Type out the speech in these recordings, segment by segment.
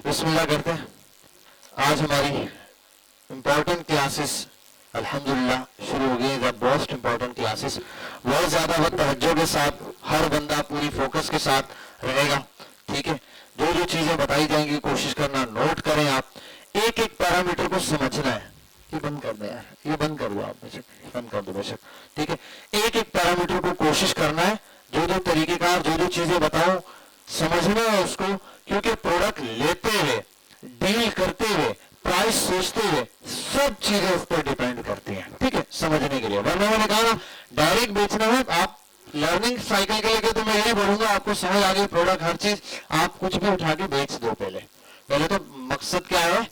बिस्मिल्लाह करते हैं। आज हमारी इम्पोर्टेंट क्लासेस अल्हम्दुलिल्लाह शुरू हो गई है। द मोस्ट इम्पोर्टेंट क्लासेस बहुत ज़्यादा तवज्जो के साथ हर बंदा पूरी फोकस के साथ रहेगा। ठीक है, जो जो चीज़ें बताई जाएंगी कोशिश करना नोट करें। आप एक एक पैरामीटर को समझना है। ये बंद कर दो यार, ये बंद कर दो आप, बेशक बंद कर दो बेशक। ठीक है, एक एक पैरामीटर को कोशिश करना है। जो जो तरीकेकार जो जो चीज़ें बताऊं समझना है उसको, क्योंकि प्रोडक्ट लेते हुए डील करते हुए प्राइस सोचते हुए सब चीजें उस पर डिपेंड करती हैं। ठीक है, समझने के लिए। वरना मैंने कहा ना डायरेक्ट बेचना है। आप लर्निंग साइकिल के लेके तो मैं यही बोलूंगा, आपको समझ आ गई प्रोडक्ट हर चीज, आप कुछ भी उठा के बेच दो। पहले पहले तो मकसद क्या है?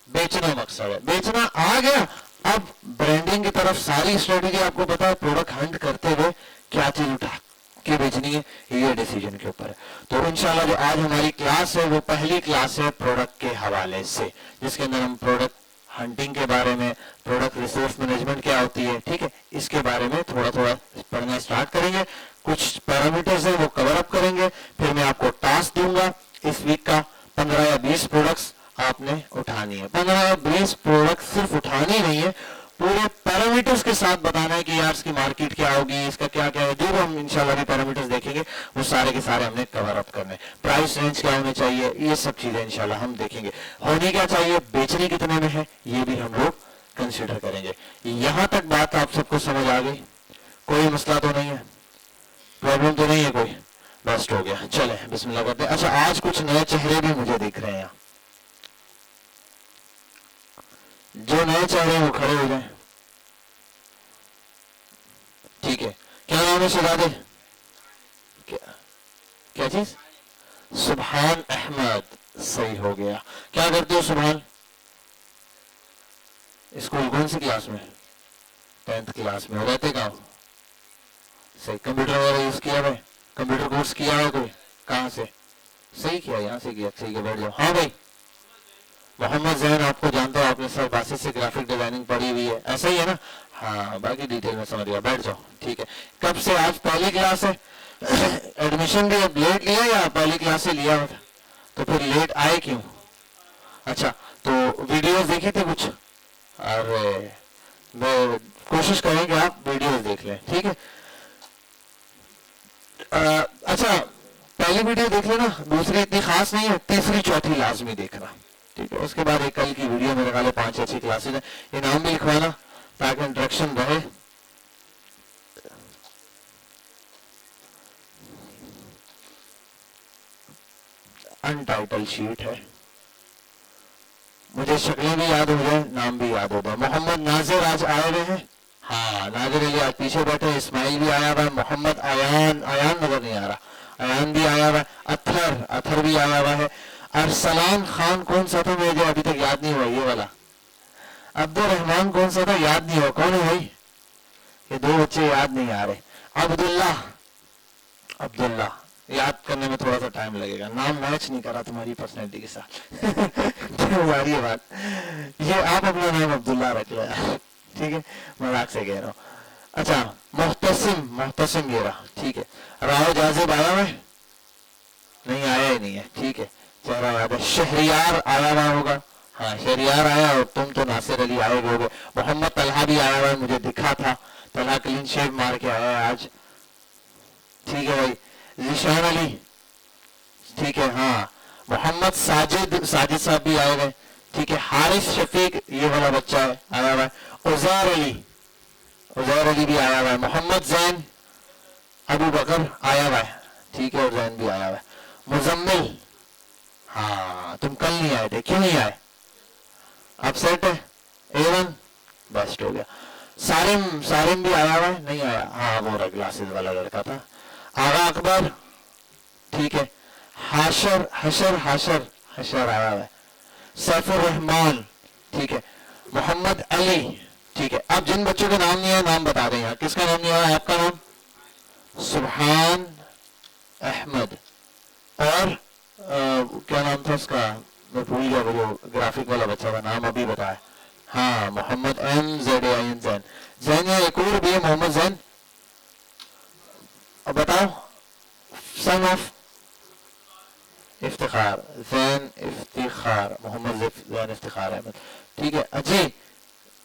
बेचना मकसद है। बेचना आ गया, अब ब्रांडिंग की तरफ सारी स्ट्रेटेजी आपको पता है। प्रोडक्ट हंट करते हुए क्या चीज उठा के बेचनी है, ये डिसीजन के ऊपर है। तो इंशाल्लाह जो आज हमारी क्लास है वो पहली क्लास है प्रोडक्ट के हवाले से, जिसके अंदर हम प्रोडक्ट हंटिंग के बारे में, प्रोडक्ट रिसोर्स मैनेजमेंट क्या होती है, ठीक है, इसके बारे में थोड़ा थोड़ा पढ़ना स्टार्ट करेंगे। कुछ पैरामीटर्स हैं वो कवर अप करेंगे। फिर मैं आपको टास्क दूंगा इस वीक का, 15 या 20 प्रोडक्ट्स आपने उठानी है। 15 या 20 प्रोडक्ट सिर्फ उठानी नहीं है, पूरे पैरामीटर्स के साथ बताना है कि यार इसकी मार्केट क्या होगी, इसका क्या क्या है। जो हम इंशाल्लाह भी पैरामीटर्स देखेंगे वो सारे के सारे हमने कवर अप करने। प्राइस रेंज क्या होने चाहिए, ये सब चीजें इंशाल्लाह हम देखेंगे। होनी क्या चाहिए, बेचने कितने में है, ये भी हम लोग कंसिडर करेंगे। यहां तक बात आप सबको समझ आ गई? कोई मसला तो नहीं है, प्रॉब्लम तो नहीं है कोई? बेस्ट हो गया। चले बिस्मिल्लाह करते हैं। अच्छा, आज कुछ नए चेहरे भी मुझे दिख रहे हैं यहाँ। जो नए चेहरे हैं वो खड़े हो जाए। ठीक है, क्या नाम है शहजादे? क्या चीज? सुभान अहमद, सही हो गया। क्या करते हो सुभान? स्कूल कौन सी क्लास में? 10th क्लास में। रहते कहाँ? सही। कंप्यूटर वगैरह यूज किया है? कंप्यूटर कोर्स किया है कोई? कहाँ से? सही किया, यहाँ से किया। सही है, बैठ जाओ। हाँ भाई, मोहम्मद जैन आपको जानते हो, आपने सर बासित से ग्राफिक डिजाइनिंग पढ़ी हुई है, ऐसा ही है ना? हाँ, बाकी डिटेल में समझ गया, बैठ जाओ। ठीक है, कब से? आज पहली क्लास है। एडमिशन भी अब लेट लिया या पहली क्लास से लिया था? तो फिर लेट आए क्यों? अच्छा, तो वीडियोस देखी थी कुछ? अरे मैं कोशिश करेंगे आप वीडियोस देख लें। ठीक है, अच्छा पहली वीडियो देख लेना, दूसरी इतनी खास नहीं है, तीसरी चौथी लाजमी देखना। ठीक है, उसके बाद एक कल की वीडियो मेरे ख्याल 5 अच्छी क्लासेज है, इनाम भी लिखवाना ताकि इंट्रैक्शन रहे। अनटाइटल शीट है, मुझे शक्लें भी याद हो जाए, नाम भी याद हो जाए। मोहम्मद नाजिर आज आए हुए हैं। हाँ, नाजिर अली आज पीछे बैठे। इस्माइल भी आया हुआ है। मोहम्मद अयान, अयान नजर नहीं आ रहा, अयान भी आया हुआ है। अथर, अथर भी आया हुआ है। अरसलान खान कौन सा था मुझे अभी तक याद नहीं हुआ, ये वाला। अब्दुल रहमान कौन सा था, याद नहीं हुआ। कौन है भाई? ये दो बच्चे याद नहीं आ रहे। अब्दुल्ला, अब्दुल्ला याद करने में थोड़ा सा टाइम लगेगा, नाम मैच नहीं करा तुम्हारी पर्सनैलिटी के साथ। तुम्हारी बात, ये आप अपना नाम अब्दुल्ला रख लो यार। ठीक है, मजाक से कह रहा हूँ। अच्छा, मोहतसिम, मोहतसिम ये रहा। ठीक है, राव जाजिब आया हुआ है? नहीं, आया ही नहीं है। ठीक है, चेहरा याद है। शहरियार आया हुआ होगा? हाँ, शहरियार आया, और तुम तो नासिर अली आए हुए हो। मोहम्मद तलहा भी आया हुआ है, मुझे दिखा था। तलहा क्लीन शेव मार के आया है आज। ठीक है भाई। जिशान अली, ठीक है। हाँ, मोहम्मद साजिद, साजिद साहब भी आए हुए। ठीक है, हारिस शफीक ये वाला बच्चा है, आया हुआ है। उजैर अली, उजैर अली भी आया हुआ है। मोहम्मद जैन, अबू बकर आया हुआ है। ठीक है, और जैन भी आया हुआ है। मुजम्मिल, हाँ तुम कल नहीं आए थे, क्यों नहीं आए? अपसेट है? A1, बेस्ट हो गया। सारिम, सारिम भी आया हुआ है? नहीं आया? हाँ, वो ग्लासेस वाला लड़का था। आगा अकबर, ठीक है। हाशर, हशर, हाशर, हशर आया हुआ है। सैफुर रहमान, ठीक है। मोहम्मद अली, ठीक है। अब जिन बच्चों के नाम नहीं है नाम बता दें। किसका नाम नहीं आया? आपका नाम? सुभान अहमद। और क्या नाम था उसका, मैं भूल गया, वो ग्राफिक वाला बच्चा का नाम अभी बताया। हाँ, मोहम्मद MZAIN, जैन। जैन या एक और भी है मोहम्मद जैन, अब बताओ। Son of Iftikhar, Zain Iftikhar, Mohammad Zain Iftikhar Ahmed. ठीक है अजी,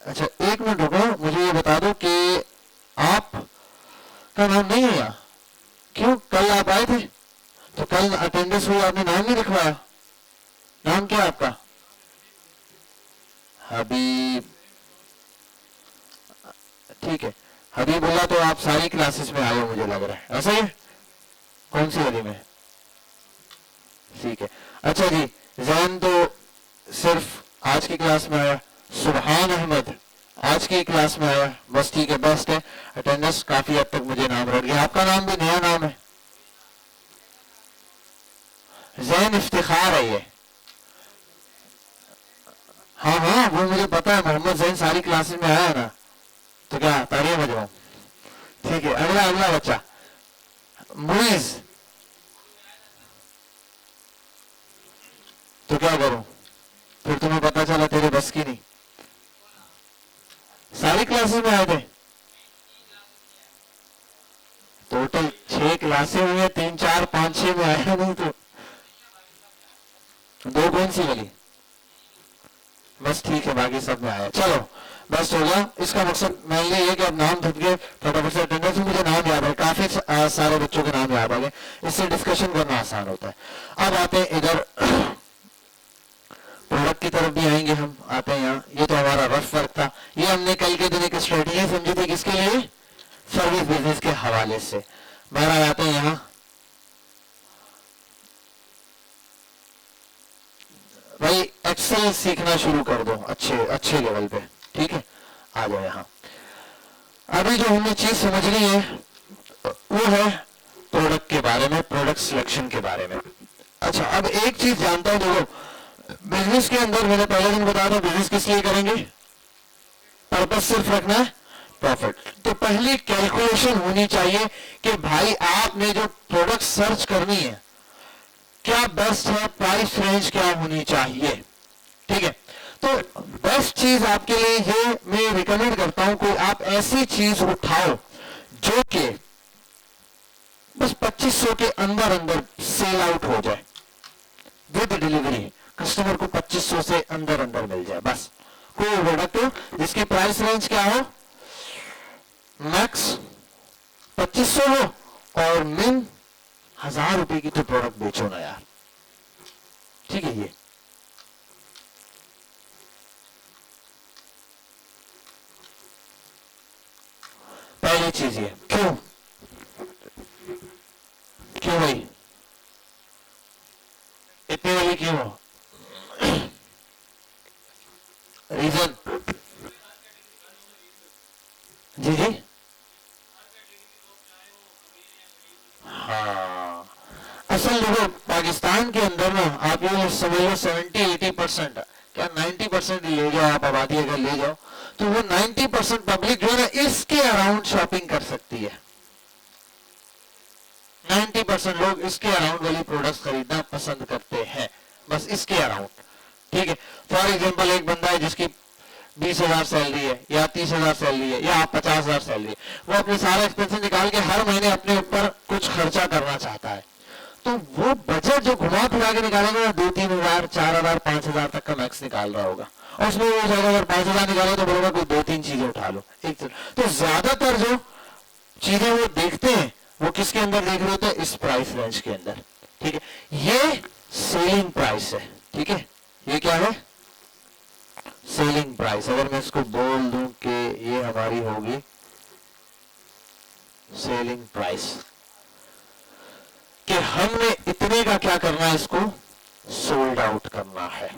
अच्छा एक मिनट रुको, मुझे ये बता दो कि आप का नाम नहीं है यहाँ, क्यों? कल आप आए थे तो कल अटेंडेंस हुई, आपने नाम नहीं लिखवाया। नाम क्या आपका? हबीब। ठीक है हबीबुल्लाह, तो आप सारी क्लासेस में आए हो मुझे लग रहा है, ऐसा ही है? कौन सी वाली में? ठीक है अच्छा जी, जैन तो सिर्फ आज की क्लास में आया, सुबहान अहमद आज की क्लास में आया, बस ठीक है, बेस्ट है, अटेंडेंस काफी हद तक मुझे नाम रट गया। आपका नाम भी नया नाम है, जैन इफ्तिखार है ये। हाँ हाँ वो मुझे पता है, मोहम्मद जैन सारी क्लासेस में आया है ना, तो क्या तारीफ मजमू। ठीक है अगला अगला बच्चा मुइज, तो क्या करूं फिर? तुम्हें पता चला तेरे बस की नहीं, सारी क्लासेस में आए थे, टोटल 6 क्लासें हुई है, 3 4 5 6 में आया नहीं, तो दो कौन सी वाली? बस ठीक है बाकी सब में आया, चलो बस हो गया। इसका मकसद मैं ये है कि अब नाम धुप गए फटाफट से, अटेंडेंस में मुझे नाम याद है, काफी सारे बच्चों के नाम याद आ गए, इससे डिस्कशन करना आसान होता है। अब आते हैं इधर प्रोडक्ट की तरफ भी आएंगे हम, आते हैं यहाँ, ये तो हमारा रफ वर्क था, ये हमने कल के दिन एक स्ट्रेटेजी समझी थी, किसके लिए? सर्विस बिजनेस के हवाले से। बहरहाल आते हैं यहाँ, भाई एक्सेल सीखना शुरू कर दो अच्छे अच्छे लेवल पे, ठीक है आ जाओ यहाँ। अभी जो हमें चीज समझनी है वो है प्रोडक्ट के बारे में, प्रोडक्ट सिलेक्शन के बारे में। अच्छा अब एक चीज जानता हूं, देखो बिजनेस के अंदर मैंने पहले दिन बताया था, बिजनेस किस लिए करेंगे? पर्पस सिर्फ रखना है प्रॉफिट। तो पहली कैलकुलेशन होनी चाहिए कि भाई आपने जो प्रोडक्ट सर्च करनी है क्या बेस्ट है, प्राइस रेंज क्या होनी चाहिए, ठीक है। तो बेस्ट चीज आपके लिए ये मैं रिकमेंड करता हूं, कोई आप ऐसी चीज उठाओ जो कि बस 2500 के अंदर अंदर सेल आउट हो जाए विद डिलीवरी, कस्टमर को 2500 से अंदर अंदर मिल जाए, बस कोई प्रोडक्ट हो जिसकी प्राइस रेंज क्या हो, मैक्स 2500 हो और मिन 1000 रुपए की तो प्रोडक्ट बेचो ना यार, ठीक है। ये पहली चीज, ये क्यों क्यों भाई इतने वाली क्यों हो? रीजन? जी जी हाँ, असल देखो पाकिस्तान के अंदर ना आप ये समझ लो 70-80% क्या 90% ले जाओ आप, आबादी अगर ले जाओ तो वो 90% पब्लिक जो है ना इसके अराउंड शॉपिंग कर सकती है। 90% लोग इसके अराउंड वाली प्रोडक्ट्स खरीदना पसंद करते हैं, बस इसके अराउंड, ठीक है। फॉर एग्जांपल एक बंदा है जिसकी 20,000 सैलरी है या 30,000 सैलरी है या 50,000 सैलरी है, वो अपने सारा एक्सपेंसेस निकाल के हर महीने अपने ऊपर कुछ खर्चा करना चाहता है, तो वो बजट जो घुमा फिरा के निकालेगा 2-3,000 4,000 5,000 तक का मैक्स निकाल रहा होगा, और उसमें वो जाएगा अगर 5,000 निकाले तो बोलेगा कोई 2-3 चीजें उठा लो एक चीज। तो ज्यादातर जो चीजें वो देखते हैं वो किसके अंदर देख रहे होते हैं? इस प्राइस रेंज के अंदर, ठीक है। ये सेलिंग प्राइस है, ठीक है, ये क्या है? Selling price. अगर मैं इसको बोल दूं कि ये हमारी होगी सेलिंग प्राइस, कि हमने इतने का क्या करना है, इसको सोल्ड आउट करना है,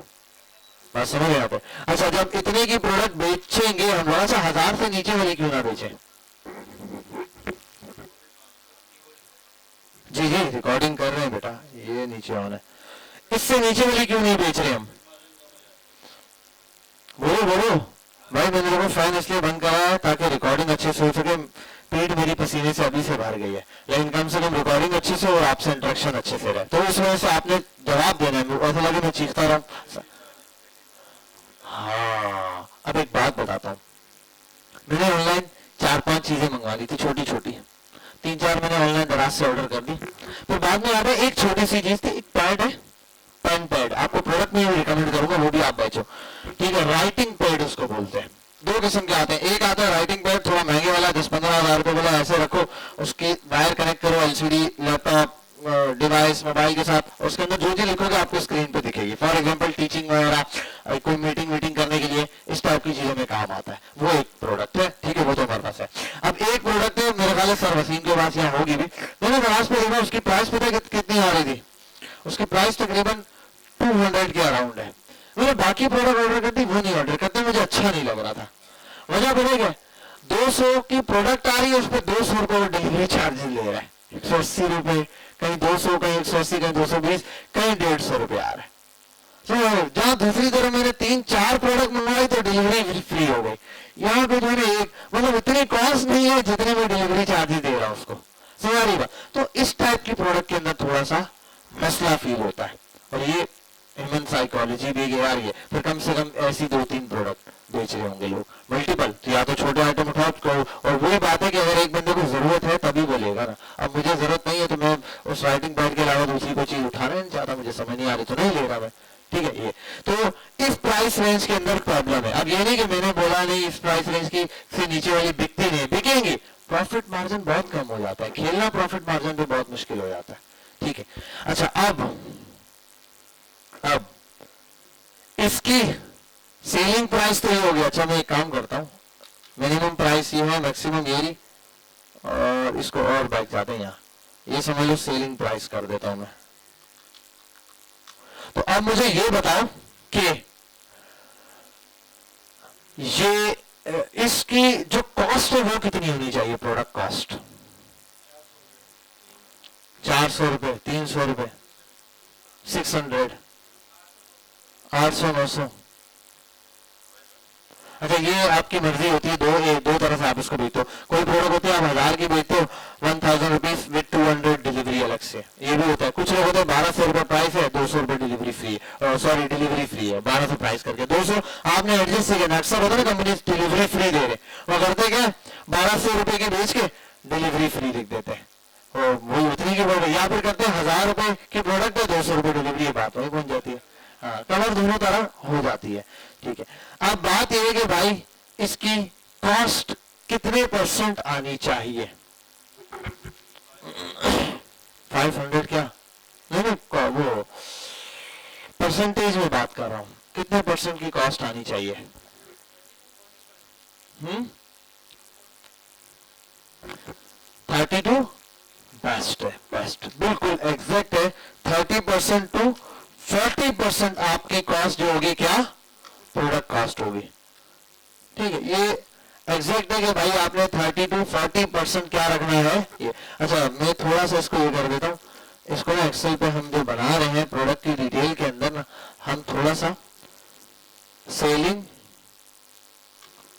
बस समझ रहे हैं। अच्छा जब इतने की प्रोडक्ट बेचेंगे हम, थोड़ा सा 1000 से नीचे वाली क्यों ना बेचें? जी जी रिकॉर्डिंग कर रहे हैं बेटा, ये नीचे ऑन है, इससे नीचे वाली क्यों नहीं बेच रहे हम? बोलो बोलो भाई, मैंने देखो फैन इसलिए बंद करा है ताकि रिकॉर्डिंग अच्छे से हो सके, पेट मेरी पसीने से अभी से भर गई है, लेकिन कम से कम रिकॉर्डिंग अच्छे से और आपसे इंटरेक्शन अच्छे से रहे, तो इस वजह से आपने जवाब देना है, ऐसा लगे मैं चीखता रहा। हाँ अब एक बात बताता हूँ, मैंने ऑनलाइन 4-5 चीजें मंगवा ली थी, छोटी छोटी 3-4 मैंने ऑनलाइन दराज से ऑर्डर कर दी, फिर बाद में आता है एक छोटी सी चीज थी, एक पैड है पेन पैड, आपको प्रोडक्ट में भी रिकमेंड करूंगा, वो भी आप बेचो, ठीक है। राइटिंग पैड उसको बोलते हैं। दो किस्म के आते हैं, एक आता है राइटिंग पैड थोड़ा महंगे वाला, 10-15 हजार रुपए वाला, ऐसे रखो, उसकी वायर कनेक्ट करो एलसीडी लैपटॉप डिवाइस मोबाइल के साथ, उसके अंदर जो चीज लिखोगे आपको स्क्रीन पे दिखेगी। फॉर एग्जांपल टीचिंग वगैरह, कोई मीटिंग करने के लिए इस टाइप की चीजों में काम आता है, वो एक प्रोडक्ट है, ठीक है, वो तो हमारे पास है। अब एक प्रोडक्ट है मेरे ख्याल सर वसीम के पास यहाँ होगी भी, मैंने दराज पे देखा, उसकी प्राइस पता है कितनी आ रही थी, उसकी प्राइस तकरीबन 200 के अराउंड है। मैंने बाकी प्रोडक्ट ऑर्डर करती, वो नहीं ऑर्डर करते, मुझे अच्छा नहीं लग रहा था। वजह पता क्या, 200 की प्रोडक्ट आ रही है, उस पर 200 रुपए वो डिलीवरी चार्जेस ले रहा है, 180 रुपए, कहीं 200, कहीं 180, कहीं 220, कहीं 150 रुपए आ रहा है। तो जहां दूसरी तरफ मैंने 3-4 प्रोडक्ट मंगवाई तो डिलीवरी फ्री हो गई, यहाँ पे जो है एक, मतलब इतनी कॉस्ट नहीं है जितने में डिलीवरी चार्जेस दे रहा उसको, समझ रही बात। तो इस टाइप की प्रोडक्ट के अंदर थोड़ा सा मसला फील होता है, और ये ह्यूमन साइकोलॉजी भी यार, ये फिर कम से कम ऐसी 2-3 प्रोडक्ट बेच रहे होंगे लोग मल्टीपल, तो या तो छोटे आइटम उठाओ करो, और वही बात है कि अगर एक बंदे को जरूरत है तभी बोलेगा ना, अब मुझे जरूरत नहीं है तो मैं उस राइटिंग पैड के अलावा दूसरी कोई चीज उठाना नहीं चाहता, मुझे समझ नहीं आ रही तो नहीं ले रहा मैं, ठीक है। ये तो इस प्राइस रेंज के अंदर प्रॉब्लम है। अब ये नहीं कि मैंने बोला नहीं इस प्राइस रेंज की से नीचे वाली बिकती नहीं, बिकेंगी, प्रॉफिट मार्जिन बहुत कम हो जाता है, खेलना प्रॉफिट मार्जिन पे बहुत मुश्किल हो जाता है, ठीक है। अच्छा, अब इसकी सेलिंग प्राइस तो ये हो गया। अच्छा, मैं एक काम करता हूँ, मिनिमम प्राइस ये है, मैक्सिमम ये रही, और इसको और बैठ जाते हैं यहाँ, ये समझ लो सेलिंग प्राइस कर देता हूं मैं। तो अब मुझे ये बताओ कि ये इसकी जो कॉस्ट है वो कितनी होनी चाहिए, प्रोडक्ट कॉस्ट 400 रुपए, 300 रुपए, 600, 800, 900। अच्छा, ये आपकी मर्जी होती है, दो तरह से आप इसको बेचते हो। कोई प्रोडक्ट होते हैं आप 1000 की बेचते हो, 1000 रुपीज विद 200 डिलीवरी अलग से, ये भी होता है। कुछ लोग होते हैं 1200 रुपए प्राइस है, 200 रुपए डिलीवरी फ्री है, सॉरी डिलीवरी फ्री है, 1200 प्राइस करके 200 आपने एडजस्ट किया। अक्सर होता है ना कंपनी डिलीवरी फ्री दे रहे, वो करते क्या, 1200 रुपए की बेच के डिलीवरी फ्री लिख देते हैं, वही उतनी की प्रोडक्ट, या फिर करते हैं 1000 रुपए की प्रोडक्ट है, 200 रुपए डिलीवरी, बात वही पहुंच जाती है। हाँ, कवर दोनों तरह हो जाती है, ठीक है। अब बात यह है कि भाई इसकी कॉस्ट कितने % आनी चाहिए, 500 क्या, नहीं वो परसेंटेज में बात कर रहा हूं, कितने % की कॉस्ट आनी चाहिए। 32 बेस्ट है, बेस्ट बिल्कुल एग्जैक्ट है। 30% टू 40% आपकी कॉस्ट जो होगी क्या, प्रोडक्ट कॉस्ट होगी, ठीक है। ये एग्जैक्ट है कि भाई आपने 30 to 40% क्या रखना है ये। अच्छा, मैं थोड़ा सा इसको ये कर देता हूँ, इसको ना एक्सेल पे हम जो बना रहे हैं प्रोडक्ट की डिटेल के अंदर ना, हम थोड़ा सा सेलिंग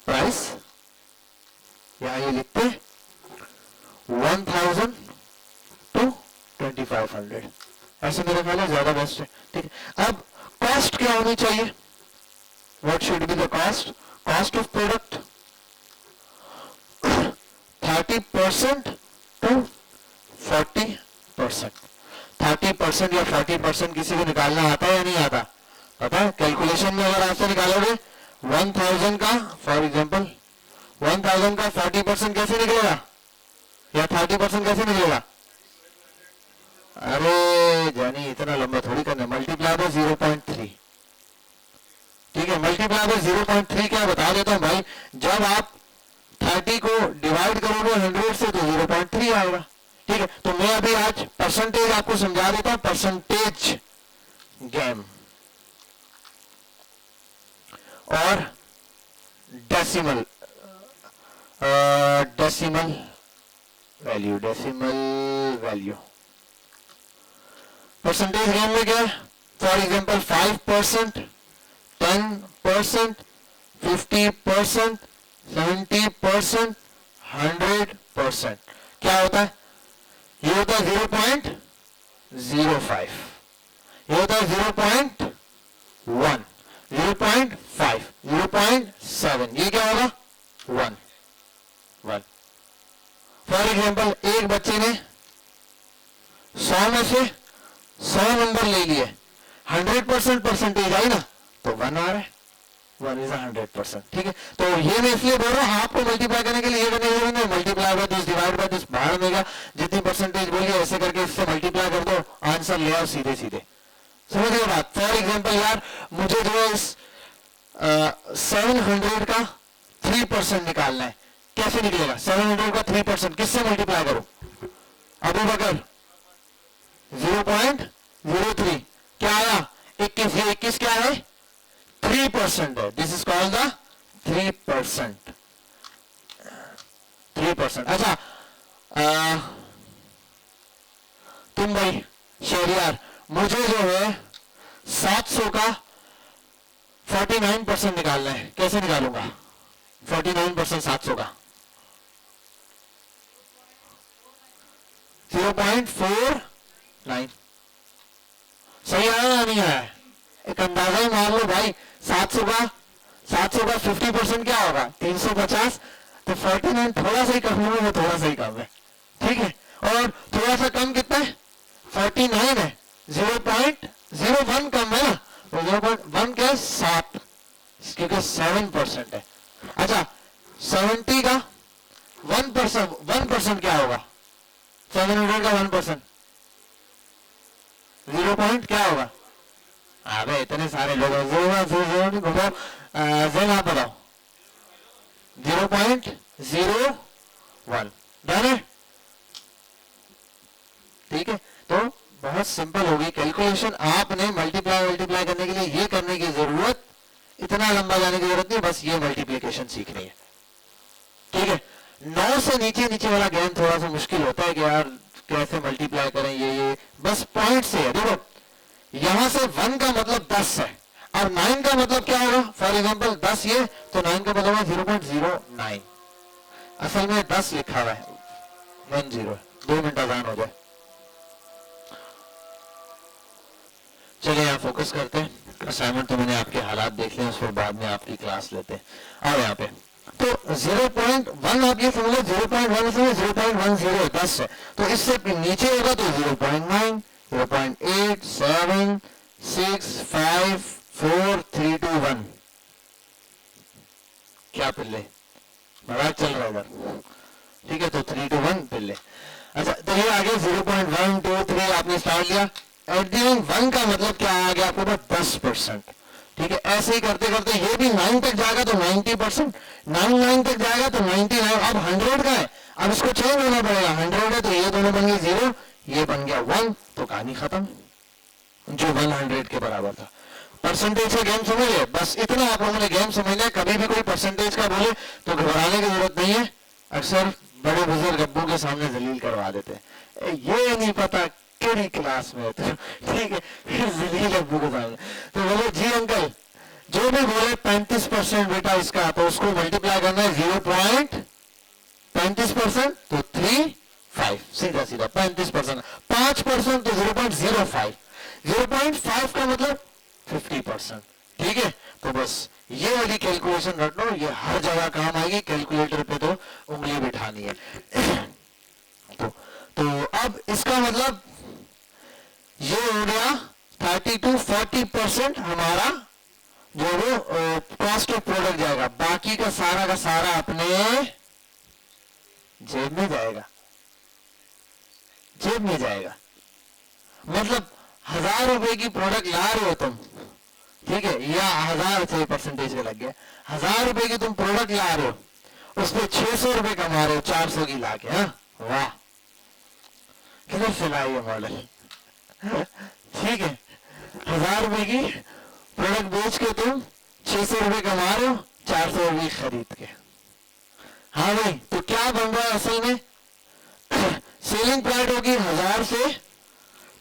प्राइस यहाँ ये लिखते हैं 1000 to 2500, ऐसे मेरे ख्याल है ज्यादा बेस्ट है, ठीक है। अब कॉस्ट क्या होनी चाहिए, what should be the cost, cost of product 30% to 40%। 30% या 40% किसी को निकालना आता है या नहीं आता, पता है। कैलकुलेशन में अगर आपसे निकालोगे 1000 का, फॉर एग्जांपल 1000 का 40% कैसे निकलेगा, या 30% कैसे निकलेगा। अरे जानी इतना लंबा थोड़ी करना, मल्टीप्लाई बाय 0.3, ठीक है। मल्टीप्लाई बाय 0.3 क्या बता देता हूं भाई, जब आप 30 को डिवाइड करोगे 100 से तो 0.3 आएगा, ठीक है। तो मैं अभी आज परसेंटेज आपको समझा देता हूं, परसेंटेज गेम और डेसिमल वैल्यू। परसेंटेज गेम में क्या है, फॉर एग्जांपल 5%, 10%, 50%, 70%, 100%, क्या होता है, ये होता है 0.05, ये होता है 0.1, 0.5, 0.7, ये क्या होगा 1। फॉर एग्जांपल एक बच्चे ने 100 में से 100 नंबर ले लिए, 100% परसेंटेज आई ना, तो 1 आ रहा है, 1 इज 100%। ठीक है, तो ये मैं इसलिए बोल रहा हूँ, आपको मल्टीप्लाई करने के लिए ये करने की जरूरत नहीं, multiply by this divide by this बाहर देगा, जितनी परसेंटेज बोलिए ऐसे करके इससे मल्टीप्लाई कर दो, आंसर ले आओ सीधे सीधे। समझ गए बात? फॉर एग्जाम्पल यार मुझे जो है इस 700 का 3% निकालना है, कैसे निकलेगा? 700 का 3% किससे मल्टीप्लाई करो? अबू बकर 0.03, क्या आया? 21, ये 21 क्या है? 3% है, दिस इज कॉल्ड द 3%। 3%। अच्छा तुम भाई शहरियार, मुझे जो है 700 का 49% निकालना है, कैसे निकालूंगा 49% 700 का? 0.49। सही आया या नहीं आया? एक अंदाजा ही मार लो भाई, 700 का 50% क्या होगा? 350। तो 49 थोड़ा सा ही कम है, वो थोड़ा सा ही कम है। ठीक है, और थोड़ा सा कम कितना है? 49 है, 0.01 कम है ना, तो 0.1 क्या है? 7, क्योंकि 7% है। अच्छा 70 का 1% क्या होगा? 700 का 1% 0 पॉइंट क्या होगा? अबे इतने सारे लोग घुमाओ, जेन आप बताओ। 0.01 डन है। ठीक है, तो बहुत सिंपल होगी कैलकुलेशन। आपने मल्टीप्लाई करने के लिए ये करने की जरूरत, इतना लंबा जाने की जरूरत नहीं, बस ये मल्टीप्लिकेशन सीखनी है। ठीक है, 9 से नीचे नीचे वाला ज्ञान थोड़ा सा मुश्किल होता है कि यार कैसे मल्टीप्लाई करें, ये बस पॉइंट से है। देखो यहां से 1 का मतलब 10 है, और 9 का मतलब क्या होगा? फॉर एग्जांपल 10 ये, तो 9 का मतलब है 0.09। असल में 10 लिखा हुआ है, 10। 2 मिनट आसान हो जाए। चलिए यहाँ फोकस करते हैं। असाइनमेंट तो मैंने आपके हालात देख लिए, उसके बाद में आपकी क्लास लेते हैं। आओ यहाँ पे, तो 0.1 आप ये समझो, 0.1 से 0.10 10 है, तो इससे नीचे होगा तो 0.9, 0.8, 7, 6, 5, 4, 3, 2, 1। क्या पिल्ले बड़ा चल रहा है इधर? ठीक है, तो 3, 2, 1 पिल्ले। अच्छा तो ये आगे 0.1, 2, 3 आपने स्टार्ट लिया। एट द एंड 1 का मतलब क्या आ गया आपको? 10%। ठीक है, ऐसे ही करते करते ये भी 9 तक जाएगा तो 90%, 9 तक जाएगा तो 99। अब 100 का है, अब इसको चेंज होना पड़ेगा। 100 है तो ये दोनों बन गए 0, ये बन गया 1, तो कहानी खत्म, जो 100 के बराबर था। परसेंटेज का गेम समझ गए? बस इतना आप लोगों ने गेम समझना है। कभी भी कोई परसेंटेज का बोले तो घबराने की जरूरत नहीं है। अक्सर बड़े बुजुर्ग अब्बू के सामने जलील करवा देते हैं, ये नहीं पता केड़ी क्लास में तो ठीक है, जलील अब्बू के सामने। तो बोले जी अंकल, जो भी बोले 35% बेटा इसका, तो उसको मल्टीप्लाई करना है 0.35%, तो 3, 5, सीधा सीधा 35%। 5% तो 0.05, 0.5 का मतलब 50%। ठीक है, तो बस ये वाली कैलकुलेशन रख लो, ये हर जगह काम आएगी। कैलकुलेटर पे तो उंगली बिठानी है। तो अब इसका मतलब ये हो गया 30 to 40% हमारा जो वो कॉस्ट ऑफ प्रोडक्ट जाएगा। बाकी का सारा अपने जेब में जाएगा, जेब में जाएगा। मतलब 1000 रुपए की प्रोडक्ट ला रहे हो तुम, ठीक है, या 1000 से परसेंटेज का लग गया, 1000 रुपए की तुम प्रोडक्ट ला रहे हो, उस पर 600 रुपए कमा रहे हो 400 की लाके। हाँ वाह, किधर से लाई ये मॉडल? ठीक है, 1000 रुपए की प्रोडक्ट बेच के तुम 600 रुपए कमा रहे हो 400 रुपए खरीद के। हाँ भाई, तो क्या बन रहा है असल में? सेलिंग प्राइस होगी 1000 से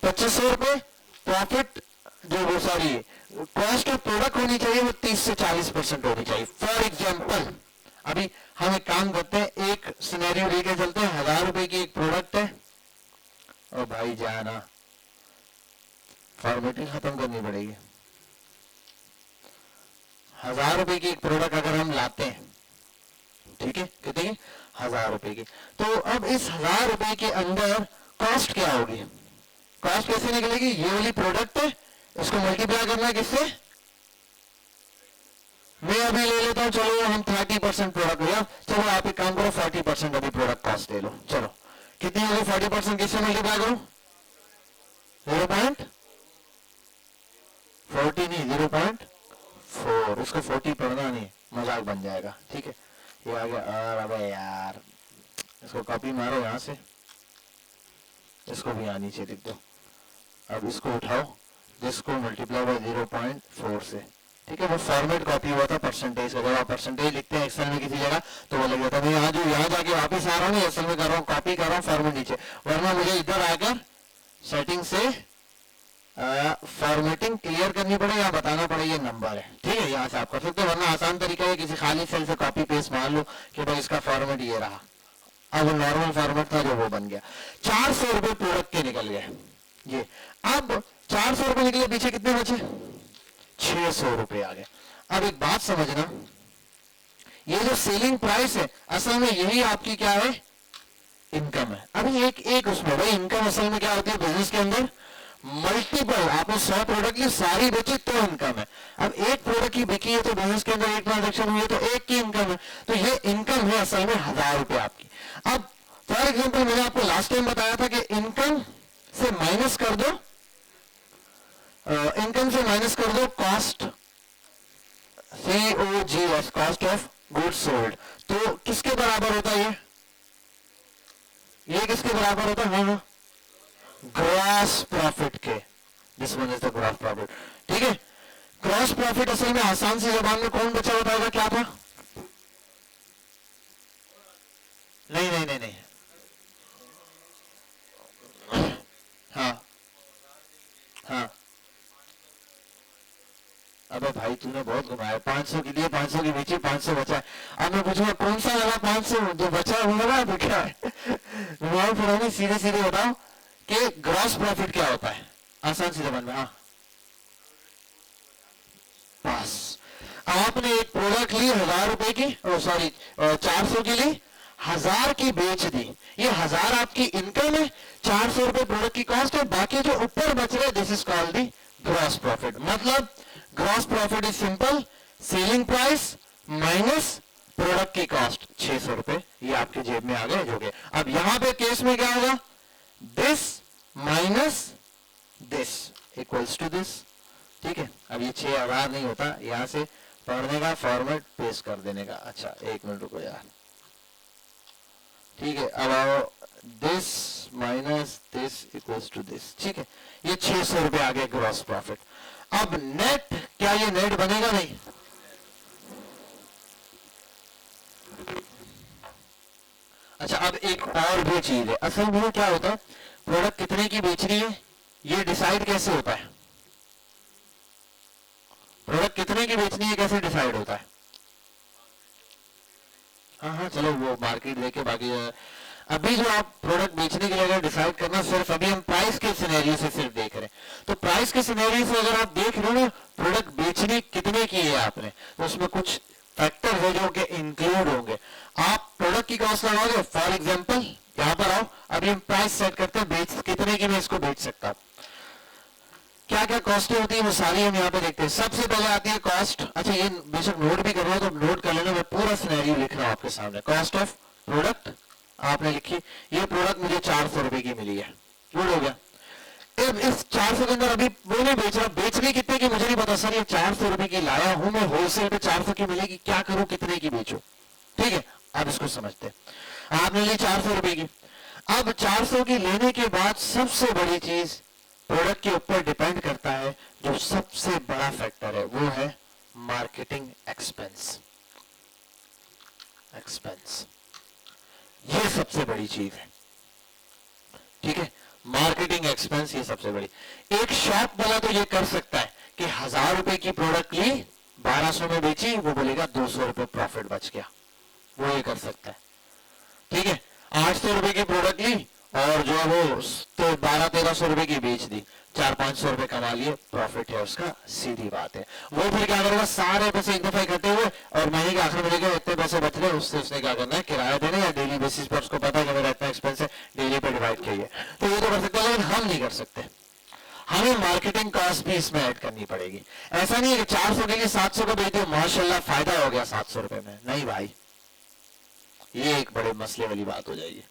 2500 रुपए, प्रॉफिट जो वो सॉरी कॉस्ट ऑफ प्रोडक्ट होनी चाहिए वो 30 से 40% होनी चाहिए। फॉर एग्जाम्पल अभी हम एक काम करते हैं, एक सिनेरियो लेके चलते हैं। 1000 रुपए की एक प्रोडक्ट है, और भाई जाना फॉर्मेटिंग खत्म करनी पड़ेगी। 1000 रुपए की एक प्रोडक्ट अगर हम लाते हैं, ठीक है, कितनी? 1000 रुपए की। तो अब इस 1000 रुपए के अंदर कॉस्ट क्या होगी? कॉस्ट कैसे निकलेगी? ये वाली प्रोडक्ट है, इसको मल्टीप्लाई करना है किससे? मैं अभी ले लेता हूं, चलो हम 30% प्रोडक्ट लिया, चलो आप एक काम करो 40% अभी प्रोडक्ट कॉस्ट ले लो। चलो कितनी होगी 40% किससे मल्टीप्लाई करो? 0.40 नहीं 0.4, इसको 40 पढ़ना नहीं, मजाक बन जाएगा। ठीक है, ये आ गया। अबे यार इसको कॉपी मारो यहां से, इसको भी यहाँ नीचे लिख दो। अब इसको उठाओ, जिसको मल्टीप्लाई बाय 0.4 से। ठीक है, वो फॉर्मेट कॉपी हुआ था परसेंटेज का, जब आप परसेंटेज लिखते हैं एक्सेल में किसी जगह तो वो लग जाता है। मैं यहाँ जो यहाँ जाके वापस आ रहा हूँ, एक्सेल में कर रहा हूँ, कॉपी कर रहा हूँ फॉर्मेट नीचे, वरना मुझे इधर आकर सेटिंग से फॉर्मेटिंग क्लियर करनी पड़े या बताना पड़े ये नंबर है। ठीक है, यहाँ से आप कर सकते हो, वरना आसान तरीका है किसी खाली सेल से कॉपी पेस्ट मार लो कि भाई इसका फॉर्मेट ये रहा। अब नॉर्मल फॉर्मेट था जो वो बन गया। 400 रुपए प्रोडक्ट के निकल गए ये। अब 400 रुपए निकले, पीछे कितने बचे? 600 रुपए आ गए। अब एक बात समझना, ये जो सेलिंग प्राइस है असल में यही आपकी क्या है? इनकम है। अभी एक उसमें भाई इनकम असल में क्या होती है बिजनेस के अंदर? मल्टीपल, आपने 100 प्रोडक्ट ली, सारी बेची तो इनकम है। अब एक प्रोडक्ट की बिकी है तो बिजनेस के अंदर एक ट्रांजेक्शन हुई है तो एक की इनकम है, तो ये इनकम है असल में 1000 रुपए आपकी। अब फॉर एग्जाम्पल मैंने आपको लास्ट टाइम बताया था कि इनकम से माइनस कर दो, इनकम से माइनस कर दो cost, COGS, cost of goods sold, तो किसके बराबर होता है ये किसके बराबर होता है? हाँ, ग्रॉस प्रॉफिट के। This one is the gross profit. ठीक है, ग्रॉस प्रॉफिट असल में आसान सी जबान में कौन बचा बताएगा क्या था? नहीं नहीं नहीं नहीं, हाँ हाँ, अबे भाई तूने बहुत घुमाया। 500 के लिए 500 की बेची, 500 बचा। अब मैं पूछूंगा कौन सा वाला 500 जो बचा है वो लगा तो क्या है? घुमाओ फिर सीधे सीधे बताओ कि ग्रॉस प्रॉफिट क्या होता है आसान सी जबान में। हाँ बस, आपने एक प्रोडक्ट ली 1000 रुपए की, सॉरी 400 की ली, 1000 की बेच दी, ये 1000 आपकी इनकम है, 400 रुपए प्रोडक्ट की कॉस्ट है, बाकी जो ऊपर बच रहे this is called the gross profit. मतलब gross profit is simple, selling price minus product की कॉस्ट 600 रुपए, ये आपके जेब में आ गए जो के। अब यहां पे केस में क्या होगा? This minus this equals to this. ठीक है, अब ये 6000 नहीं होता, यहां से पढ़ने का फॉर्मेट पेस्ट कर देने का। अच्छा एक मिनट रुको यार। ठीक है, अब आओ, this minus this equals to this. ठीक है, ये 600 रुपए आ गए ग्रॉस प्रॉफिट। अब नेट, क्या ये नेट बनेगा? नहीं। अच्छा अब एक और भी चीज है, असल में क्या होता है, प्रोडक्ट कितने की बेचनी है ये डिसाइड कैसे होता है? प्रोडक्ट कितने की बेचनी है कैसे डिसाइड होता है? हाँ हाँ चलो वो मार्केट देखे, बाकी अभी जो आप प्रोडक्ट बेचने के लिए अगर डिसाइड करना, सिर्फ अभी हम प्राइस के सिनेरियो से सिर्फ देख रहे हैं, तो प्राइस के सिनेरियो से अगर आप देख रहे हो ना प्रोडक्ट बेचने कितने की है आपने, तो उसमें कुछ फैक्टर है जो कि इंक्लूड होंगे। आप प्रोडक्ट की कॉस्ट लगाओगे, फॉर एग्जांपल यहाँ पर आओ, अभी हम प्राइस सेट करते हैं, बेच कितने की मैं इसको बेच सकता हूँ, क्या क्या कॉस्टें होती है वो सारी हम यहाँ पे देखते हैं। सबसे पहले आती है कॉस्ट। अच्छा ये बेशक नोट भी कर रहा हूँ तो नोट कर लेना, मैं पूरा सिनेरियो लिख रहा हूँ आपके सामने। कॉस्ट ऑफ प्रोडक्ट आपने लिखी, ये प्रोडक्ट मुझे 400 रुपए की मिली है, गुड हो गया। अब इस 400 के अंदर अभी वो नहीं बेच रहा, बेचने कितने की मुझे नहीं पता, सर ये 400 रुपए की लाया हूं मैं, होलसेल पे 400 की मिलेगी, क्या करूं, कितने की बेचूं? ठीक है, अब इसको समझते हैं। आपने ली 400 रुपए की, अब 400 की लेने के बाद सबसे बड़ी चीज प्रोडक्ट के ऊपर डिपेंड करता है, जो सबसे बड़ा फैक्टर है वो है मार्केटिंग एक्सपेंस। एक्सपेंस ये सबसे बड़ी चीज है। ठीक है, मार्केटिंग एक्सपेंस ये सबसे बड़ी। एक शॉप वाला तो ये कर सकता है कि 1000 रुपए की प्रोडक्ट ली 1200 में बेची, वो बोलेगा 200 रुपए प्रॉफिट बच गया, वो ये कर सकता है। ठीक है, 800 रुपए की प्रोडक्ट ली और जो है वो तो 1200-1300 रुपए की बेच दी, 400-500 रुपए कमा लिए, प्रॉफिट है उसका, सीधी बात है। वो फिर क्या करेगा, सारे पैसे एक दफा इकट्ठे हुए और महीने के आखिर में लेके इतने पैसे बच रहे, उससे उसने क्या करना है, किराया देना, या डेली बेसिस पर उसको पता है कि मेरा इतना एक्सपेंस है, डेली पे डिवाइड किया। तो ये तो कर सकते हैं, लेकिन हम नहीं कर सकते। हमें मार्केटिंग कॉस्ट भी इसमें ऐड करनी पड़ेगी। ऐसा नहीं है कि 400 के लिए 700 को बेच दिया, माशाल्लाह फायदा हो गया 700 रुपए में, नहीं भाई, ये एक बड़े मसले वाली बात हो जाएगी।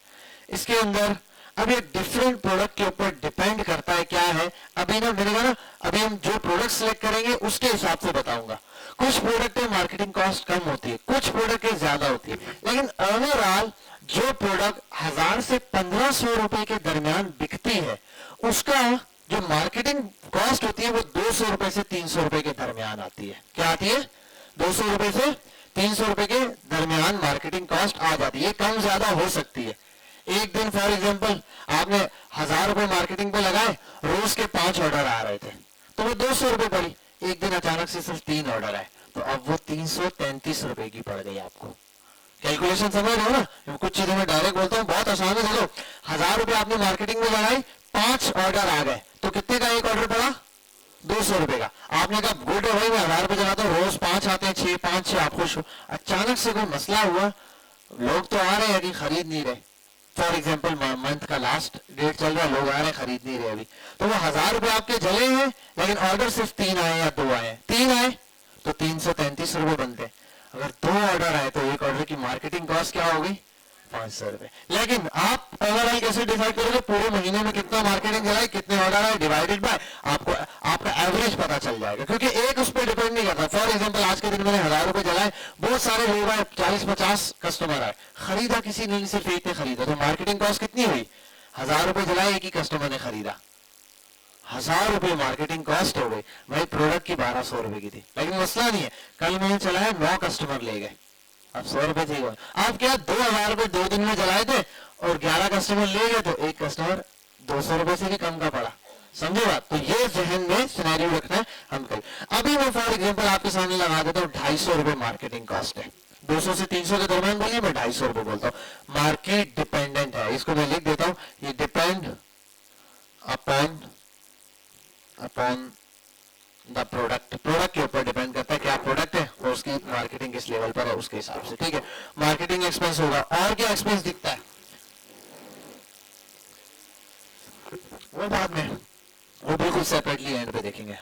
इसके अंदर अब ये डिफरेंट प्रोडक्ट के ऊपर डिपेंड करता है क्या है। अभी ना मेरे ना अभी हम जो प्रोडक्ट सिलेक्ट करेंगे उसके हिसाब से बताऊंगा। कुछ प्रोडक्ट में मार्केटिंग कॉस्ट कम होती है, कुछ प्रोडक्ट की ज्यादा होती है, लेकिन ओवरऑल जो प्रोडक्ट 1000 से 1500 रुपए के दरमियान बिकती है उसका जो मार्केटिंग कॉस्ट होती है वो 200 रुपए से 300 रुपए के दरमियान आती है। क्या आती है? 200 रुपए से 300 रुपए के दरमियान मार्केटिंग कॉस्ट आ जाती है। कम ज्यादा हो सकती है। एक दिन फॉर एग्जांपल आपने 1000 रुपए मार्केटिंग पे लगाए, रोज के 5 ऑर्डर आ रहे थे तो वो 200 रुपए पड़ी। एक दिन अचानक से सिर्फ 3 ऑर्डर आए तो अब वो 333 रुपए की पड़ गई आपको। कैलकुलेशन समझ रहे हो ना? कुछ चीजें मैं डायरेक्ट बोलता हूँ, बहुत आसान है। देखो 1000 रुपए आपने मार्केटिंग में लगाई, 5 ऑर्डर आ गए तो कितने का एक ऑर्डर पड़ा? 200 रुपए का। आपने कहा गुड है भाई, मैं 1000 रुपए जमाता हूँ, रोज 5 आते हैं, 6 5 6, आप खुश हो। अचानक से कोई मसला हुआ, लोग तो आ रहे हैं कि खरीद नहीं रहे। फॉर एग्जाम्पल मंथ का लास्ट डेट चल रहा है, लोग आ रहे हैं खरीद नहीं रहे अभी, तो वो 1000 रुपए आपके जले हैं, लेकिन ऑर्डर सिर्फ 3 आए या 2 आए। 3 आए तो 333 रुपए बनते। अगर 2 ऑर्डर आए तो एक ऑर्डर की मार्केटिंग कॉस्ट क्या हो गई? 500 रुपए। लेकिन आप ओवरऑल कैसे डिसाइड करोगे? पूरे महीने में कितना मार्केटिंग चलाई, कितने ऑर्डर आए, डिवाइडेड बाय आपको आपका एवरेज पता चल जाएगा, क्योंकि एक उस पर डिपेंड नहीं करता। फॉर एग्जांपल आज के दिन मैंने 1000 रुपए जलाए, बहुत सारे लोग आए, 40-50 कस्टमर आए, खरीदा किसी ने, सिर्फ एक ने खरीदा, तो मार्केटिंग कॉस्ट कितनी हुई? 1000 रुपए जलाए, एक ही कस्टमर ने खरीदा, 1000 रुपए मार्केटिंग कॉस्ट हो गई। भाई प्रोडक्ट की 1200 रुपए की थी, लेकिन मसला नहीं है, कल मैंने चलाया 9 कस्टमर ले गए, अब 100 रुपए थी। आप क्या 2000 रुपए 2 दिन में जलाए थे और 11 कस्टमर ले गए तो एक कस्टमर 200 रुपए से भी कम का पड़ा। समझे बात? तो ये जहन में सिनेरियो रखना है हम कल। अभी मैं फॉर एग्जांपल आपके सामने लगा देता हूँ 250 रुपए मार्केटिंग कॉस्ट है। 200 से 300 के दरमियान बोलिए, मैं 250 रुपए बोलता हूँ। मार्केट डिपेंडेंट है, इसको मैं लिख देता हूँ, ये depend upon the product. Product के ऊपर डिपेंड करता है क्या प्रोडक्ट है और उसकी मार्केटिंग किस लेवल पर है, उसके हिसाब से। ठीक है, मार्केटिंग एक्सपेंस होगा। और क्या एक्सपेंस दिखता है वो बाद में, वो बिल्कुल सेपरेटली एंड पे देखेंगे।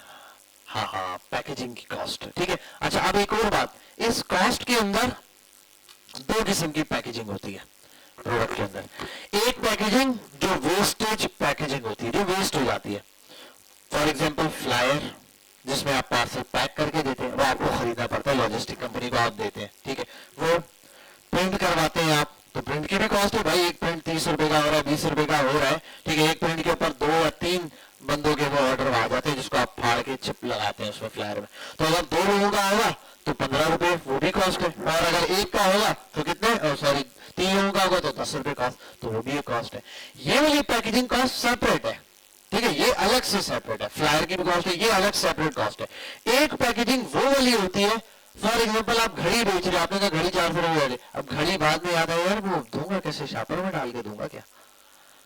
हाँ, पैकेजिंग की कॉस्ट। ठीक है, अच्छा अब एक और बात, इस कॉस्ट के अंदर 2 किस्म की पैकेजिंग होती है प्रोडक्ट के अंदर। एक पैकेजिंग जो वेस्टेज पैकेजिंग होती है, जो वेस्ट हो जाती है। फॉर एग्जाम्पल फ्लायर, जिसमें आप पार्सल पैक करके देते हैं, वो आपको खरीदना पड़ता है, लॉजिस्टिक कंपनी को आप देते हैं। ठीक है, वो प्रिंट करवाते हैं आप, तो प्रिंट की भी कॉस्ट है भाई। एक प्रिंट 30 रुपए का हो रहा है, 20 रुपए का हो रहा है। ठीक है, एक प्रिंट के ऊपर 2 या 3 बंदों के वो ऑर्डर आ जाते हैं, जिसको आप फाड़ के चिप लगाते हैं उसमें फ्लायर में। तो अगर 2 लोगों का होगा तो 15 रुपए, वो भी कॉस्ट है। और अगर एक का होगा तो कितने, सॉरी 3 लोगों का होगा तो 10 रुपए कॉस्ट, तो वो भी एक कॉस्ट है। ये वाली पैकेजिंग कॉस्ट सेपरेट है। ठीक है, ये अलग से सेपरेट है। फ्लायर की भी कॉस्ट है, ये अलग सेपरेट कॉस्ट है। एक पैकेजिंग वो वाली होती है, फॉर एग्जांपल आप घड़ी बेच रहे, आपने कहा घड़ी 400 रुपए, अब घड़ी बाद में याद आया यार वो दूंगा कैसे, शापर में डाल के दूंगा क्या,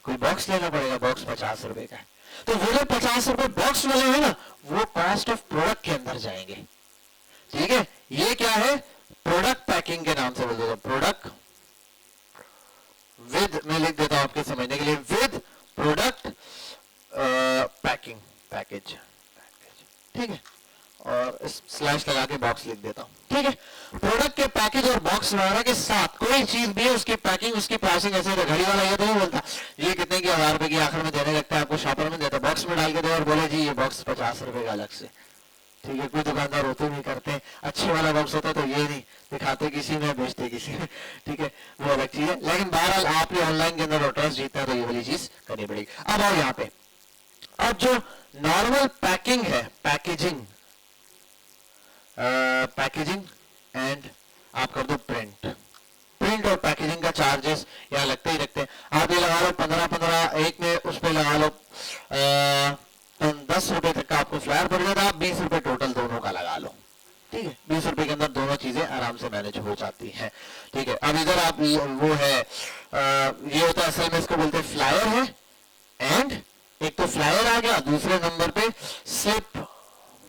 कोई बॉक्स लेना पड़ेगा, बॉक्स 50 रुपए का है। तो वो जो 50 रुपए बॉक्स वाले हैं ना, वो कॉस्ट ऑफ प्रोडक्ट के अंदर जाएंगे। ठीक है, ये क्या है, प्रोडक्ट पैकिंग के नाम से बोल देगा, प्रोडक्ट विद, मैं लिख देता हूं आपके समझने के लिए, विद प्रोडक्ट पैकिंग, पैकेज। ठीक है, और स्लैश लगा के बॉक्स लिख देता हूं। ठीक है, प्रोडक्ट के पैकेज और बॉक्स वगैरह के साथ कोई चीज भी है, उसकी पैकिंग, उसकी प्राइसिंग ऐसे है। घड़ी वाला ये तो नहीं बोलता ये कितने की, 1000 रुपए की आखिर में देने लगता है आपको, शॉपर में देता, बॉक्स में डाल के दे और बोले जी ये बॉक्स 50 रुपए का अलग से। ठीक है, कोई दुकानदार होते नहीं करते, अच्छे वाला बॉक्स होता तो ये नहीं दिखाते किसी में, बेचते किसी में। ठीक है, वो अलग चीज है। लेकिन बहरहाल आपने ऑनलाइन के अंदर ट्रस्ट जीतना है तो ये वाली चीज करनी पड़ेगी। अब आओ यहाँ पे, अब जो नॉर्मल पैकिंग है, पैकेजिंग, पैकेजिंग एंड आप कर दो प्रिंट। प्रिंट और पैकेजिंग का चार्जेस यहाँ लगते ही लगते हैं। आप ये लगा लो 15 एक में उस पर लगा लो 10 रुपए तक का आपको फ्लायर पड़ जाता है, 20 रुपए टोटल दोनों का लगा लो। ठीक है, 20 रुपए के अंदर दोनों चीजें आराम से मैनेज हो जाती हैं। ठीक है, अब इधर आप वो है ये होता है, असल में इसको बोलते हैं फ्लायर है, एंड एक तो फ्लायर आ गया, दूसरे नंबर पे स्लिप।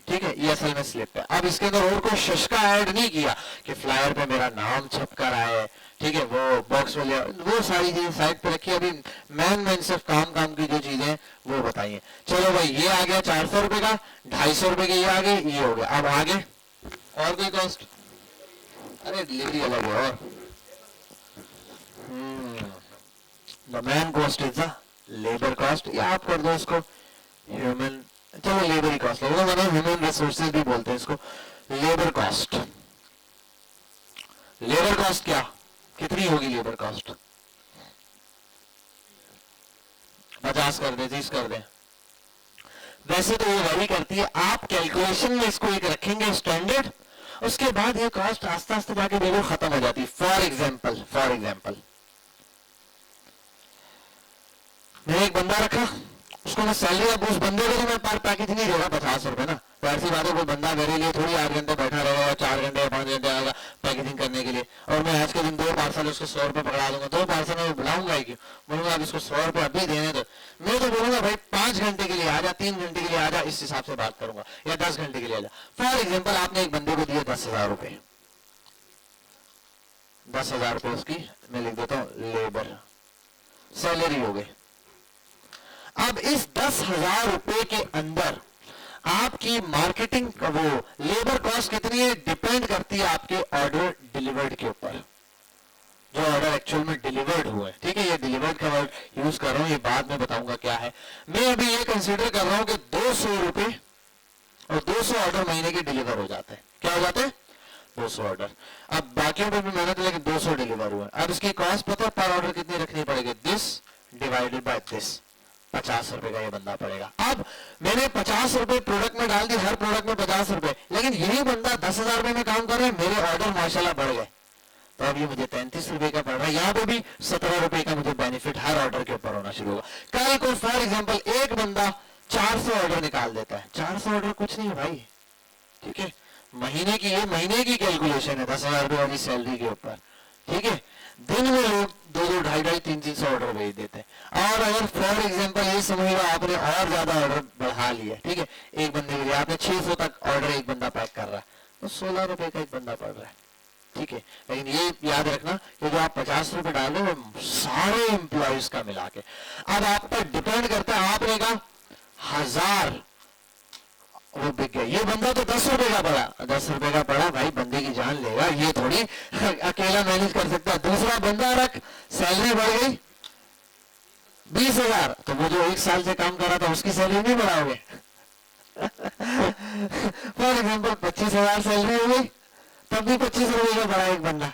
ठीक ठीक है, ये असल में स्लिप है। अब इसके अंदर और कोई शशका ऐड नहीं किया कि फ्लायर पे मेरा नाम छप कर आए, ठीक है, वो बॉक्स में लिया, वो सारी चीजें साइड पे रखी। अभी मैन सिर्फ काम की जो चीजें वो बताइए। चलो भाई ये आ गया 400 रुपए का, 250 रुपए के ये आ गए, ये हो गया। अब आगे और कोई कॉस्ट, अरे डिलीवरी अलग है। और the man cost is the labour cost, या आप कर दो इसको ह्यूमन, चलो लेबर ही कॉस्ट लगेगा, मैंने ह्यूमन रिसोर्सेज भी बोलते हैं इसको। लेबर कॉस्ट, लेबर कॉस्ट क्या कितनी होगी लेबर कॉस्ट? 50 कर दे, 30 कर दे। वैसे तो ये वैरी करती है, आप कैलकुलेशन में इसको एक रखेंगे स्टैंडर्ड, उसके बाद ये कॉस्ट आस्ते आस्ते जाके बिल्कुल खत्म हो जाती है। फॉर एग्जाम्पल मैंने एक बंदा रखा, उसको मैं सैलरी, अब उस बंदे को तो मैं पर पैकेज नहीं देगा 50 रुपए ना, तो ऐसी बात है कोई बंदा मेरे लिए थोड़ी 8 घंटे बैठा रहेगा, 4 घंटे या 5 घंटे आएगा पैकेजिंग करने के लिए, और मैं आज के दिन 2 पार्सल उसको 100 रुपए पकड़ा दूंगा। 2 पार्सल में बुलाऊंगा ही क्यों, बोलूंगा अब इसको 100 रुपए अभी देने दो। मैं तो बोलूंगा भाई 5 घंटे के लिए आजा, 3 घंटे के लिए आजा, इस हिसाब से बात करूंगा, या 10 घंटे के लिए आजा। फॉर एग्जाम्पल आपने एक बंदे को दिए 10,000 रुपए, 10,000 रुपए उसकी मैं लिख देता हूं लेबर सैलरी हो गई। अब इस 10,000 रुपए के अंदर आपकी मार्केटिंग वो लेबर कॉस्ट कितनी है, डिपेंड करती है आपके ऑर्डर डिलीवर्ड के ऊपर, जो ऑर्डर एक्चुअल में डिलीवर्ड हुआ है। ठीक है, ये डिलीवर्ड का वर्ड यूज कर रहा हूं, ये बाद में बताऊंगा क्या है। मैं अभी ये कंसीडर कर रहा हूं कि 200 रुपए और 200 ऑर्डर महीने के डिलीवर हो जाते हैं। क्या हो जाते हैं? 200 ऑर्डर। अब बाकियों पे भी मेहनत लगे, 200 डिलीवर हुआ। अब इसकी कॉस्ट पता है पर ऑर्डर कितनी रखनी पड़ेगी? दिस डिवाइडेड बाय दिस, 50 रुपए का ये बंदा पड़ेगा। अब मैंने 50 रुपए प्रोडक्ट में डाल दी, हर प्रोडक्ट में 50 रुपए, लेकिन यही बंदा 10,000 रुपए में काम कर रहा है, मेरे ऑर्डर माशाल्लाह बढ़ गए, तो अब ये मुझे 33 रुपए का पड़ रहा है। यहाँ पे भी 17 रुपए का मुझे बेनिफिट हर ऑर्डर के ऊपर होना शुरू होगा। कल को फॉर एग्जाम्पल एक बंदा 400 ऑर्डर निकाल देता है, 400 ऑर्डर कुछ नहीं है भाई, ठीक है, महीने की, ये महीने की कैलकुलेशन है 10,000 रुपए वाली सैलरी के ऊपर, ठीक है। दिन में लोग 2-2, 250, 300 ऑर्डर भेज देते हैं। और अगर फॉर एग्जांपल ये समझ लो आपने और ज्यादा ऑर्डर बढ़ा लिया, ठीक है, एक बंदे के लिए आपने 600 तक ऑर्डर एक बंदा पैक कर रहा है, तो 16 रुपए का एक बंदा पड़ रहा है, ठीक है। लेकिन ये याद रखना कि जो आप 50 रुपए डाल रहे हो सारे एम्प्लॉयज का मिला के, अब आप पर डिपेंड करता है, आपने कहा 1000 वो बिक गया, ये बंदा तो 10 रुपए का पड़ा, 10 रुपए का पड़ा भाई, बंदे की जान लेगा, ये थोड़ी अकेला मैनेज कर सकता है। दूसरा बंदा रख, सैलरी बढ़ गई 20,000, तो वो जो 1 साल से काम कर रहा था उसकी सैलरी नहीं बढ़ाओगे? फॉर एग्जाम्पल 25,000 सैलरी हो गई, तब भी 25 रुपए का बढ़ा एक बंदा,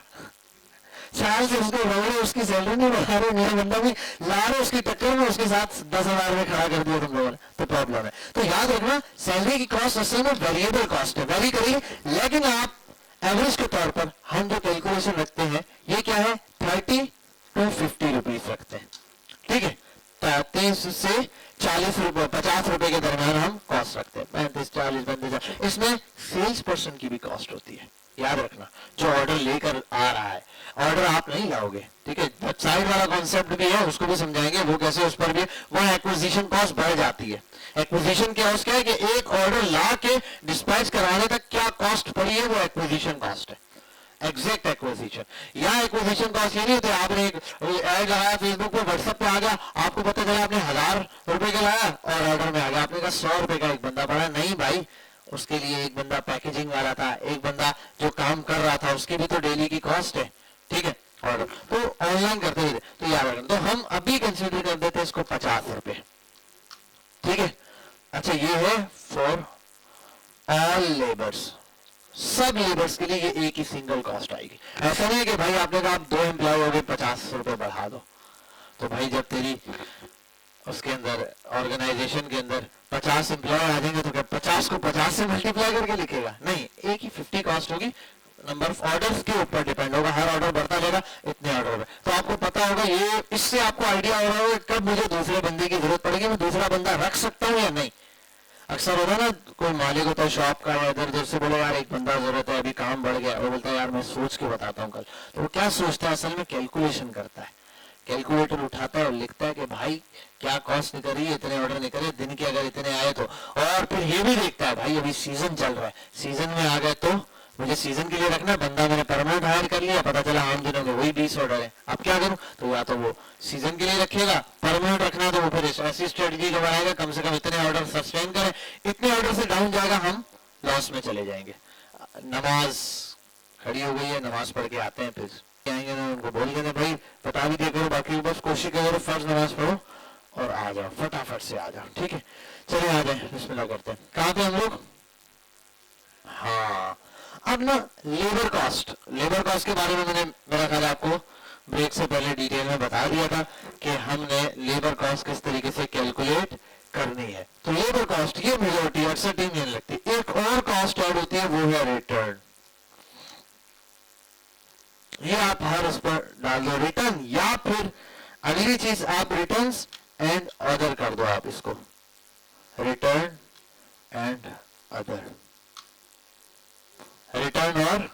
साल से उसको रहे, उसकी सैलरी नहीं बढ़ा रहे, मेरा बंदा भी ला रहे, उसकी टक्कर में उसके साथ 10,000 में खड़ा कर दिया तुम लोगों ने, तो प्रॉब्लम है। तो याद रखना सैलरी की कॉस्ट असल में वेरिएबल कॉस्ट है, वेरी करिए, लेकिन आप एवरेज के तौर पर हम जो कैलकुलेशन रखते हैं ये क्या है, 30 to 50 रुपीज रखते हैं, ठीक है। 30 से 40 रुपए, 50 रुपए के दरमियान हम कॉस्ट रखते हैं, 35, 40, 35। इसमें सेल्स पर्सन की भी कॉस्ट होती है, याद रखना, जो ऑर्डर लेकर आ रहा है, ऑर्डर आप नहीं लाओगे, ठीक है। वेबसाइट वाला कॉन्सेप्ट भी है, उसको भी समझाएंगे वो कैसे, उस पर भी वो एक्विजिशन कॉस्ट बढ़ जाती है। एक्विजिशन कॉस्ट क्या है कि एक ऑर्डर ला के डिस्पैच कराने तक क्या कॉस्ट पड़ी है, वो एक्विजिशन कॉस्ट है, एग्जैक्ट एक्विजिशन। या एक्विजिशन कॉस्ट ये नहीं होती आपने एक ऐड लगाया फेसबुक पे, व्हाट्सएप पे आ गया, आपको पता चला आपने 1000 रुपए का लाया और ऑर्डर में आ गया आपने कहा 100 रुपए का एक बंदा पड़ा, नहीं भाई, उसके लिए एक बंदा पैकेजिंग वाला था, एक बंदा जो काम कर रहा था, उसकी भी तो डेली की कॉस्ट है, ठीक है। ऑर्डर तो ऑनलाइन करते हुए तो याद रखना, तो हम अभी कंसिडर कर देते हैं इसको 50 रुपए, ठीक है। अच्छा ये है फॉर ऑल लेबर्स, सब लेबर्स के लिए ये एक ही सिंगल कॉस्ट आएगी। ऐसा नहीं है कि भाई आपने कहा आप 2 एम्प्लॉय हो गए 50 रुपए बढ़ा दो, तो भाई जब तेरी उसके अंदर ऑर्गेनाइजेशन के अंदर 50 एम्प्लॉय आ जाएंगे तो क्या 50 को 50 से मल्टीप्लाई करके लिखेगा? नहीं, एक ही 50 कॉस्ट होगी, नंबर ऑफ ऑर्डर्स के ऊपर डिपेंड होगा, हर ऑर्डर बढ़ता जाएगा इतने ऑर्डर में। तो आपको पता होगा, ये इससे आपको आइडिया हो रहा होगा कब मुझे दूसरे बंदे की जरूरत पड़ेगी, मैं दूसरा बंदा रख सकता हूँ या नहीं। अक्सर होता ना, कोई मालिक होता है शॉप का या इधर उधर से, बोले यार एक बंदा जरूरत है, अभी काम बढ़ गया, वो बोलता है यार मैं सोच के बताता हूँ कल, तो वो क्या सोचता है, असल में कैलकुलेशन करता है कैलकुलेटर उठाता है और लिखता है कि भाई क्या कॉस्ट निकल रही है, इतने ऑर्डर निकले दिन के, अगर इतने आए तो। और फिर ये भी देखता है भाई अभी सीजन चल रहा है, सीजन में आ गए तो मुझे सीजन के लिए रखना, बंदा मैंने परमानेंट हायर कर लिया, पता चला आम दिनों में वही 20 ऑर्डर है, अब क्या करूं? तो या तो वो सीजन के लिए रखेगा, परमानेंट रखना तो वो फिर ऐसी स्ट्रेटजी का बनाएगा कम से कम इतने ऑर्डर सस्टेन करें, इतने ऑर्डर से डाउन जाएगा हम लॉस में चले जाएंगे। नमाज खड़ी हो गई है, नमाज पढ़ के आते हैं, फिर आएंगे ना उनको बोल देना भाई बता भी दिया करो, बाकी बस कोशिश करो फर्ज नमाज पढ़ो और आ जाओ, फटाफट से आ जाओ, ठीक है। चलिए आ जाए, बिस्मिल्लाह करते हैं। कहाँ पे हम लोग? हाँ, अब ना लेबर कॉस्ट के बारे में मैंने मेरा ख्याल आपको ब्रेक से पहले डिटेल में बता दिया था कि हमने लेबर कॉस्ट किस तरीके से कैलकुलेट करनी है। तो लेबर कॉस्ट ये मेजोरिटी अक्सर टीम नहीं लगती। एक और कॉस्ट ऐड होती है, वो है रिटर्न। ये आप हर उस पर डाल दो रिटर्न, या फिर अगली चीज आप रिटर्न एंड अदर कर दो, आप इसको रिटर्न एंड अदर। रिटर्न और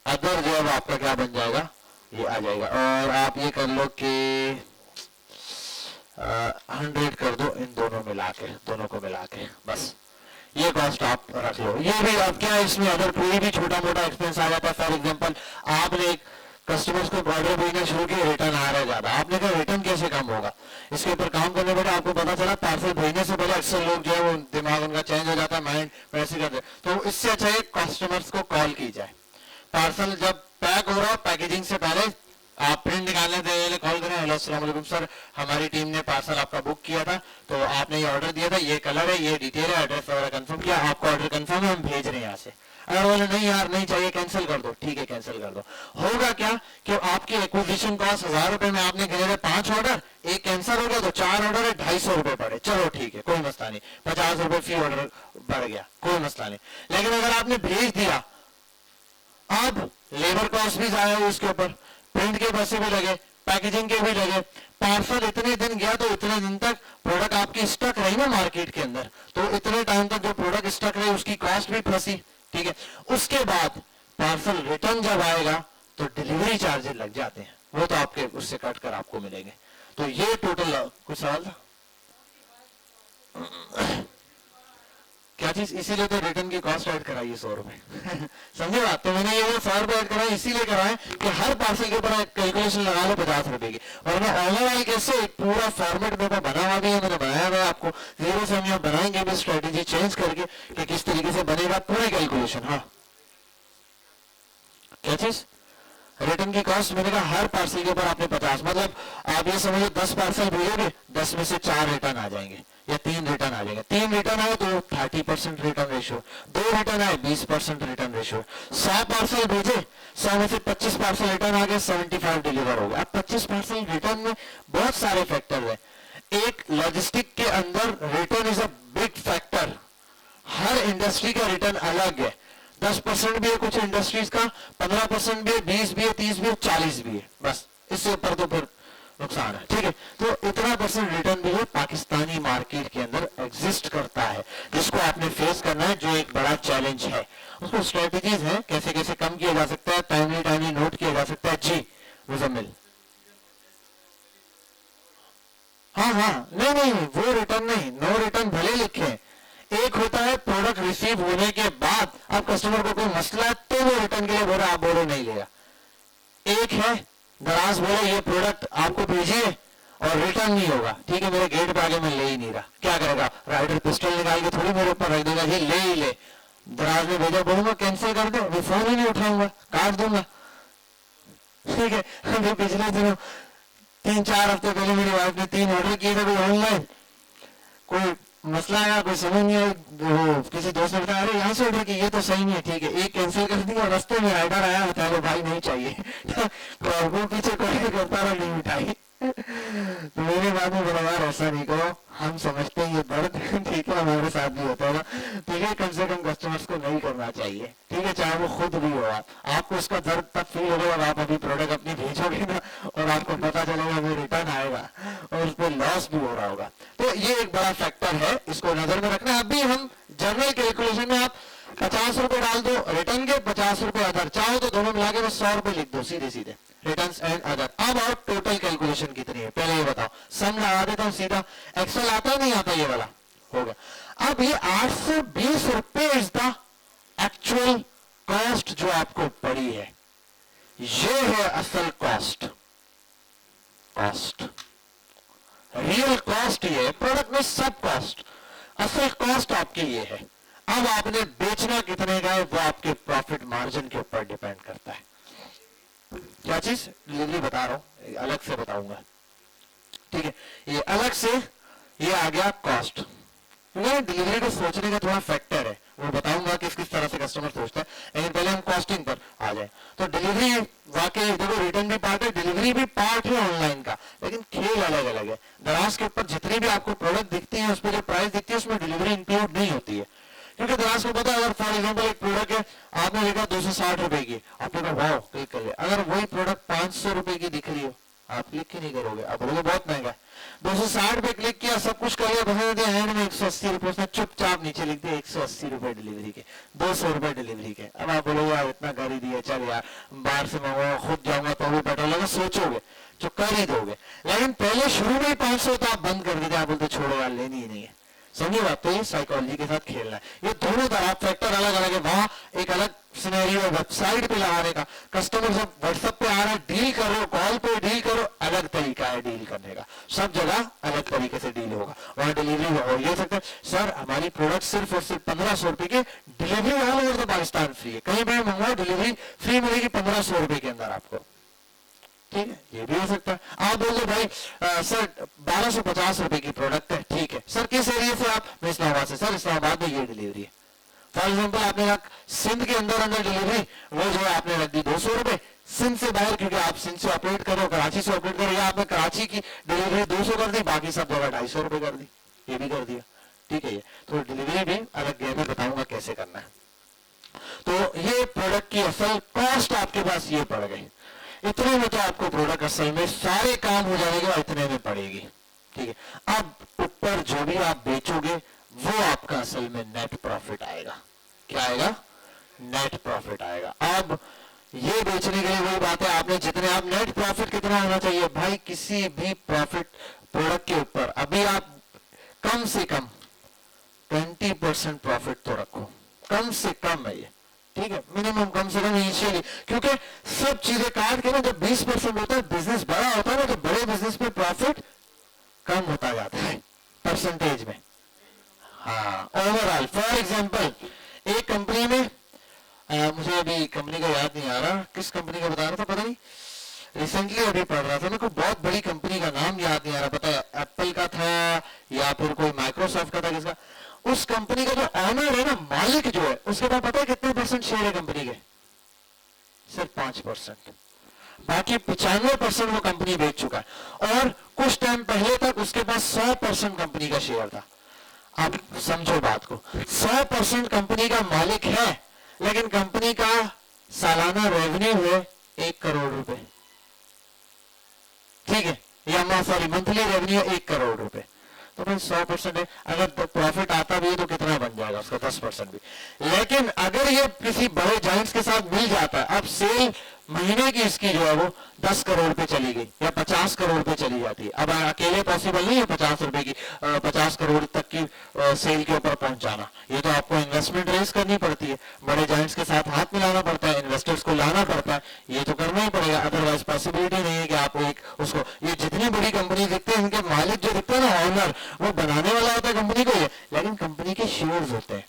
अदर जो है आपका क्या बन जाएगा, ये आ जाएगा। और आप ये कर लो कि 100 कर दो इन दोनों मिला के, दोनों को मिला के, बस ये कॉस्ट आप रख लो। ये भी आप क्या, इसमें अगर कोई भी छोटा मोटा एक्सपेंस आ जाता है, फॉर एग्जांपल आपने एक कस्टमर्स को ऑर्डर भेजना शुरू किया, रिटर्न आ रहा है ज्यादा, आपने कहा रिटर्न कैसे कम होगा, इसके ऊपर काम करने पड़े। आपको पता चला पार्सल भेजने से पहले अक्सर लोग जो है वो दिमाग उनका चेंज हो जाता है, माइंड वैसे करते, तो इससे अच्छा है कस्टमर्स को कॉल की जाए। पार्सल जब पैक हो रहा हो, पैकेजिंग से पहले आप प्रिंट निकालने से कॉल करें, हेलो अस्सलाम वालेकुम सर, हमारी टीम ने पार्सल आपका बुक किया था, तो आपने ये ऑर्डर दिया था, ये कलर है, ये डिटेल है, एड्रेस वगैरह कंफर्म किया, आपका ऑर्डर कंफर्म है, हम भेज रहे हैं यहाँ से। अगर बोले नहीं यार नहीं चाहिए, कैंसिल कर दो, ठीक है कैंसिल कर दो। होगा क्या कि आपकी एक्विजिशन कॉस्ट 1000 रुपए में आपने करे थे 5 ऑर्डर, एक कैंसिल हो गया तो 4 ऑर्डर है 250 रुपए पड़े, चलो ठीक है कोई मसला नहीं, 50 रुपए फी ऑर्डर बढ़ गया, कोई मसला नहीं। लेकिन अगर आपने भेज दिया, अब लेबर कॉस्ट भी जाया हुई उसके ऊपर, प्रिंट के पैसे भी लगे, पैकेजिंग के भी लगे, पार्सल इतने दिन गया तो इतने दिन तक प्रोडक्ट आपकी स्टक रही ना मार्केट के अंदर, तो इतने टाइम तक जो प्रोडक्ट स्टक रही उसकी कॉस्ट भी फंसी, ठीक है। उसके बाद पार्सल रिटर्न जब आएगा तो डिलीवरी चार्जेस लग जाते हैं, वो तो आपके उससे कट कर आपको मिलेंगे। तो ये टोटल, कुछ सवाल था क्या चीज, इसीलिए तो रिटर्न की कॉस्ट ऐड कराई है 100 रुपए समझे बात। तो मैंने ये 100 रुपए ऐड कराए इसीलिए कराए कि हर पार्सल के ऊपर कैलकुलेशन लगा लो 50 रुपए की। और मैं ऑनलाइन कैसे एक पूरा फॉर्मेट मेरे बना हुआ भी है, मैंने बनाया हुआ है, आपको जीरो से हम यहाँ बनाएंगे भी स्ट्रेटेजी चेंज करके कि किस तरीके से बनेगा पूरी कैलकुलेशन। हाँ क्या चीज, रिटर्न की कॉस्ट मैंने कहा हर पार्सल के ऊपर आपने 50, मतलब आप ये समझो 10 पार्सल भेजोगे, 10 में से 4 रिटर्न आ जाएंगे या 3 रिटर्न आ जाएंगे। 3 रिटर्न आए तो 30% रिटर्न रेशियो, 2 रिटर्न आए 20% रिटर्न रेशियो। 100 पार्सल भेजे, 100 में से 25 पार्सल रिटर्न आ गए, 75 डिलीवर हो गए। अब 25 पार्सल रिटर्न में बहुत सारे फैक्टर है, एक लॉजिस्टिक के अंदर return is a big factor. Her industry का रिटर्न अलग है, 10% भी है कुछ इंडस्ट्रीज का, 15% भी है, 20 भी है, 30 भी है, 40 भी है, बस इससे ऊपर तो फिर नुकसान है, ठीक है। तो इतना परसेंट रिटर्न भी है पाकिस्तानी मार्केट के अंदर एग्जिस्ट करता है, जिसको आपने फेस करना है, जो एक बड़ा चैलेंज है। उसको स्ट्रेटेजीज है कैसे कैसे कम किया जा सकता है, टाइमली नोट किया जा सकता है। जी मुजम्मिल, हाँ हाँ नहीं वो रिटर्न नहीं, नो रिटर्न भले लिखे, एक होता है प्रोडक्ट रिसीव होने के बाद अब कस्टमर को कोई मसला है तो वो रिटर्न के लिए बोल रहा, आप बोलो नहीं लेगा। एक है दराज बोले ये प्रोडक्ट आपको भेजिए और रिटर्न नहीं होगा, ठीक है मेरे गेट पे आगे मैं ले ही नहीं रहा, क्या करेगा राइडर पिस्टल निकाल के थोड़ी मेरे ऊपर रख देगा, ये ले ही ले। दराज में भेजा, बोलूंगा कैंसिल कर दो, मैं फोन ही नहीं उठाऊंगा, काट दूंगा, ठीक है। अभी पिछले दिनों 3-4 हफ्ते पहले मेरी वाइफ ने 3 ऑर्डर किए थे कोई ऑनलाइन, कोई मसला आया, कोई समझ नहीं आया, वो किसी दोस्त ने बताया अरे यहाँ से ऑर्डर किया, ये तो सही नहीं है, ठीक है एक कैंसिल कर दिया, रास्ते में राइडर आया बता लो भाई नहीं चाहिए वो पीछे कोई करता रहा नहीं मिठाई तो मेरे बाद में बोला यार ऐसा नहीं करो, हम समझते हैं ये दर्द ठीक है हमारे साथ भी होता होगा, ठीक है कम से कम कस्टमर्स को नहीं करना चाहिए, ठीक है चाहे वो खुद भी हो, आपको उसका दर्द तब फील होगा जब आप अभी प्रोडक्ट अपनी भेजोगे ना और आपको पता चलेगा वो रिटर्न आएगा और उस पर लॉस भी हो रहा होगा। तो ये एक बड़ा फैक्टर है, इसको नजर में रखना। अभी हम जनरल कैलकुलेशन में आप ₹50 डाल दो रिटर्न के, ₹50 अदर, चाहो तो दोनों मिला के बस ₹100 लिख दो सीधे सीधे, रिटर्न एंड अदर। अब और टोटल कैलकुलेशन कितनी है पहले ये बताओ, सम लगा देता हूं सीधा, एक्सेल आता नहीं आता ये वाला, हो गया। अब ये ₹820 इज द एक्चुअल कॉस्ट जो आपको पड़ी है, ये है असल कॉस्ट, रियल कॉस्ट ये है, प्रोडक्ट में सब कॉस्ट, असल कॉस्ट आपकी ये है। अब आपने बेचना कितने का है वो आपके प्रॉफिट मार्जिन के ऊपर डिपेंड करता है। क्या चीज डिलीवरी बता रहा हूं, अलग से बताऊंगा, ठीक है। ये अलग से ये आ गया कॉस्ट, डिलीवरी को सोचने का थोड़ा फैक्टर है, वो बताऊंगा किस किस तरह से कस्टमर सोचता है, लेकिन पहले हम कॉस्टिंग पर आ जाए। तो डिलीवरी वाकई देखो, रिटर्न भी पार्ट है, डिलीवरी भी पार्ट है ऑनलाइन का, लेकिन खेल अलग अलग है। दराज के ऊपर जितनी भी आपको प्रोडक्ट दिखती है, उस पर जो प्राइस दिखती है उसमें डिलीवरी इंक्लूड नहीं होती है, क्योंकि दराज को पता है अगर फॉर एग्जाम्पल एक प्रोडक्ट है आपने देखा ₹260 की, आपने कहा वाओ क्लिक कर लिया, अगर वही प्रोडक्ट ₹500 की दिख रही हो आप क्लिक ही नहीं करोगे, आप बोलोगे बहुत महंगा है। 260 पे क्लिक किया, सब कुछ कर लिया, पसंद दिया, एंड में ₹180 उसने चुपचाप नीचे लिख दिया ₹180 डिलीवरी के, ₹200 डिलीवरी के। अब आप बोलोगे यार इतना कर ही दिया, चल यार बाहर से मंगवाऊंगा, खुद जाऊंगा तो भी बेटर लगा, सोचोगे जो कर ही दोगे। लेकिन पहले शुरू में ही 500 तो आप बंद कर देते, आप बोलते छोड़ो यार लेनी ही नहीं है। समझिए बात, तो ये साइकोलॉजी के साथ खेलना है, ये दोनों तरह फैक्टर अलग अलग है। वहां एक अलग सिनेरियो है वेबसाइट पे लगाने का, कस्टमर जब व्हाट्सएप पे आ रहा है डील कर रहे हो, कॉल पे डील करो, अलग तरीका है डील करने का, सब जगह अलग तरीके से डील होगा। वहां डिलीवरी हो ये सकता है सर हमारी प्रोडक्ट सिर्फ और सिर्फ ₹1500 की delivery all over the Pakistan free है, कहीं भी मंगवाओ डिलीवरी फ्री मिलेगी ₹1500 के अंदर आपको, ठीक है, ये भी हो सकता है। आप बोल दो भाई सर ₹1250 की प्रोडक्ट है, ठीक है सर किस एरिया से आप, मैं इस्लामाबाद से, सर इस्लामाबाद में ये डिलीवरी है। फॉर एग्जाम्पल आपने कहा सिंध के अंदर अंदर डिलीवरी, वो जो है आपने रख दी ₹200, सिंध से बाहर क्योंकि आप सिंध से ऑपरेट कर रहे हो, कराची से ऑपरेट कर रहे हो, आपने कराची की डिलीवरी 200 कर दी, बाकी सब जगह ₹250 कर दी, ये भी कर दिया, ठीक है। ये तो डिलीवरी भी अलग गेम में बताऊंगा कैसे करना है। तो ये प्रोडक्ट की असल कॉस्ट आपके पास ये पड़ गई, इतने में तो आपको प्रोडक्ट असल में सारे काम हो जाएंगे और इतने में पड़ेगी, ठीक है। अब ऊपर जो भी आप बेचोगे वो आपका असल में नेट प्रॉफिट आएगा, क्या आएगा, नेट प्रॉफिट आएगा। अब ये बेचने के लिए वही बात है, आपने जितने आप नेट प्रॉफिट कितना होना चाहिए भाई, किसी भी प्रॉफिट प्रोडक्ट के ऊपर अभी आप कम से कम 20% प्रॉफिट तो रखो, कम से कम है ये, ठीक है, मिनिमम कम से कम इनिशियली, क्योंकि सब चीजें काट के ना जब 20% होता है बिजनेस बड़ा होता है ना, तो बड़े बिजनेस में प्रॉफिट कम होता जाता है परसेंटेज में। हाँ ओवरऑल फॉर एग्जांपल एक कंपनी में मुझे अभी कंपनी का याद नहीं आ रहा, किस कंपनी का बता रहा था पता नहीं, रिसेंटली अभी पढ़ रहा था, मेरे को बहुत बड़ी कंपनी का नाम याद नहीं आ रहा, पता है एप्पल का था या फिर कोई माइक्रोसॉफ्ट का था, किसका, उस कंपनी का जो ऑनर है ना, मालिक जो है, उसके पास पता है कितने % शेयर है कंपनी के, सिर्फ 5%, बाकी 95% वो कंपनी बेच चुका है, और कुछ टाइम पहले तक उसके पास 100% कंपनी का शेयर था। अब समझो बात को, 100% कंपनी का मालिक है, लेकिन कंपनी का सालाना रेवेन्यू है ₹1 करोड़, ठीक है, या सॉरी मंथली रेवेन्यू 1 करोड़, तो भाई 100% है, अगर प्रॉफिट आता भी है तो कितना बन जाएगा उसका, 10% भी। लेकिन अगर ये किसी बड़े जाइंट्स के साथ मिल जाता है, अब सेल महीने की इसकी जो है वो 10 करोड़ पे चली गई या 50 करोड़ पे चली जाती है, अब अकेले पॉसिबल नहीं है ₹50 की 50 करोड़ तक की सेल के ऊपर पहुंचाना, ये तो आपको इन्वेस्टमेंट रेज करनी पड़ती है, बड़े जाइंट्स के साथ हाथ मिलाना पड़ता है, इन्वेस्टर्स को लाना पड़ता है, ये तो करना ही पड़ेगा, अदरवाइज पॉसिबिलिटी नहीं है कि आप एक उसको, ये जितनी बड़ी कंपनी दिखते हैं इनके मालिक जो दिखते हैं ना ऑनर, वो बनाने वाला होता है कंपनी को, ये लेकिन कंपनी के शेयर्स होते हैं,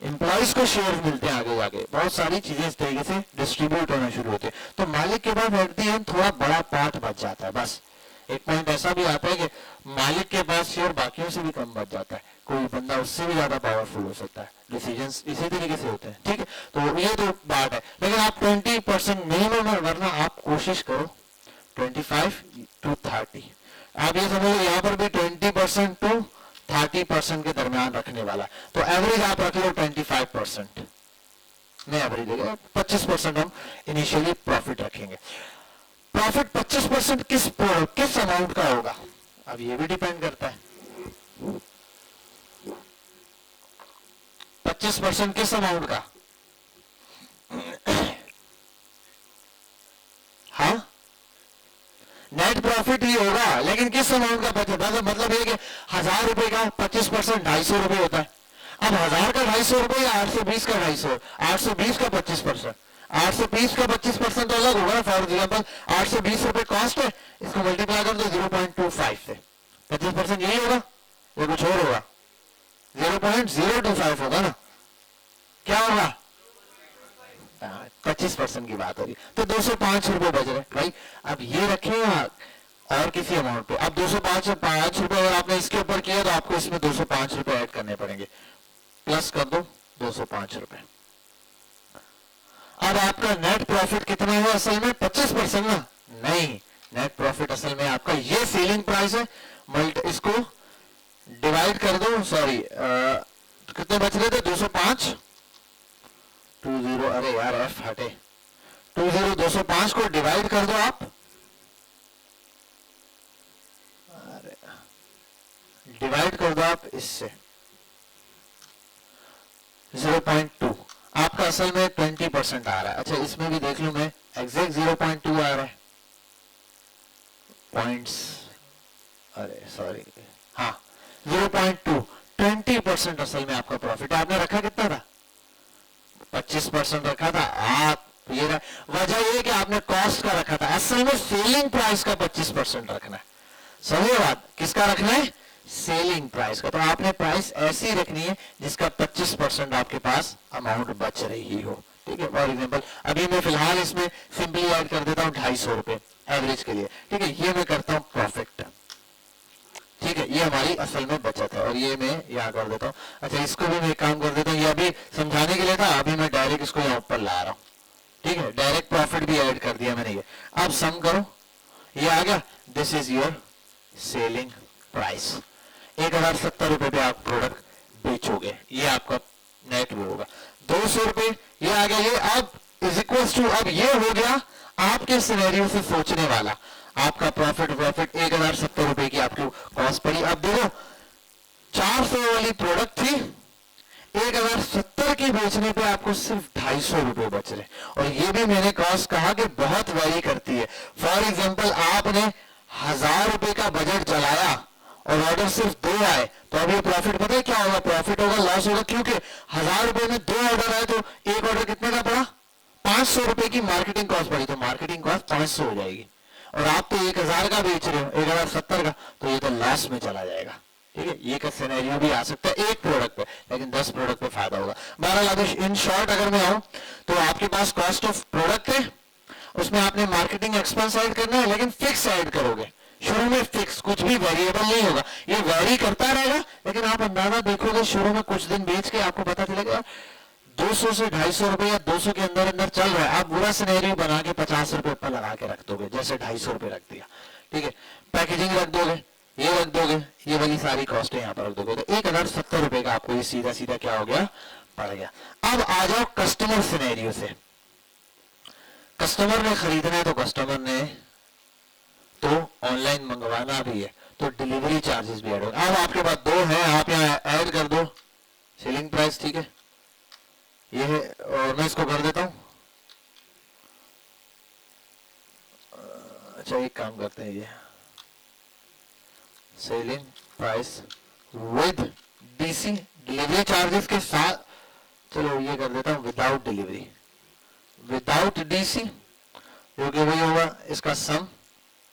एम्प्लॉइज को शेयर मिलते हैं, आगे आगे बहुत सारी चीजें इस तरीके से डिस्ट्रीब्यूट होना शुरू होते हैं, तो मालिक के पास एट द एंड थोड़ा बड़ा पार्ट बच जाता है। बस एक पॉइंट ऐसा भी आता है कि मालिक के पास शेयर बाकियों से भी कम बच जाता है, कोई बंदा उससे भी ज्यादा पावरफुल हो सकता है, डिसीजंस इसी तरीके से होते हैं, ठीक है। तो ये तो बात है, लेकिन आप 20% मिनिमम है, वरना आप कोशिश करो 25 to 30, आप ये समझो यहाँ पर भी 20% to 30% के दरमियान रखने वाला, तो एवरेज आप रख लो 25%, नहीं एवरेज 25% हम इनिशियली प्रॉफिट रखेंगे। प्रॉफिट 25% किस अमाउंट का होगा, अब ये भी डिपेंड करता है, 25% किस अमाउंट का? हाँ, नेट प्रॉफिट ही होगा, लेकिन किस अमाउंट का बचत? मतलब ये कि 1000 रुपए का 25% 250 रुपए होता है। अब 1000 का 250 रुपए या 820 का 250? 820 का 25%। 820 का 25% तो अलग होगा। फॉर एग्जाम्पल 820 रुपए कॉस्ट है, इसको मल्टीप्लाई कर दो 0.25 से, 25% यही होगा या कुछ और होगा? 0.025 होगा ना। क्या होगा? 25% की बात हो रही, तो 205 रुपए बच रहे भाई। अब ये रखे और किसी अमाउंट पे, अब 205 रुपए अगर आपने इसके ऊपर किया तो आपको इसमें 205 रुपए ऐड करने पड़ेंगे, प्लस कर दो 205 रुपए। अब आपका नेट प्रॉफिट कितना है असल में? 25% ना? नहीं, नेट प्रॉफिट असल में आपका ये सेलिंग प्राइस है, इसको डिवाइड कर दो, सॉरी कितने बच रहे थे? 205 20, अरे यार एफ हटे, 205 को डिवाइड कर दो आप, अरे डिवाइड कर दो आप इससे 0.2, आपका असल में 20% आ रहा है। अच्छा इसमें भी देख लूं मैं, एग्जैक्ट 0.2 आ रहा है पॉइंट्स, अरे सॉरी, हाँ 0.2, 20% असल में आपका प्रॉफिट है। आपने रखा कितना था? 25% रखा था। आप ये वजह ये कि आपने कॉस्ट का रखा था, असल में सेलिंग प्राइस का 25% रखना है। समझिए बात, किसका रखना है? सेलिंग प्राइस का। तो आपने प्राइस ऐसी रखनी है जिसका 25% आपके पास अमाउंट बच रही हो, ठीक है। फॉर एग्जाम्पल अभी मैं फिलहाल इसमें सिंपली ऐड कर देता हूँ 250 रुपए एवरेज के लिए, ठीक है। ये मैं करता हूँ प्रॉफिट, ठीक है, ये हमारी असल में बचत है और ये मैं यहाँ कर देता हूँ। अच्छा इसको भी मैं काम कर देता हूँ, ये अभी समझाने के लिए था, अभी मैं डायरेक्ट इसको यहाँ ऊपर ला रहा हूँ, ठीक है। डायरेक्ट प्रॉफिट भी ऐड कर दिया मैंने। ये अब सम करो, ये आ गया, this is your selling price. 1070 रुपए पे आप प्रोडक्ट बेचोगे, ये आपका नेट वो होगा। 200 रुपए ये आ गया, ये अब इज इक्वल टू, अब ये हो गया आपके सिनेरियो से सोचने वाला आपका प्रॉफिट 1070 रुपए की आपकी कॉस्ट पड़ी। अब देखो 400 वाली प्रोडक्ट थी, 1070 की बेचने पे आपको सिर्फ 250 रुपए बच रहे। और ये भी मैंने कॉस्ट कहा कि बहुत वैरी करती है। फॉर एग्जांपल आपने 1000 रुपए का बजट चलाया और ऑर्डर सिर्फ 2 आए, तो अभी प्रॉफिट पता है क्या होगा? प्रॉफिट होगा, लॉस होगा, क्योंकि 1000 रुपए में 2 ऑर्डर आए तो एक ऑर्डर कितने का पड़ा? 500 रुपए की मार्केटिंग कॉस्ट पड़ी, तो मार्केटिंग कॉस्ट 500 हो जाएगी। और आप तो 1000 का बेच रहे हो, 1070 का, तो ये तो लॉस में चला जाएगा, ठीक है। ये का सिनेरियो भी आ सकता है एक प्रोडक्ट पे, लेकिन 10 प्रोडक्ट पे फायदा होगा। बहरहाल अभी इन शॉर्ट अगर मैं आऊं तो आपके पास कॉस्ट ऑफ प्रोडक्ट है, उसमें आपने मार्केटिंग एक्सपेंस ऐड करना है, लेकिन फिक्स ऐड करोगे शुरू में, फिक्स, कुछ भी वेरिएबल नहीं होगा, ये वेरी करता रहेगा। लेकिन आप अंदाजा देखोगे शुरू में कुछ दिन बेच के आपको पता चलेगा 200 से 250 रुपए या 200 के अंदर अंदर चल रहा है, आप बुरा सिनेरियो बना के 50 रुपए ऊपर लगा के रख दोगे, जैसे 250 रुपए रख दिया, ठीक है। पैकेजिंग रख दोगे, ये रख दोगे, ये वाली सारी कॉस्ट यहाँ पर रख दोगे, तो 1070 रुपए का आपको ये सीधा सीधा क्या हो गया? पड़ गया। अब आ जाओ कस्टमर सिनेरियो से। कस्टमर ने खरीदना है, तो कस्टमर ने तो ऑनलाइन मंगवाना भी है, तो डिलीवरी चार्जेस भी ऐड होगा। अब आपके पास 2 है, आप यहाँ ऐड कर दो सेलिंग प्राइस, ठीक है, ये है, और मैं इसको कर देता हूं। अच्छा एक काम करते हैं, ये selling price with DC, delivery charges के साथ, चलो ये कर देता हूं विदाउट डिलीवरी, विदाउट डीसी, जो कि वही होगा इसका सम,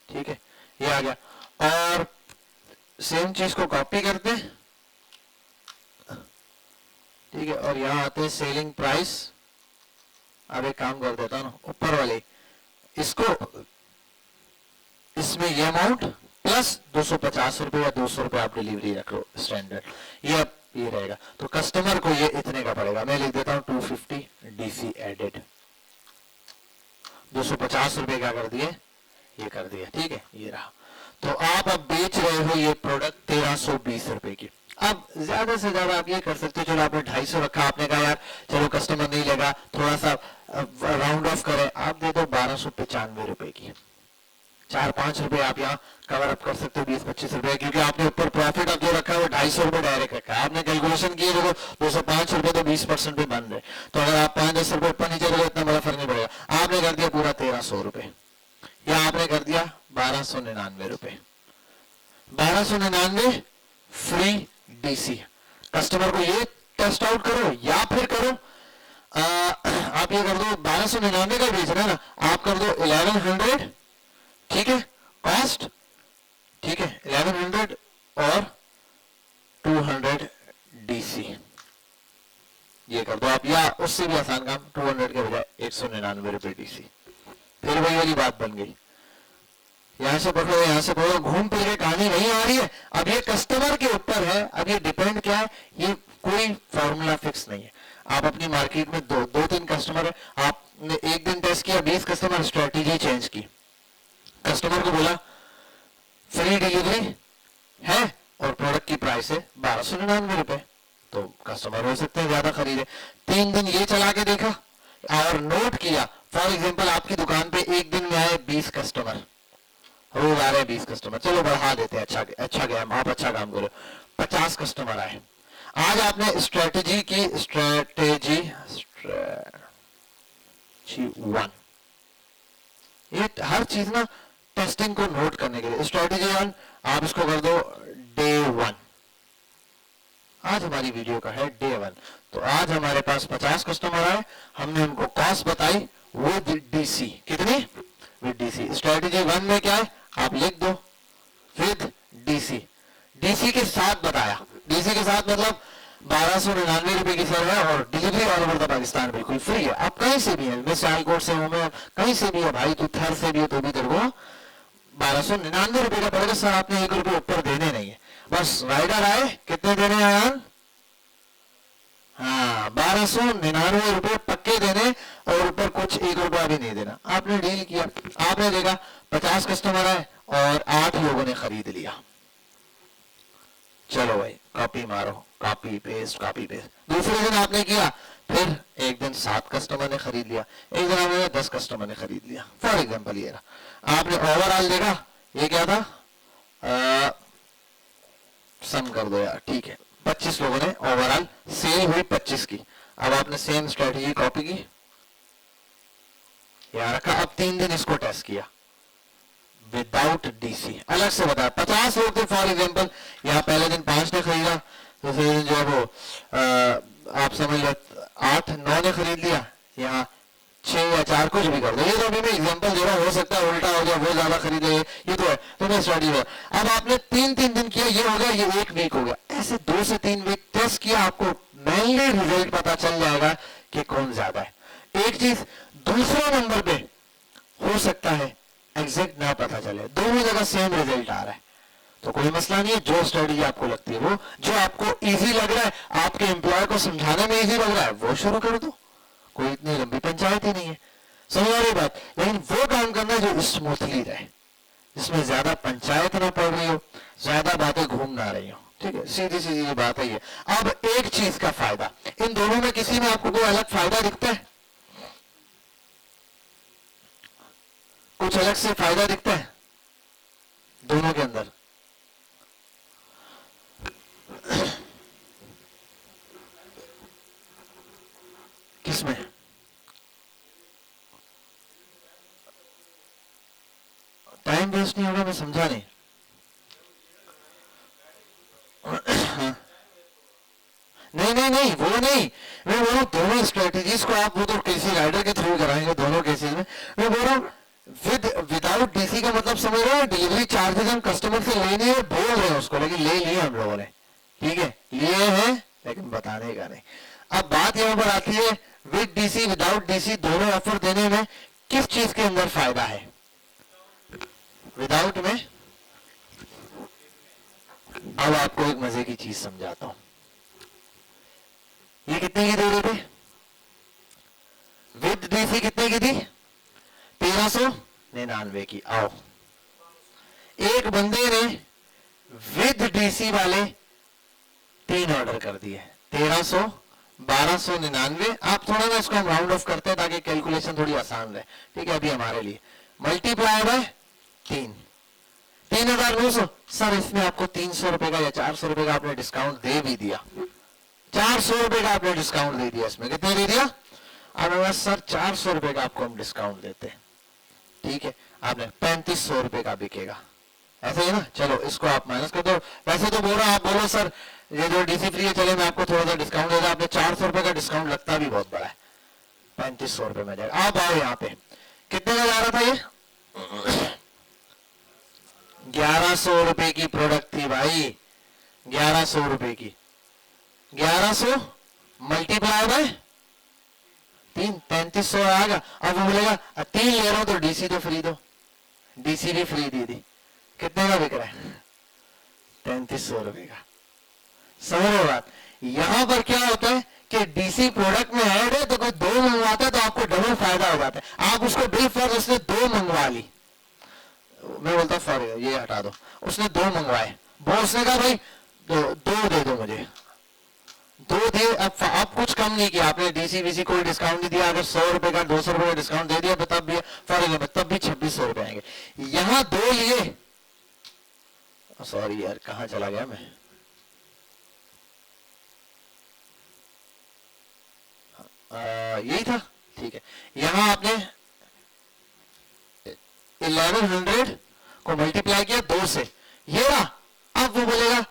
ठीक है, ये आ गया। और सेम चीज को कॉपी करते हैं, ठीक है, और यहां आते हैं सेलिंग प्राइस। अब एक काम कर देता हूं, ऊपर वाले इसको, इसमें ये अमाउंट प्लस 250 रुपए या 200 रुपए आप डिलीवरी रखो स्टैंडर्ड, ये अब ये रहेगा। तो कस्टमर को ये इतने का पड़ेगा, मैं लिख देता हूं 250 डीसी एडेड, 250 रुपए क्या कर दिए? ये कर दिया, ठीक है, ये रहा। तो आप अब बेच रहे हो ये प्रोडक्ट 1320 रुपए की। अब ज्यादा से ज्यादा आप ये कर सकते हो, चलो आपने 250 रखा, आपने कहा यार चलो कस्टमर नहीं लेगा, थोड़ा सा राउंड ऑफ करें, आप दे दो 1295 रुपए की, 4-5 रुपए आप यहाँ कवर अप कर सकते हो, 20-25 रुपए, क्योंकि आपने ऊपर प्रॉफिट अब जो रखा है वो 250 रुपए डायरेक्ट रखा है। आपने कैलकुलेशन की देखो 205 रुपए तो 20% पे बन रहे, तो अगर आप 5-10 रुपए ऊपर नीचे रहे इतना बड़ा फर्क नहीं पड़ेगा। आपने कर दिया पूरा 1300 रुपए, या आपने कर दिया 1299 रुपए, 1299 फ्री डीसी। कस्टमर को ये टेस्ट आउट करो या फिर करो आप ये कर दो 1299 का बेच रहे हैं ना, आप कर दो 1100, ठीक है, कॉस्ट, ठीक है, 1100 और 200 डीसी, ये कर दो आप, या उससे भी आसान काम 200 के बजाय 199 रुपए डीसी। फिर वही वाली बात बन गई, यहां से पकड़ो यहां से पकड़ो, घूम फिर के कहानी नहीं आ रही है। अब ये कस्टमर के ऊपर है, अब ये डिपेंड क्या है, ये कोई फॉर्मूला फिक्स नहीं है। आप अपनी मार्केट में दो तीन कस्टमर है, आपने एक दिन टेस्ट किया, 20 कस्टमर, स्ट्रेटेजी चेंज की, कस्टमर को बोला फ्री डिलीवरी है और प्रोडक्ट की प्राइस है 1299 रुपए, तो कस्टमर हो सकते हैं ज्यादा खरीदे। 3 दिन ये चला के देखा और नोट किया, फॉर एग्जांपल आपकी दुकान पे एक दिन में आए 20 कस्टमर, रोज आ रहे हैं 20 कस्टमर, चलो बढ़ा देते हैं, अच्छा गया, आप अच्छा काम करो, 50 कस्टमर आए। आज आपने स्ट्रेटेजी की, स्ट्रेटेजी 1, ये हर चीज ना टेस्टिंग को नोट करने के लिए, स्ट्रेटेजी 1 आप इसको कर दो डे 1, आज हमारी वीडियो का है डे 1। तो आज हमारे पास 50 कस्टमर आए, हमने उनको कॉस्ट बताई विद डीसी, कितनी विद डीसी। स्ट्रेटेजी 1 में क्या है आप लिख दो विद डीसी, डीसी के साथ बताया, डीसी के साथ मतलब 1299 रुपए की सर है और delivery all over the Pakistan बिल्कुल फ्री है। आप कहीं से भी है, मैं सियालकोट से हूं, मैं कहीं से भी है भाई, तू थर से भी है तो भी तेरे को 1299 रुपए का पड़ेगा सर, आपने 1 रुपए ऊपर देने नहीं है, बस राइडर आए, कितने देने आए, हाँ 1299 रुपए पक्के देने और ऊपर कुछ 1 रुपया भी नहीं देना। आपने डील किया, आपने देखा 50 कस्टमर आए और 8 लोगों ने खरीद लिया, चलो भाई कॉपी मारो, कॉपी पेस्ट कॉपी पेस्ट। दूसरे दिन आपने किया, फिर एक दिन 7 कस्टमर ने खरीद लिया, एक दिन आपने 10 कस्टमर ने खरीद लिया, फॉर एग्जांपल ये रहा। आपने ओवरऑल देखा ये क्या था, सम कर दो यार, ठीक है, 25 लोगों ने ओवरऑल सेल हुई 25 की। अब आपने सेम स्ट्रेटेजी कॉपी की, यार रखा, अब 3 दिन इसको टेस्ट किया विदाउट डीसी, अलग से बताया 50 लोग थे फॉर एग्जांपल, यहाँ पहले दिन 5 ने खरीदा, दूसरे दिन जो है वो आप समझ लो 8-9 ने खरीद लिया, यहाँ 6 या 4 कुछ भी कर दो, ये तो अभी मैं एग्जांपल दे रहा हूँ, हो सकता है उल्टा हो गया, वो ज्यादा खरीदे, ये तो है, तो मैं स्टडी है। अब आपने 3 दिन किया, ये हो गया, ये 1 वीक हो गया, ऐसे 2 से 3 वीक टेस्ट किया, आपको मेनली रिजल्ट पता चल जाएगा कि कौन ज्यादा है। एक चीज दूसरे नंबर पे हो सकता है एग्जैक्ट ना पता चले, दोनों जगह सेम रिजल्ट आ रहा है, तो कोई मसला नहीं है, जो स्ट्रेटजी आपको लगती है, वो जो आपको इजी लग रहा है, आपके एम्प्लॉय को समझाने में इजी लग रहा है, वो शुरू कर दो, कोई इतनी लंबी पंचायत ही नहीं है, समझ आ रही बात। लेकिन वो काम करना जो स्मूथली रहे, जिसमें ज्यादा पंचायत ना पड़ रही हो, ज्यादा बातें घूम ना रही हो, ठीक है, सीधी सीधी बात है ये। अब एक चीज का फायदा, इन दोनों में किसी में आपको कोई अलग फायदा दिखता है, कुछ अलग से फायदा दिखता है दोनों के अंदर? किसमें? टाइम वेस्ट नहीं होगा, मैं समझा नहीं। नहीं वो नहीं, मैं बोल रहा हूँ दोनों स्ट्रेटेजीज को आप वो तो किसी राइडर के थ्रू कराएंगे दोनों केसेस में, मैं बोल रहा हूँ विदाउट डीसी का मतलब समझ रहे हो, डिलीवरी चार्जेस हम कस्टमर से लेने हैं, बोल रहे हैं उसको, लेकिन ले लिए हम लोगों ने, ठीक है, लिए हैं लेकिन बताने का नहीं। अब बात यहां पर आती है विद डीसी विदाउट डीसी दोनों ऑफर देने में किस चीज के अंदर फायदा है? विदाउट में अब आपको एक मजे की चीज समझाता हूं, ये कितने की दे रहे थे? विद डीसी कितने की थी? 1399 की। आओ एक बंदे ने विद डीसी वाले 3 ऑर्डर कर दिए, 1300, 1299। आप थोड़ा ना इसको हम राउंड ऑफ करते हैं ताकि कैलकुलेशन थोड़ी आसान रहे, ठीक है, अभी हमारे लिए मल्टीप्लाई बाय 3,900। सर इसमें आपको 300 रुपए का या 400 रुपए का आपने डिस्काउंट दे भी दिया, 400 रुपए का आपने डिस्काउंट दे दिया, इसमें कितना दे दिया? अब सर 400 रुपए का आपको हम डिस्काउंट देते हैं, ठीक है, आपने 3500 रुपए का बिकेगा, ऐसे ही ना। चलो इसको आप माइनस कर दो। वैसे तो बोल रहा आप बोलो सर ये जो डीसी फ्री है, चले मैं आपको थोड़ा सा डिस्काउंट दे दूं, आपने 400 रुपए का डिस्काउंट लगता भी बहुत बड़ा है, 3500 रुपए में जाएगा। अब आओ यहाँ पे कितने का जा रहा था ये? 1100 रुपए की प्रोडक्ट थी भाई, 1100 रुपए की, 1100 मल्टीप्लाई बाय 3, 3500 आएगा। अब वो बोलेगा 3 ले रहा हूं तो डीसी तो फ्री दो, डीसी भी फ्री दे दी, कितने का बिक रहा है? 3500 रुपए का। समझ बात? यहां पर क्या होता है कि डीसी प्रोडक्ट में ऐड है तो कोई 2 मंगवाता है तो आपको डबल फायदा हो जाता है। आप उसको बिल फॉर उसने 2 मंगवा ली, मैं बोलता फॉर ये हटा दो, उसने 2 मंगवाए, बॉस ने कहा भाई 2 दे दो मुझे, 2 दे। अब आप कुछ कम नहीं किया आपने, डीसी वीसी कोई डिस्काउंट नहीं दिया, अगर 100 रुपए का 200 रुपए का डिस्काउंट दे दिया तो तब भी फॉर एग्जाम्पल तब भी 2600 रुपए आएंगे। यहां 2 लिए, सॉरी यार कहां चला गया मैं, यही था, ठीक है। यहां आपने 1100 को मल्टीप्लाई किया 2 से, ये रहा। अब वो बोलेगा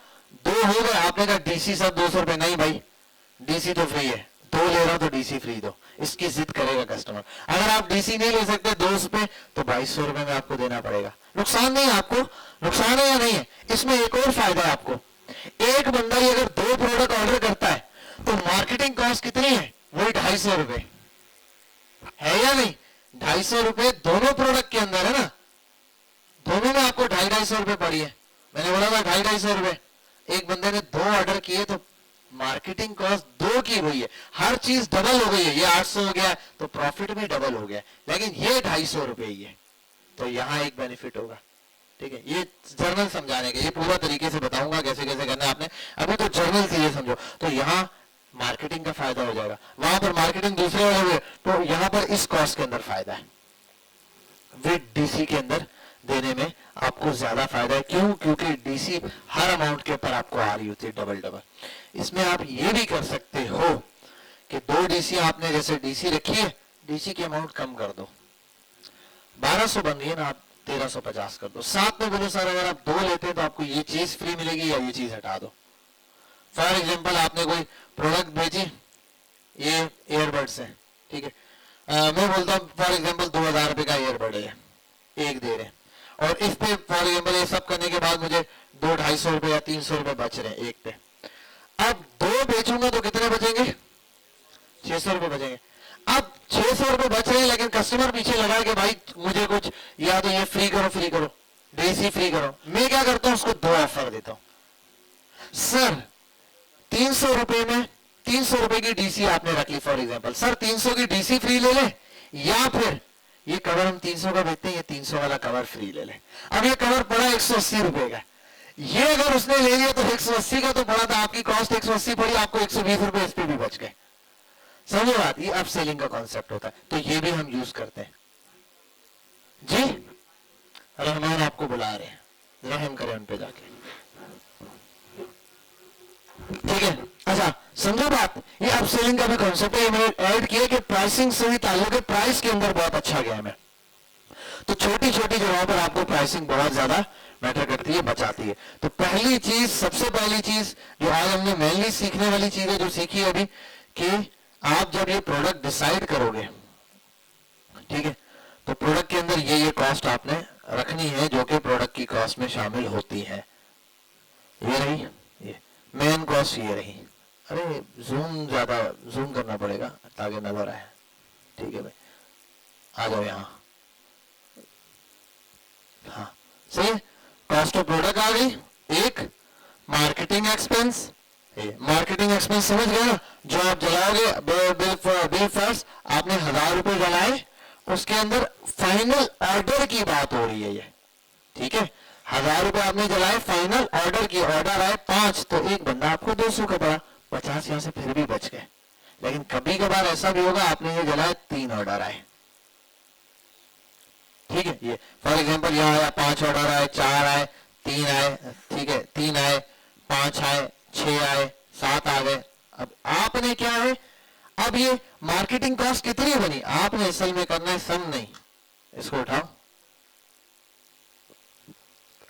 2 हो गए, आपने कहा डीसी सब 200 रुपए, नहीं भाई डीसी तो फ्री है, 2 ले रहा हूं तो डीसी फ्री दो, इसकी जिद करेगा कस्टमर। अगर आप डीसी नहीं ले सकते 200 पे तो 2200 रुपए में आपको देना पड़ेगा। नुकसान नहीं है आपको, नुकसान है या नहीं है? इसमें एक और फायदा है आपको, एक बंदा ही अगर 2 प्रोडक्ट ऑर्डर करता है तो मार्केटिंग कॉस्ट कितनी है? वही 250 रुपए है या नहीं? 250 रुपए दोनों प्रोडक्ट के अंदर है ना, दोनों में आपको 250 रुपए पड़ी है। मैंने बोला था 250 रुपए, एक बंदे ने 2 ऑर्डर किए तो मार्केटिंग कॉस्ट 2 की हुई है, हर चीज डबल हो गई है। ये 800 हो गया तो प्रॉफिट भी डबल हो गया, लेकिन ये 250 रुपए ही है, तो यहां एक बेनिफिट होगा, ठीक है। ये जर्नल समझाने के, ये पूरा तरीके से बताऊंगा कैसे कैसे करना है आपने, अभी तो जर्नल से ये समझो। तो यहाँ मार्केटिंग का फायदा हो जाएगा, वहां पर मार्केटिंग दूसरे वाले हुए, तो यहाँ पर इस कॉस्ट के अंदर फायदा है, विद डीसी के अंदर देने में आपको ज्यादा फायदा है। क्यों? क्योंकि डीसी हर अमाउंट के ऊपर आपको आ रही होती है डबल डबल। इसमें आप ये भी कर सकते हो कि 2 डीसी आपने जैसे डीसी रखी है, डीसी की अमाउंट कम कर दो, 1200 बन गई ना, आप 1350 कर दो। साथ में बोलो सर अगर आप 2 लेते हैं तो आपको ये चीज फ्री मिलेगी या ये चीज हटा दो। फॉर एग्जाम्पल आपने कोई प्रोडक्ट भेजी, ये एयरबड्स है, ठीक है, मैं बोलता हूँ फॉर एग्जाम्पल 2000 रुपए का एयरबड है, एक दे रहे हैं, और इस पे फॉर एग्जाम्पल ये सब करने के बाद मुझे 200-250 रुपए या 300 रुपए बच रहे हैं एक पे। अब 2 बेचूंगा तो कितने बचेंगे? 600 रुपए बचेंगे। अब 600 रुपए बच रहे हैं, लेकिन कस्टमर पीछे लगा कि भाई मुझे कुछ या तो ये फ्री करो, डीसी फ्री करो। मैं क्या करता हूं, उसको 2 ऑफर देता हूं। सर 300 रुपए में 300 रुपए की डीसी आपने रख ली फॉर एग्जाम्पल, सर 300 की डीसी फ्री ले ले, या फिर ये कवर हम 300 का बेचते हैं, ये 300 वाला कवर फ्री ले ले। अब ये कवर पड़ा 180 रुपए का, ये अगर उसने ले लिया तो 180 का तो पड़ा था, आपकी कॉस्ट 180 पड़ी, आपको 120 रुपए इस पे भी बच गए। समझो बात, ये अप सेलिंग का कॉन्सेप्ट होता है, तो ये भी हम यूज करते हैं जी। रहमान आपको बुला रहे हैं, रहम करें उन पे जाके, ठीक है। अच्छा समझो बात, ये अप सेलिंग का भी कॉन्सेप्ट है, मैंने ऐड किया कि प्राइसिंग से भी ताल्लुक है, प्राइस के अंदर बहुत अच्छा गया है। तो छोटी छोटी जगहों पर आपको प्राइसिंग बहुत ज्यादा मैटर करती है, बचाती है। तो पहली चीज, सबसे पहली चीज जो आज हमने मेनली सीखने वाली चीज है, जो सीखी है अभी, कि आप जब ये प्रोडक्ट डिसाइड करोगे, ठीक है, तो प्रोडक्ट के अंदर ये कॉस्ट आपने रखनी है जो कि प्रोडक्ट की कॉस्ट में शामिल होती है। ये रही, ये मेन कॉस्ट ये रही। अरे जूम करना पड़ेगा ताकि नजर आए, ठीक है भाई, आ जाओ यहाँ। हाँ सही, कॉस्ट ऑफ प्रोडक्ट आ गई, एक मार्केटिंग एक्सपेंस, मार्केटिंग एक्सपेंस समझ गए ना, जो आप जलाओगे बिल फर्स्ट आपने 1000 रुपए जलाए, उसके अंदर फाइनल ऑर्डर की बात हो रही है ये, ठीक है। 1000 रुपए आपने जलाए, फाइनल ऑर्डर की, ऑर्डर आए 5, तो एक बंदा आपको 200 का पड़ा, 50 यहां से फिर भी बच गए। लेकिन कभी कभार ऐसा भी होगा आपने ये जलाए 3 ऑर्डर आए, ठीक ठीक है। ये फॉर एग्जांपल यहाँ आया 5 ऑर्डर आए, 4 आए, 3 आए, ठीक है, 3 आए, 5 आए, 6 आए, 7 आ गए। अब आपने क्या है, अब ये मार्केटिंग कॉस्ट कितनी बनी आपने असल में करना है सम नहीं, इसको उठाओ,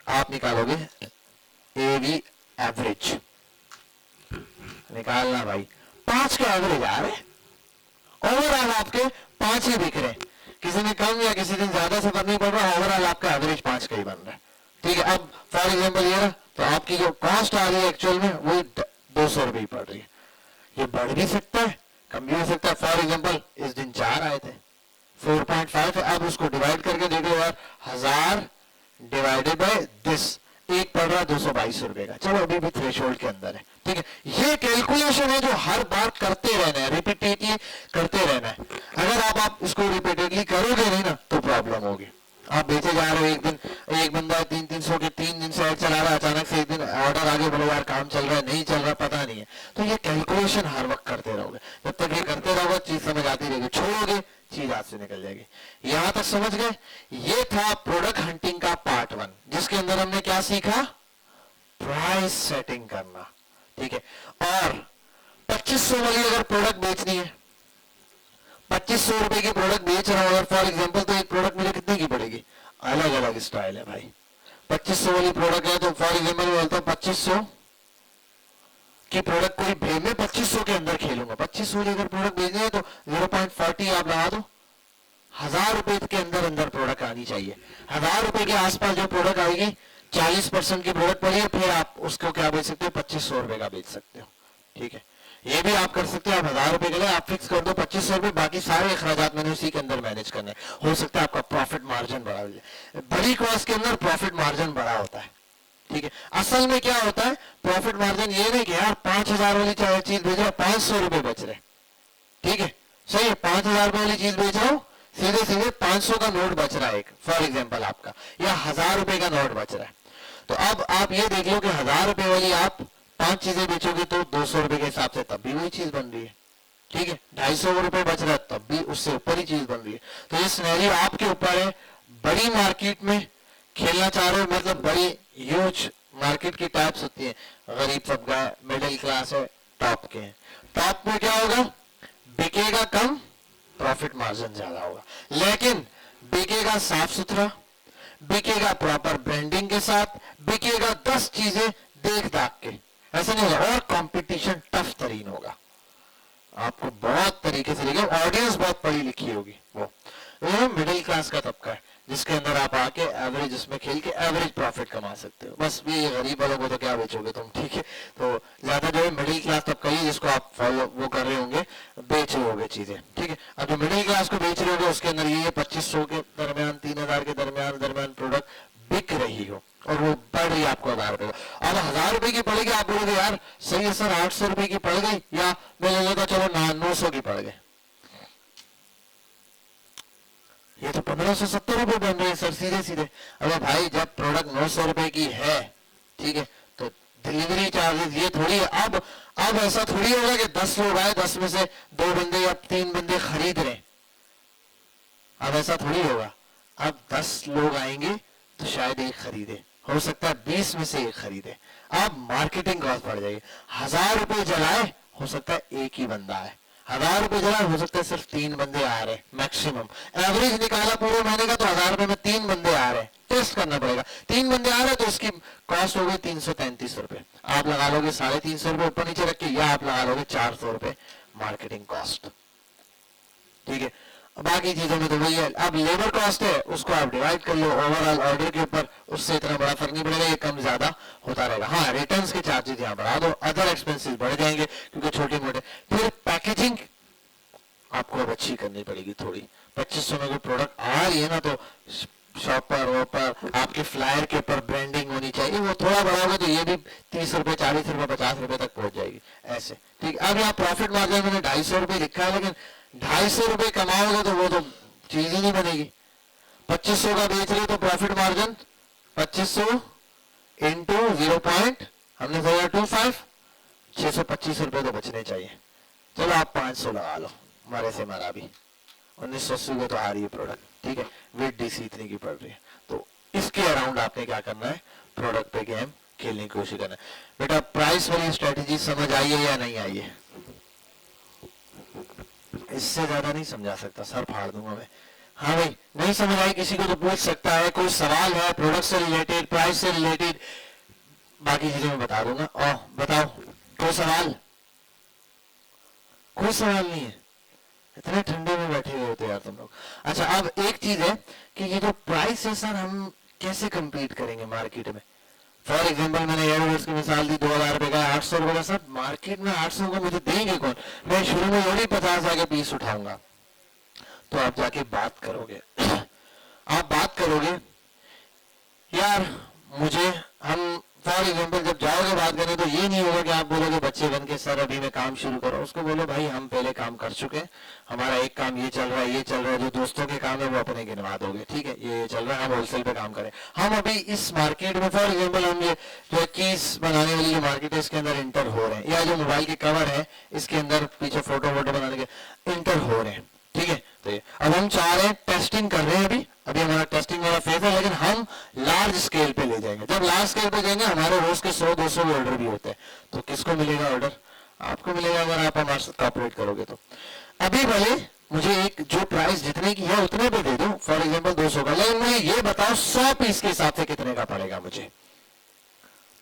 आप निकालोगे एवी एवरेज निकालना भाई, 5 का एवरेज आ रहे, ओवरऑल आपके 5 ही बिक रहे, किसी ने कम या किसी दिन ज्यादा से फर्क नहीं पड़ रहा, ओवरऑल आपका एवरेज 5 का ही बन रहा है, ठीक है। अब फॉर एग्जांपल ये रहा, तो आपकी जो कॉस्ट आ रही है एक्चुअल में वो 200 रुपये पड़ रही है। ये बढ़ भी सकता है, कम भी हो सकता है। फॉर एग्जांपल इस दिन 4 आए थे, 4.5 है, अब उसको डिवाइड करके देखो यार, 1000 डिवाइडेड बाय दिस, एक पड़ रहा 222 रुपए का, चलो अभी भी थ्रेशोल्ड के अंदर है, ठीक है। ये कैलकुलेशन है जो हर बार करते रहना है, रिपीटेडली करते रहना है। अगर आप इसको रिपीटेडली करोगे नहीं ना तो प्रॉब्लम होगी। आप बेचे जा रहे हो, एक दिन एक बंदा 300 के 3 दिन से ऐड चला रहा है, अचानक से एक दिन ऑर्डर आगे बोलो यार काम चल रहा है, नहीं चल रहा, पता नहीं है, तो ये कैलकुलेशन हर वक्त करते रहोगे, जब तक ये करते रहोगे चीज समझ आती रहेगी, छोड़ोगे चीज हाथ से निकल जाएगी। यहां तक समझ गए? ये था प्रोडक्ट हंटिंग का पार्ट 1, जिसके अंदर हमने क्या सीखा, प्राइस सेटिंग करना, ठीक है। और 2500 वाली अगर प्रोडक्ट बेचनी है, 2500 रुपए की प्रोडक्ट बेच रहा हूं अगर फॉर एग्जांपल, तो एक प्रोडक्ट मुझे कितने की पड़ेगी, अलग अलग स्टाइल है भाई। 2500 वाली प्रोडक्ट है तो फॉर एग्जांपल बोलता हूं 2500 की प्रोडक्ट कोई भेज, मैं 2500 के अंदर खेलूंगा, 2500 वाली अगर प्रोडक्ट भेजनी है तो 0.40 आप लगा दो, 1000 रुपए के अंदर अंदर प्रोडक्ट आनी चाहिए। 1000 रुपए के आसपास जो प्रोडक्ट आएगी, 40% की प्रोडक्ट पड़ी है, फिर आप उसको क्या बेच सकते हो, 2500 रुपए का बेच सकते हो, ठीक है। ये भी आप कर सकते हो, आप 1000 रुपए के लिए आप फिक्स कर दो 2500 रुपए, बाकी सारे अखराजात मैंने उसी के अंदर मैनेज करने, हो सकता है आपका प्रॉफिट मार्जिन बड़ा हो जाए। बड़ी कॉस्ट के अंदर प्रॉफिट मार्जिन बड़ा होता है, ठीक है। असल में क्या होता है, प्रॉफिट मार्जिन ये नहीं कि यार 5000 वाली चीज बेच रहा, 500 रुपए बच रहे, ठीक है, सही है, 5000 रुपए वाली चीज बेच रहा हूं, सीधे सीधे 500 का नोट बच रहा है एक, फॉर एग्जाम्पल आपका, या 1000 रुपए का नोट बच रहा है। तो अब आप ये देख लो कि 1000 रुपए वाली आप 5 चीजें बेचोगे तो 200 रुपए के हिसाब से तब भी वही चीज बन रही है, ठीक है। 250 रुपए बच रहा है तब भी उससे ऊपर ही चीज बन रही है। तो ये सिनेरियो आपके ऊपर है, बड़ी मार्केट में खेलना चाह रहे हो, मतलब बड़ी ह्यूज मार्केट की टाइप्स होती है, गरीब तबका है, मिडिल क्लास है, टॉप के हैं। टॉप में क्या होगा, बिकेगा कम, प्रॉफिट मार्जिन ज्यादा होगा, लेकिन बिकेगा साफ सुथरा, बिकेगा प्रॉपर ब्रांडिंग के साथ, बिकेगा 10 चीजें देख दाख के, ऐसा नहीं होगा, और कंपटीशन टफ तरीन होगा, आपको बहुत तरीके से लिखेगा, ऑडियंस बहुत पढ़ी लिखी होगी, वो मिडिल क्लास का तबका है जिसके अंदर आप आके एवरेज उसमें खेल के एवरेज प्रॉफिट कमा सकते हो। बस भी गरीब वालों को तो क्या बेचोगे तुम, ठीक है। तो ज्यादा जो है मिडिल क्लास तबका ही जिसको आप फॉलो वो कर रहे होंगे, बेच रहे होंगे चीजें, ठीक है। अब जो मिडिल क्लास को बेच रहे होंगे उसके अंदर ये 2500 के दरमियान, 3000 के दरमियान प्रोडक्ट बिक रही हो और वो पड़ रही है आपको 1000 रुपए। अब 1000 रुपए की पड़ेगी, आप बोलोगे यार सही है सर 800 रुपए की पड़ गई, या मैं ले लेता चलो 900 की पड़ गई, ये तो 1570 रुपए बन रहे हैं सर सीधे सीधे। अरे भाई जब प्रोडक्ट 900 रुपए की है, ठीक है, तो डिलीवरी चार्जेस ये थोड़ी है। अब ऐसा थोड़ी होगा कि 10 लोग आए, 10 में से 2 बंदे या 3 बंदे खरीद रहे, अब ऐसा थोड़ी होगा। अब 10 लोग आएंगे तो शायद एक खरीदे, हो सकता है 20 में से एक खरीदे, अब मार्केटिंग कॉस्ट बढ़ जाएगी। 1000 रुपए जलाए, हो सकता है एक ही बंदा आए, 1000 रुपए जलाए, हो सकता है सिर्फ 3 बंदे आ रहे मैक्सिमम, एवरेज निकाला पूरे महीने का तो 1000 रुपए में 3 बंदे आ रहे, टेस्ट करना पड़ेगा, 3 बंदे आ रहे तो उसकी कॉस्ट हो गई 333 रुपए, आप लगा लोगे 350 रुपए ऊपर नीचे रख के, या आप लगा लोगे 400 रुपए मार्केटिंग कॉस्ट, ठीक है। बाकी चीजों में तो वही है। अब लेबर कॉस्ट है उसको आप डिवाइड कर लो ओवरऑल ऑर्डर के ऊपर, उससे इतना बड़ा फर्क नहीं पड़ेगा, ये कम ज्यादा होता रहेगा। हाँ रिटर्न्स के चार्जेस यहाँ बढ़ा दो, अदर एक्सपेंसेस बढ़ जाएंगे क्योंकि छोटे मोटे। फिर पैकेजिंग आपको अब अच्छी करनी पड़ेगी थोड़ी, 2500 में कोई प्रोडक्ट आ रही है ना तो शॉप पर वो पर आपके फ्लायर के ऊपर ब्रांडिंग होनी चाहिए, वो थोड़ा बढ़ाओगे तो ये भी 30 रुपए 40 रुपए 50 रुपए तक पहुंच जाएगी ऐसे, ठीक। अब यहाँ प्रॉफिट मार्जिन मैंने 250 रुपए लिखा है, लेकिन 250 रुपए कमाओगे तो वो तो चीज ही नहीं बनेगी। 2500 का बेच रहे तो प्रॉफिट मार्जिन 2500 इंटू 0. हमने बोला 25, 625 रुपए तो बचने चाहिए। चलो आप 500 लगा लो, मरे से मरा भी, 1980 को तो आ रही है प्रोडक्ट, ठीक है, विद डीसी इतने की पड़ रही है, तो इसके अराउंड आपने क्या करना है, प्रोडक्ट पे गेम खेलने की कोशिश करना है। बेटा प्राइस वाली स्ट्रेटेजी समझ आई है या नहीं आई है? इससे ज्यादा नहीं समझा सकता, सर फाड़ दूंगा मैं। हाँ भाई, नहीं समझ आई किसी को तो पूछ सकता है, कोई सवाल है प्रोडक्ट से रिलेटेड, प्राइस से रिलेटेड, बाकी चीजें मैं बता दूंगा। और बताओ, कोई सवाल? कोई सवाल नहीं है? इतने ठंडे में बैठे हुए होते यार तुम लोग। अच्छा, अब एक चीज है कि ये जो प्राइस है सर, हम कैसे compete करेंगे मार्केट में? फॉर एग्जाम्पल मैंने एयरबड्स की मिसाल दी, 2000 रुपए का, 800 रुपए का, सर मार्केट में 800 को मुझे देंगे कौन? मैं शुरू में थोड़ी 50 आके पीस उठाऊंगा। तो आप जाके बात करोगे आप बात करोगे यार, मुझे, हम फॉर एग्जाम्पल जब जाओगे बात करने, तो ये नहीं होगा कि आप बोलोगे बच्चे बन के सर अभी मैं काम शुरू करो। उसको बोलो भाई हम पहले काम कर चुके हैं, हमारा एक काम ये चल रहा है, ये चल रहा है, जो दोस्तों के काम है वो अपने गिनवा दोगे, ठीक है, ये चल रहा है, हम होलसेल पे काम करें। हम अभी इस मार्केट में फॉर एग्जाम्पल हम ये जो कीज बनाने वाली जो मार्केट है इसके अंदर इंटर हो रहे हैं, या जो मोबाइल के कवर है इसके अंदर पीछे फोटो वोटो बनाने के इंटर हो रहे हैं, ठीक है। तो ये अब हम चाह रहे हैं, टेस्टिंग कर रहे हैं, अभी अभी हमारा टेस्टिंग वाला फेज है, लेकिन हम लार्ज स्केल पे ले जाएंगे। जब लार्ज स्केल पे जाएंगे, हमारे रोज के 100-200 ऑर्डर भी होते हैं, तो किसको मिलेगा ऑर्डर? आपको मिलेगा, अगर आप हमारे साथ कॉपरेट करोगे तो। अभी भले मुझे एक जो प्राइस जितने की है उतने पे दे दो, फॉर एग्जाम्पल 200 का, लेकिन मुझे ये बताओ 100 पीस के हिसाब से कितने का पड़ेगा मुझे?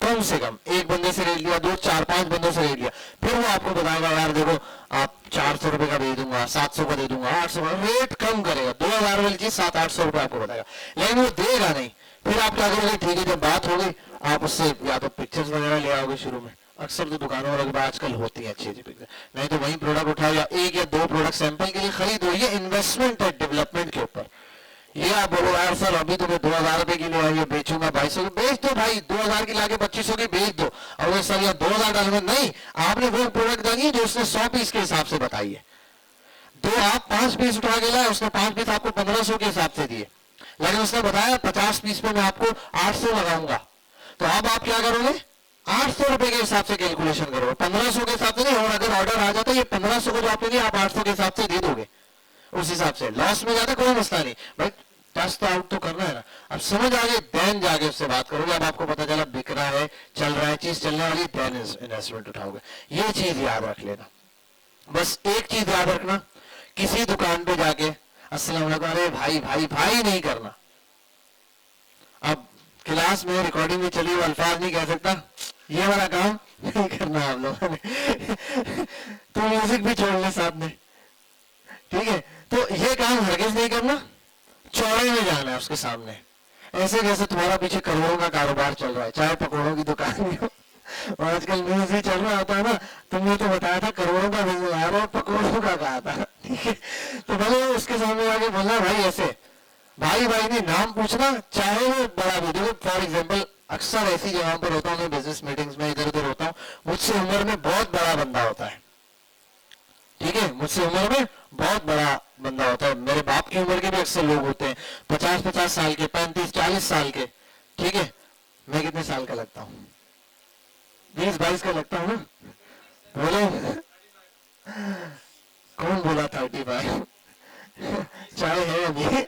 कम से कम एक बंदे से रेट लिया, 2-4-5 बंदों से रेट लिया, फिर वो आपको बताएगा यार देखो आप 400 रुपए का दे दूंगा, 700 का दे दूंगा, 800 का, रेट कम करेगा। 2000 वाली चीज 700-800 रुपए आपको बताएगा, लेकिन वो देगा नहीं। फिर आप क्या करोगे, ठीक है जब बात हो गई, आप उससे या तो पिक्चर्स वगैरह ले आओगे शुरू में, अक्सर तो दुकानों वालों के पास आजकल होती है अच्छी अच्छी पिक्चर, नहीं तो वही प्रोडक्ट उठाओ या 1 या 2 प्रोडक्ट सैंपल के लिए खरीदो। ये इन्वेस्टमेंट है डेवलपमेंट के ऊपर। ये आप बोलो यार सर अभी तो मैं 2000 रुपए की ले बेचूंगा, 2200 की बेच दो भाई, 2000 की लाके 2500 की बेच दो। और वो सर यार 2000 डालूंगा, नहीं, आपने वो प्रोडक्ट डाली जो उसने 100 पीस के हिसाब से बताई है, तो आप 5 पीस उठा के लाए, उसने 5 पीस आपको 1500 के हिसाब से दिए, लेकिन उसने बताया 50 पीस पे मैं आपको 800 लगाऊंगा। तो अब आप क्या करोगे, 800 रुपए के हिसाब से कैलकुलेशन करोगे, 1500 के हिसाब से नहीं। और अगर ऑर्डर आ जाता है ये 1500 को जो आपने दिया, आप 800 के हिसाब से दे दोगे, उस हिसाब से लॉस में जाता कोई मसला नहीं, बट टच तो आउट तो करना है ना। अब समझ आ गई, देन जाके उससे बात करोगे। अब आपको पता चला बिक रहा है, चल रहा है, चीज चलने वाली, देन इन्वेस्टमेंट उठाओगे। ये चीज याद रख लेना। बस एक चीज याद रखना, किसी दुकान पे जाके अस्सलाम वालेकुम, अरे भाई भाई भाई नहीं करना। अब क्लास में रिकॉर्डिंग में चली हुई अल्फाज नहीं कह सकता, ये वाला काम नहीं करना आप लोगों ने तो म्यूजिक भी छोड़ ले साथ में, ठीक है। तो ये काम हरगिज नहीं करना, चौड़े में जाना है उसके सामने, ऐसे जैसे तुम्हारा पीछे करोड़ों का कारोबार चल रहा है, चाहे पकौड़ों की दुकान में हो। और आजकल न्यूज भी चल रहा होता है ना, तुमने तो बताया था करोड़ों का बिजनेस आ रहा है, पकौड़ों का कहा था, ठीक है। तो भले उसके सामने आगे बोलना भाई ऐसे, भाई भाई नहीं, नाम पूछना, चाहे वो बड़ा भी। देखो फॉर एग्जाम्पल अक्सर ऐसी जगहों पर होता हूँ मैं, बिजनेस मीटिंग्स में इधर उधर होता हूँ, मुझसे उम्र में बहुत बड़ा बंदा होता है, ठीक है, मुझसे उम्र में बहुत बड़ा बंदा होता है, मेरे बाप की उम्र के भी अक्सर लोग होते हैं, 50-50 साल के, 35-40 साल के, ठीक है। मैं कितने साल का लगता हूँ? 20-22 का लगता हूँ ना, बोलो कौन बोला 35? चाहे है अभी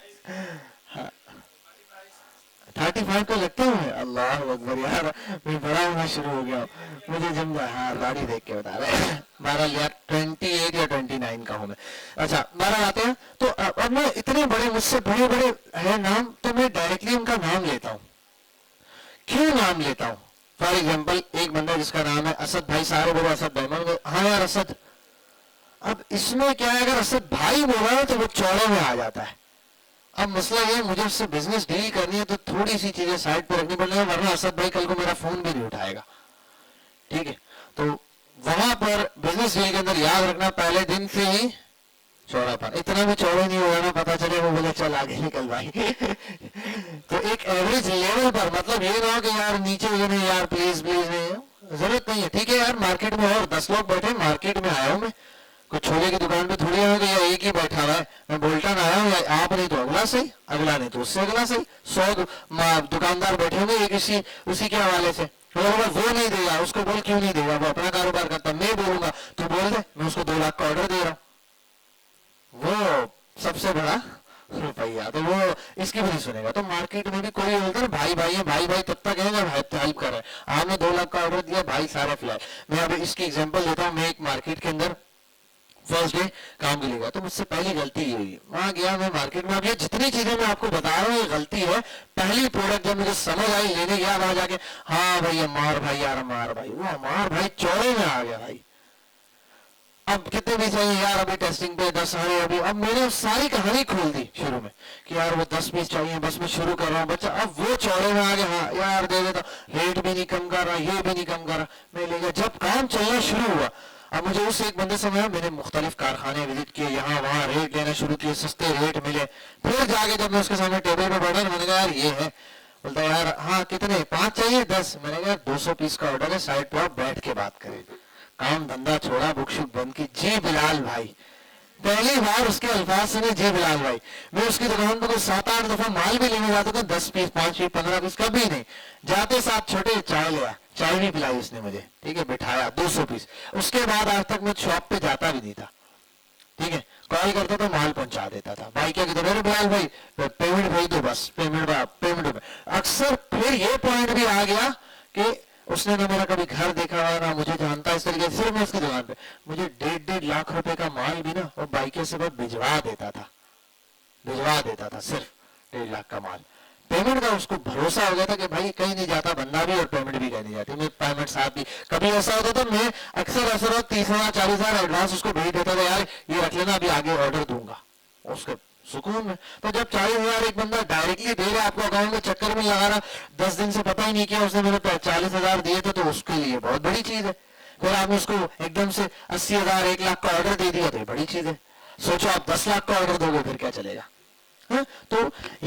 35 तो लगता हूँ। अल्लाह अकबर यार, मैं बड़ा होना शुरू हो गया, मुझे जम जा। हाँ गाड़ी देख के बता रहे हैं, 12 यार 28 या 29 का हूँ मैं। अच्छा 12 आते हैं, तो अब मैं इतने बड़े, मुझसे बड़े बड़े है नाम, तो मैं डायरेक्टली उनका नाम लेता हूँ। क्यों नाम लेता हूँ? फॉर एग्जाम्पल एक बंदा जिसका नाम है असद भाई, सारे बोलो असद भाई, हाँ यार असद। अब इसमें क्या है, अगर असद भाई बोला तो वो चौड़े में आ जाता है। अब मसला ये, मुझे उससे बिजनेस डील करनी है तो थोड़ी सी चीजें साइड पर रखनी पड़ेगी, वरना असद भाई कल को मेरा फोन भी नहीं उठाएगा, ठीक है। तो वहां पर बिजनेस डील के अंदर याद रखना, पहले दिन से ही चौड़ापन, इतना भी चौड़े नहीं होगा ना, पता चले वो बोले चल आगे निकल भाई तो एक एवरेज लेवल पर, मतलब ये ना हो कि यार नीचे ये नहीं यार प्लीज प्लीज नहीं, जरूरत नहीं है, ठीक है यार। मार्केट में और 10 लोग बैठे, मार्केट में आया हूं मैं, कुछ छोले की दुकान पे थोड़ी आया या एक ही बैठा हुआ है, मैं बोल्टन आया हूँ, या आप नहीं तो अगला सही, अगला नहीं तो उससे अगला सही, 100 दुकानदार बैठे होंगे एक उसी के हवाले से। वो नहीं देगा, उसको बोल क्यों नहीं देगा, वो अपना कारोबार करता, मैं बोलूंगा तो बोल दे मैं उसको 2 लाख का ऑर्डर दे रहा हूँ, वो सबसे बड़ा रुपया, तो वो इसकी भी नहीं सुनेगा। तो मार्केट में भी कोई बोलता है भाई भाई है, भाई भाई तब तक है जब हेल्प कर रहा है। आपने 2 लाख का ऑर्डर दिया, भाई सारे फ्लैट। मैं अभी इसकी एग्जांपल देता हूँ। मैं एक मार्केट के अंदर फर्स्ट डे काम के लिए गया, तो मुझसे पहली गलती ये हुई। वहां गया मैं मार्केट में, अब ये जितनी चीजें मैं आपको बता रहा हूँ ये गलती है। पहली प्रोडक्ट जब मुझे समझ आई, लेने गया वहां जाके, हाँ भाई अमार भाई, यार अमार भाई, वो अमार भाई चौड़े में आ गया भाई। अब कितने भी चाहिए यार, अभी टेस्टिंग पे 10 आ रहे, अभी अब मैंने सारी कहानी खोल दी शुरू में कि यार वो 10 पीस चाहिए, बस मैं शुरू कर रहा हूँ बच्चा। अब वो चौड़े में आ गया, हाँ यार दे देता, रेट भी नहीं कम कर रहा, ये भी नहीं कम कर रहा, मैं ले गया। जब काम चलना शुरू हुआ, अब मुझे उस एक बंदे से मिला, मैंने मुख्तलिफ कारखाने विजिट किए, यहाँ वहाँ रेट लेना शुरू किए, सस्ते रेट मिले। फिर जाके जब मैं उसके सामने टेबल पे बैठा, मैंने कहा यार ये है। बोलता यार हाँ कितने, 5 चाहिए 10। मैंने कहा 200 पीस का ऑर्डर है, साइड पे आप बैठ के बात करें। काम धंधा छोड़ा, बुक शुक बंद की। जी बिलाल भाई, पहली बार उसके अल्फाज सुने, जी बिलाल भाई। मैं उसकी दुकान पर 7-8 दफा माल भी लेने जाता था, 10 पीस 5 पीस 15 पीस, कभी नहीं जाते साथ छोटे चाय लिया, चाय भी पिलाई उसने मुझे, ठीक है, बिठाया 200 पीस। उसके बाद आज तक मैं शॉप पे जाता भी नहीं था, ठीक है, कॉल करता था माल पहुंचा देता था। भाई क्या कहते, अरे बिलाल भाई पेमेंट भेज दो, बस पेमेंट। अक्सर फिर ये पॉइंट भी आ गया कि उसने ना मेरा कभी घर देखा हुआ, ना मुझे जानता, इस तरीके से। सिर्फ मैं उसकी दुकान पे मुझे 1.5 लाख रुपए का माल भी ना वो बाइकों से भिजवा देता था, सिर्फ 1.5 लाख का माल। पेमेंट का उसको भरोसा हो गया था कि भाई कहीं नहीं जाता बंदा भी, और पेमेंट भी कहीं नहीं जाती। मैं पेमेंट साथ भी, कभी ऐसा होता था मैं अक्सर ऐसा 30,000 40,000 एडवांस उसको भेज देता था, यार ये रख लेना, अभी आगे ऑर्डर दूंगा, उसके सुकून में। तो जब 40,000 एक बंदा डायरेक्टली दे रहा है आपको अकाउंट में, चक्कर में लगा रहा, 10 दिन से पता ही नहीं किया उसने, मैंने 40,000 दिए थे, तो उसके लिए बहुत बड़ी चीज है। फिर आपने उसको एकदम से 80,000 1 लाख का ऑर्डर दे दिया, तो बड़ी चीज है। सोचो आप 10 लाख का ऑर्डर दोगे फिर क्या चलेगा। हाँ? तो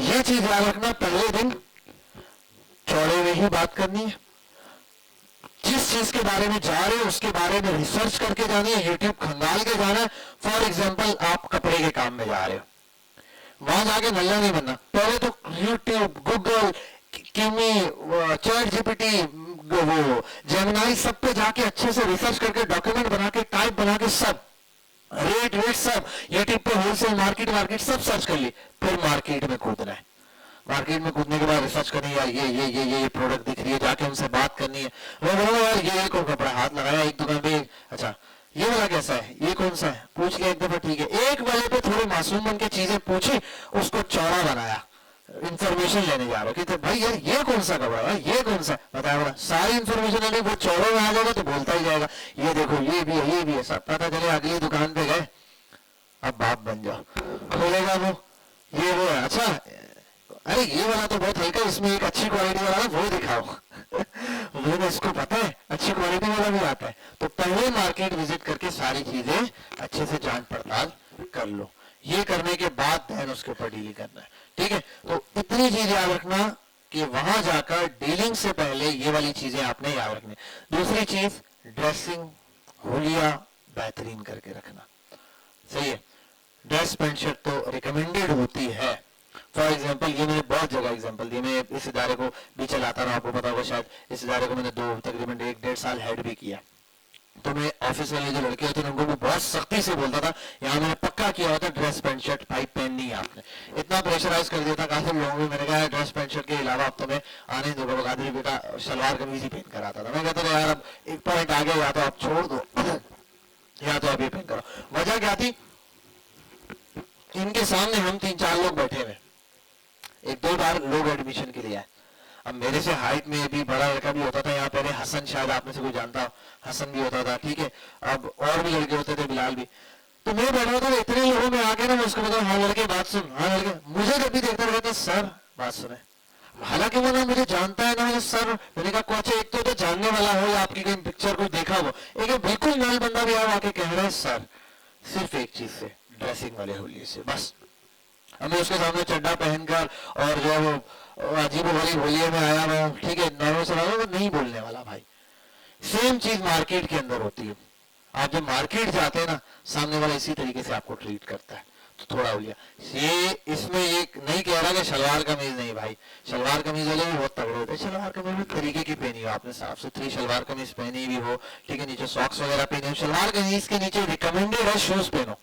ये चीज याद रखना, पहले दिन चौड़े में ही बात करनी है। जिस चीज के बारे में जा रहे हो उसके बारे में रिसर्च करके जानी है, यूट्यूब खंगाल के जाना है। फॉर एग्जाम्पल आप कपड़े के काम में जा रहे हो, वहां जाके नल्ला नहीं बनना। पहले तो यूट्यूब, गूगल, किमी, चैट जीपीटी, वो जेमिनाई, सब पे जाके अच्छे से रिसर्च करके डॉक्यूमेंट बना के, टाइप बना के, सब रेट सब यूट्यूब पे होलसेल मार्केट सब सर्च कर ली। फिर मार्केट में कूदना है। मार्केट में कूदने के बाद रिसर्च करनी है, यार ये प्रोडक्ट दिख रही है, जाके उनसे बात करनी है। वो बोलो यार ये कौन कपड़ा, हाथ लगाया एक दुकान पे, अच्छा ये वाला कैसा है, ये कौन सा है, पूछ लिया एक दफा, ठीक है। एक वाले पे थोड़े मासूम बन के चीजें पूछी, उसको चौड़ा बनाया, इंफॉर्मेशन लेने जा रहे हो कि भाई यार ये कौन सा कपड़ा है, ये कौन सा, बताया बड़ा सारी इंफॉर्मेशन लेने, वो चौड़े में आ जाएगा तो बोलता ही जाएगा, ये देखो ये भी है, ये भी है, सब पता चले। अगली दुकान पे गए, अब बाप बन जाओ, बोलेगा वो ये वो है, अच्छा अरे ये वाला तो बहुत हल्का, इसमें एक अच्छी क्वालिटी वाला है, वो दिखाओ। वो इसको पता है अच्छी क्वालिटी वाला भी आता है। तो पहले मार्केट विजिट करके सारी चीजें अच्छे से जांच पड़ताल कर लो। ये करने के बाद देन उसके ऊपर डीलिंग करना है, ठीक है। तो इतनी चीज याद रखना कि वहां जाकर डीलिंग से पहले ये वाली चीजें आपने याद रखनी। दूसरी चीज, ड्रेसिंग हुलिया बेहतरीन करके रखना, सही है। ड्रेस पैंट शर्ट तो रिकमेंडेड होती है। फॉर एग्जाम्पल, ये मैंने बहुत जगह एग्जाम्पल दी, मैं इस इदारे को भी चलाता रहा, आपको पता होगा शायद, इस इदारे को मैंने तकरीबन 1-1.5 साल हेड भी किया। तो मैं ऑफिस वाले जो लड़के होते हैं उनको बहुत सख्ती से बोलता था, यहाँ मैंने पक्का किया होता ड्रेस पैंट शर्ट भाई पहननी है आपने। इतना प्रेशराइज कर दिया था काफी लोगों को, मैंने कहा ड्रेस पैंट शर्ट के अलावा अब तो मैं आने दो बगादरी बेटा सलवार कमीज ही पहन कर आता था। मैं कहता था यार अब एक पॉइंट आ गया, या तो आप छोड़ दो या तो आप ये पहन करो। वजह क्या थी, इनके सामने हम 3-4 लोग बैठे हुए, 1-2 बार लोग एडमिशन के लिए आए। अब मेरे से हाइट में भी बड़ा लड़का भी होता था, यहाँ पहले हसन, शायद आप में से कोई जानता हो, हसन भी होता था, ठीक है। अब और भी लड़के होते थे, बिलाल भी। तो मैं बैठा था, इतने लोगों में आके ना मैं उसको बताऊँ, हाँ लड़के बात सुन, हाँ लड़के, मुझे जब भी देखता रहता सर बात सुने, हालांकि वो ना मुझे जानता है ना मुझे सर। मैंने कहा कोच एक तो जानने वाला हो या आपकी कोई पिक्चर कोई देखा हो, एक बिल्कुल नल बंदा भी आके कह रहा है सर, सिर्फ एक चीज से, ड्रेसिंग वाले होलिये से, बस। हमें उसके सामने चड्डा पहनकर और जो है वो अजीब वाली होलिये में आया हुआ, ठीक है, नॉर्मल से वो नहीं बोलने वाला भाई। सेम चीज मार्केट के अंदर होती है। आप जब मार्केट जाते हैं ना, सामने वाला इसी तरीके से आपको ट्रीट करता है, तो थोड़ा होलिया ये इसमें ये नहीं कह रहा कि शलवार कमीज नहीं भाई, शलवार कमीज वाले भी बहुत तगड़े होते हैं। शलवार कमीज भी तरीके की पहनी हो आपने, साफ सुथरी शलवार कमीज पहनी भी हो, ठीक है, नीचे सॉक्स वगैरह पहने हो। शलवार कमीज के नीचे रिकमेंडेड है शूज पहनो,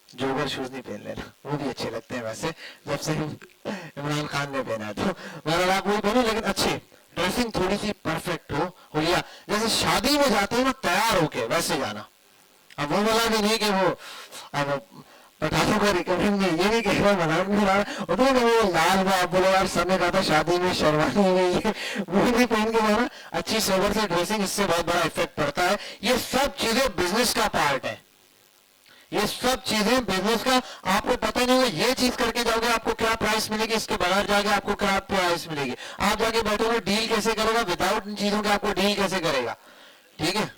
जोगर शूज नहीं पहन लेना, वो भी अच्छे लगते हैं वैसे। वैसे, जब से इमरान खान ने पहना है। तो बहरहाल आप वही पहनो, लेकिन अच्छी ड्रेसिंग थोड़ी सी परफेक्ट हो या जैसे शादी में जाते हैं ना तैयार होके वैसे जाना। अब वो वाला भी नहीं कि वो अब पटाखों का रिकवरिंग में ये नहीं कह रहा मजाक नहीं रहा, वो तो वो लाल में आप बोलो यार सबने कहा था शादी में शेरवानी में ये वो नहीं पहन के जाना। अच्छी सोबर से ड्रेसिंग, इससे बहुत बड़ा इफेक्ट पड़ता है। ये सब चीजें बिजनेस का पार्ट है, ये सब चीजें बिजनेस का। आपको पता नहीं होगा ये चीज करके जाओगे आपको क्या प्राइस मिलेगी, इसके बगैर जाके आपको क्या प्राइस मिलेगी। आप जाके बैठोगे डील कैसे करोगे, विदाउट इन चीजों के आपको डील कैसे करेगा। ठीक है,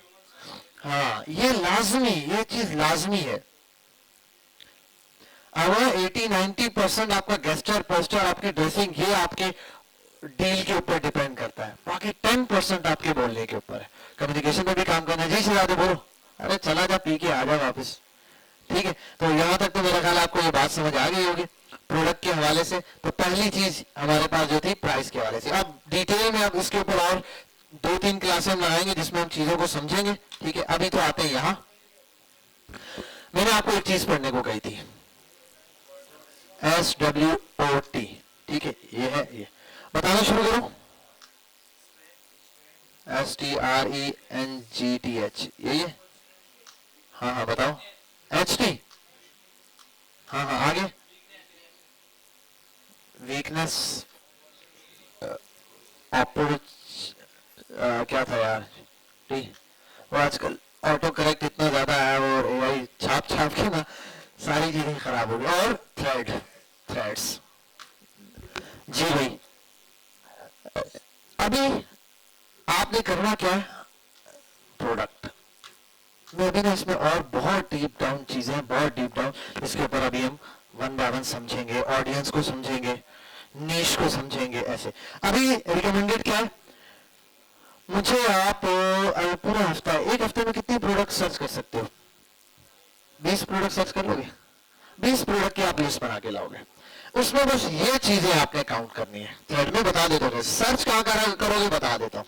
हाँ ये लाजमी, ये चीज लाजमी है। अब 80-90% आपका गेस्चर पोस्टर आपकी ड्रेसिंग ये आपके डील के ऊपर डिपेंड करता है, बाकी 10% आपके बोलने के ऊपर है। कम्युनिकेशन में भी काम करना है। जी सिरादे बोलो, अरे चला जा पी के आ जा वापस। ठीक है, तो यहां तक तो मेरा ख्याल आपको ये बात समझ आ गई होगी प्रोडक्ट के हवाले से। तो पहली चीज हमारे पास जो थी प्राइस के हवाले से। अब डिटेल में अब इसके ऊपर और 2-3 क्लासें हम लगाएंगे जिसमें हम चीजों को समझेंगे। ठीक है, अभी तो आते हैं यहां। मैंने आपको एक चीज पढ़ने को कही थी, SWOT। ठीक है, ये है, ये बताना शुरू करो। STRENGTH, यही है। हाँ हाँ बताओ। HT, हाँ हाँ आगे। वीकनेस, अप्रोच, क्या था यार टी, वो आजकल ऑटो करेक्ट इतना ज्यादा है और एआई छाप छाप के ना सारी चीजें खराब हो गई। और थ्रेड्स। जी भाई, अभी आपने करना क्या है, प्रोडक्ट में अभी ना इसमें और बहुत डीप डाउन चीजें, बहुत डीप डाउन, इसके ऊपर अभी हम 1 बाय 1 समझेंगे, ऑडियंस को समझेंगे, नीश को समझेंगे। ऐसे अभी रिकमेंडेड क्या है, मुझे आप पूरा हफ्ता, एक हफ्ते में कितने प्रोडक्ट सर्च कर सकते हो? 20 प्रोडक्ट सर्च कर लोगे? 20 प्रोडक्ट की आप लिस्ट बना के लाओगे, उसमें बस ये चीजें आपने काउंट करनी है। थ्रेड में बता देता हूँ, सर्च कहां करोगे बता देता हूं।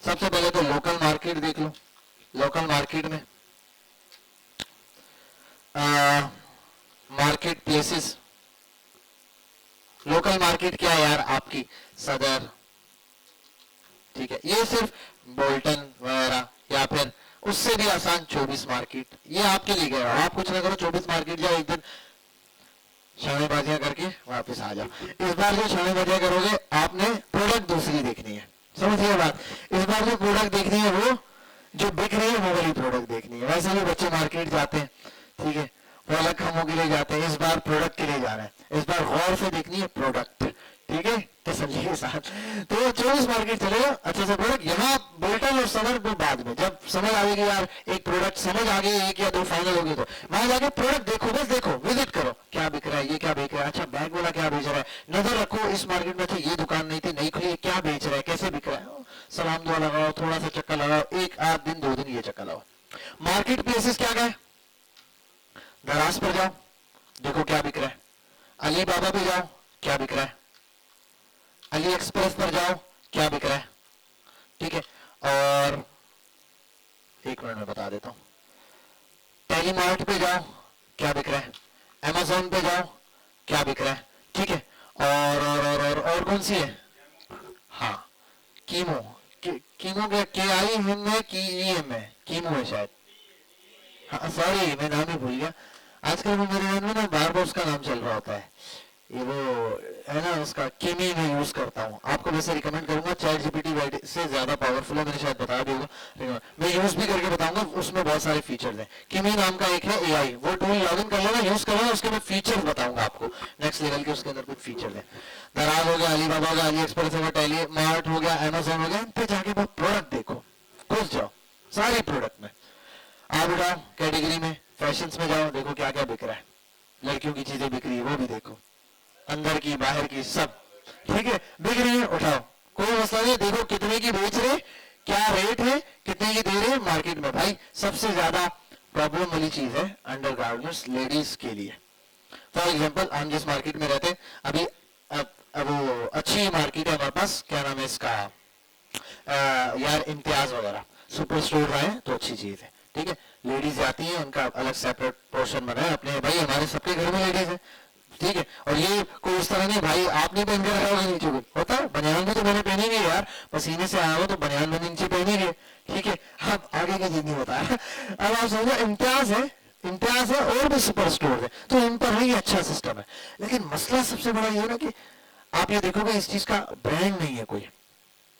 सबसे पहले तो लोकल मार्केट देख लो। लोकल मार्केट में मार्केट प्लेसेस। लोकल मार्केट क्या है यार, आपकी सदर, ठीक है, ये सिर्फ बोल्टन वगैरह, या फिर उससे भी आसान 24 मार्केट, ये आपके लिए गया। आप कुछ ना करो, 24 मार्केट जाओ, एक दिन शानेबाजियां करके वापस आ जाओ। इस बार जो शानेबाजियां करोगे आपने प्रोडक्ट दूसरी देखनी है, समझिए बात। इस बार जो प्रोडक्ट देखनी है वो जो बिक रही है वो वाली प्रोडक्ट देखनी है। वैसे भी बच्चे मार्केट जाते हैं, ठीक है, वो अलग कामों के लिए जाते हैं, इस बार प्रोडक्ट के लिए जाना है। इस बार गौर से देखनी है प्रोडक्ट, ठीक है, तसल्ली के साथ। तो 24 मार्केट चलेगा अच्छे से प्रोडक्ट। यहाँ बोल्टन और समर को बाद में, जब समझ आएगी यार एक प्रोडक्ट समझ आ गई, 1 या 2 फाइनल होगी, तो वहां जाके प्रोडक्ट देखो, बस देखो, विजिट करो, क्या बिक रहा है, ये क्या बिक रहा है, अच्छा बैग वाला क्या बेच रहा है, नजर रखो इस मार्केट में, अच्छा ये दुकान नहीं थी, नई खुली, क्या बेच रहा है, कैसे बिक रहा है, सलाम दुआ लगाओ, थोड़ा सा चक्कर लगाओ, 1 आध दिन 2 दिन ये चक्कर लगाओ। मार्केट प्लेसेस क्या गए, दराज पर जाओ, देखो क्या बिक रहा है, अली बाबा पे जाओ, क्या बिक रहा है, अली एक्सप्रेस पर जाओ, क्या बिक रहा है, ठीक है, और 1 मिनट में बता देता हूं, टेलीमार्ट पे जाओ, क्या बिक रहा है, अमेज़न पे जाओ, क्या बिक रहा है, ठीक है, और कौन सी है, हाँ कीमो, कीमो के आई एम है की ई एम है, कीमो है शायद, हाँ सॉरी मैं नाम ही भूल गया। आजकल वो मेरे मन में ना बार बार उसका नाम चल रहा होता है, ये वो है ना उसका, किमी मैं यूज करता हूँ, आपको वैसे रिकमेंड करूंगा, चैट जीपीटी से ज्यादा पावरफुल है, मैंने शायद बताया भी होगा, मैं यूज भी करके बताऊंगा, उसमें बहुत सारे फीचर्स हैं। किमी नाम का एक है एआई, वो टूल लॉगिन कर लेना, यूज कर लेना, उसके मैं फीचर्स बताऊंगा आपको नेक्स्ट लेवल के, उसके अंदर कुछ फीचर है। दराज हो गया, अलीबाबा हो गया, अली एक्सप्रेस हो गया, टेली मार्ट हो गया, अमेज़न हो गया, इन पे जाके वो प्रोडक्ट देखो, घुस जाओ सारे प्रोडक्ट में। आप उठाओ कैटेगरी में, फैशंस में जाओ, देखो क्या क्या बिक रहा है, लड़कियों की चीजें बिक रही है वो भी देखो, अंदर की बाहर की सब, ठीक है, बिक रही है, उठाओ, कोई मसला नहीं, देखो कितने की बेच रहे, क्या रेट है, कितने की दे रहे मार्केट में। भाई सबसे ज्यादा प्रॉब्लम वाली चीज है अंडर गार्मेंट्स लेडीज के लिए। फॉर एग्जाम्पल हम जिस मार्केट में रहते हैं अभी, अब वो अच्छी मार्केट है हमारे पास, क्या नाम है इसका, यार इम्तियाज वगैरह, सुपर स्टोर आए तो अच्छी चीज है, ठीक है, लेडीज जाती हैं, उनका अलग सेपरेट पोर्शन बना है अपने, भाई हमारे सबके घर में लेडीज है, ठीक है। और ये कोई इस तरह नहीं भाई आप नहीं पहन के रखा होगा नीचे को, होता है बनियान भी तो मैंने पहनी हुई है यार, पसीने से आया हो तो बनियान मैंने नीचे पहनी हुई है, ठीक है। अब आगे की जिंदगी बताया। अब आप समझो इम्तियाज है, इम्तियाज है और भी सुपर स्टोर है, तो इन पर ही अच्छा सिस्टम है। लेकिन मसला सबसे बड़ा ये है ना कि आप ये देखोगे इस चीज का ब्रांड नहीं है कोई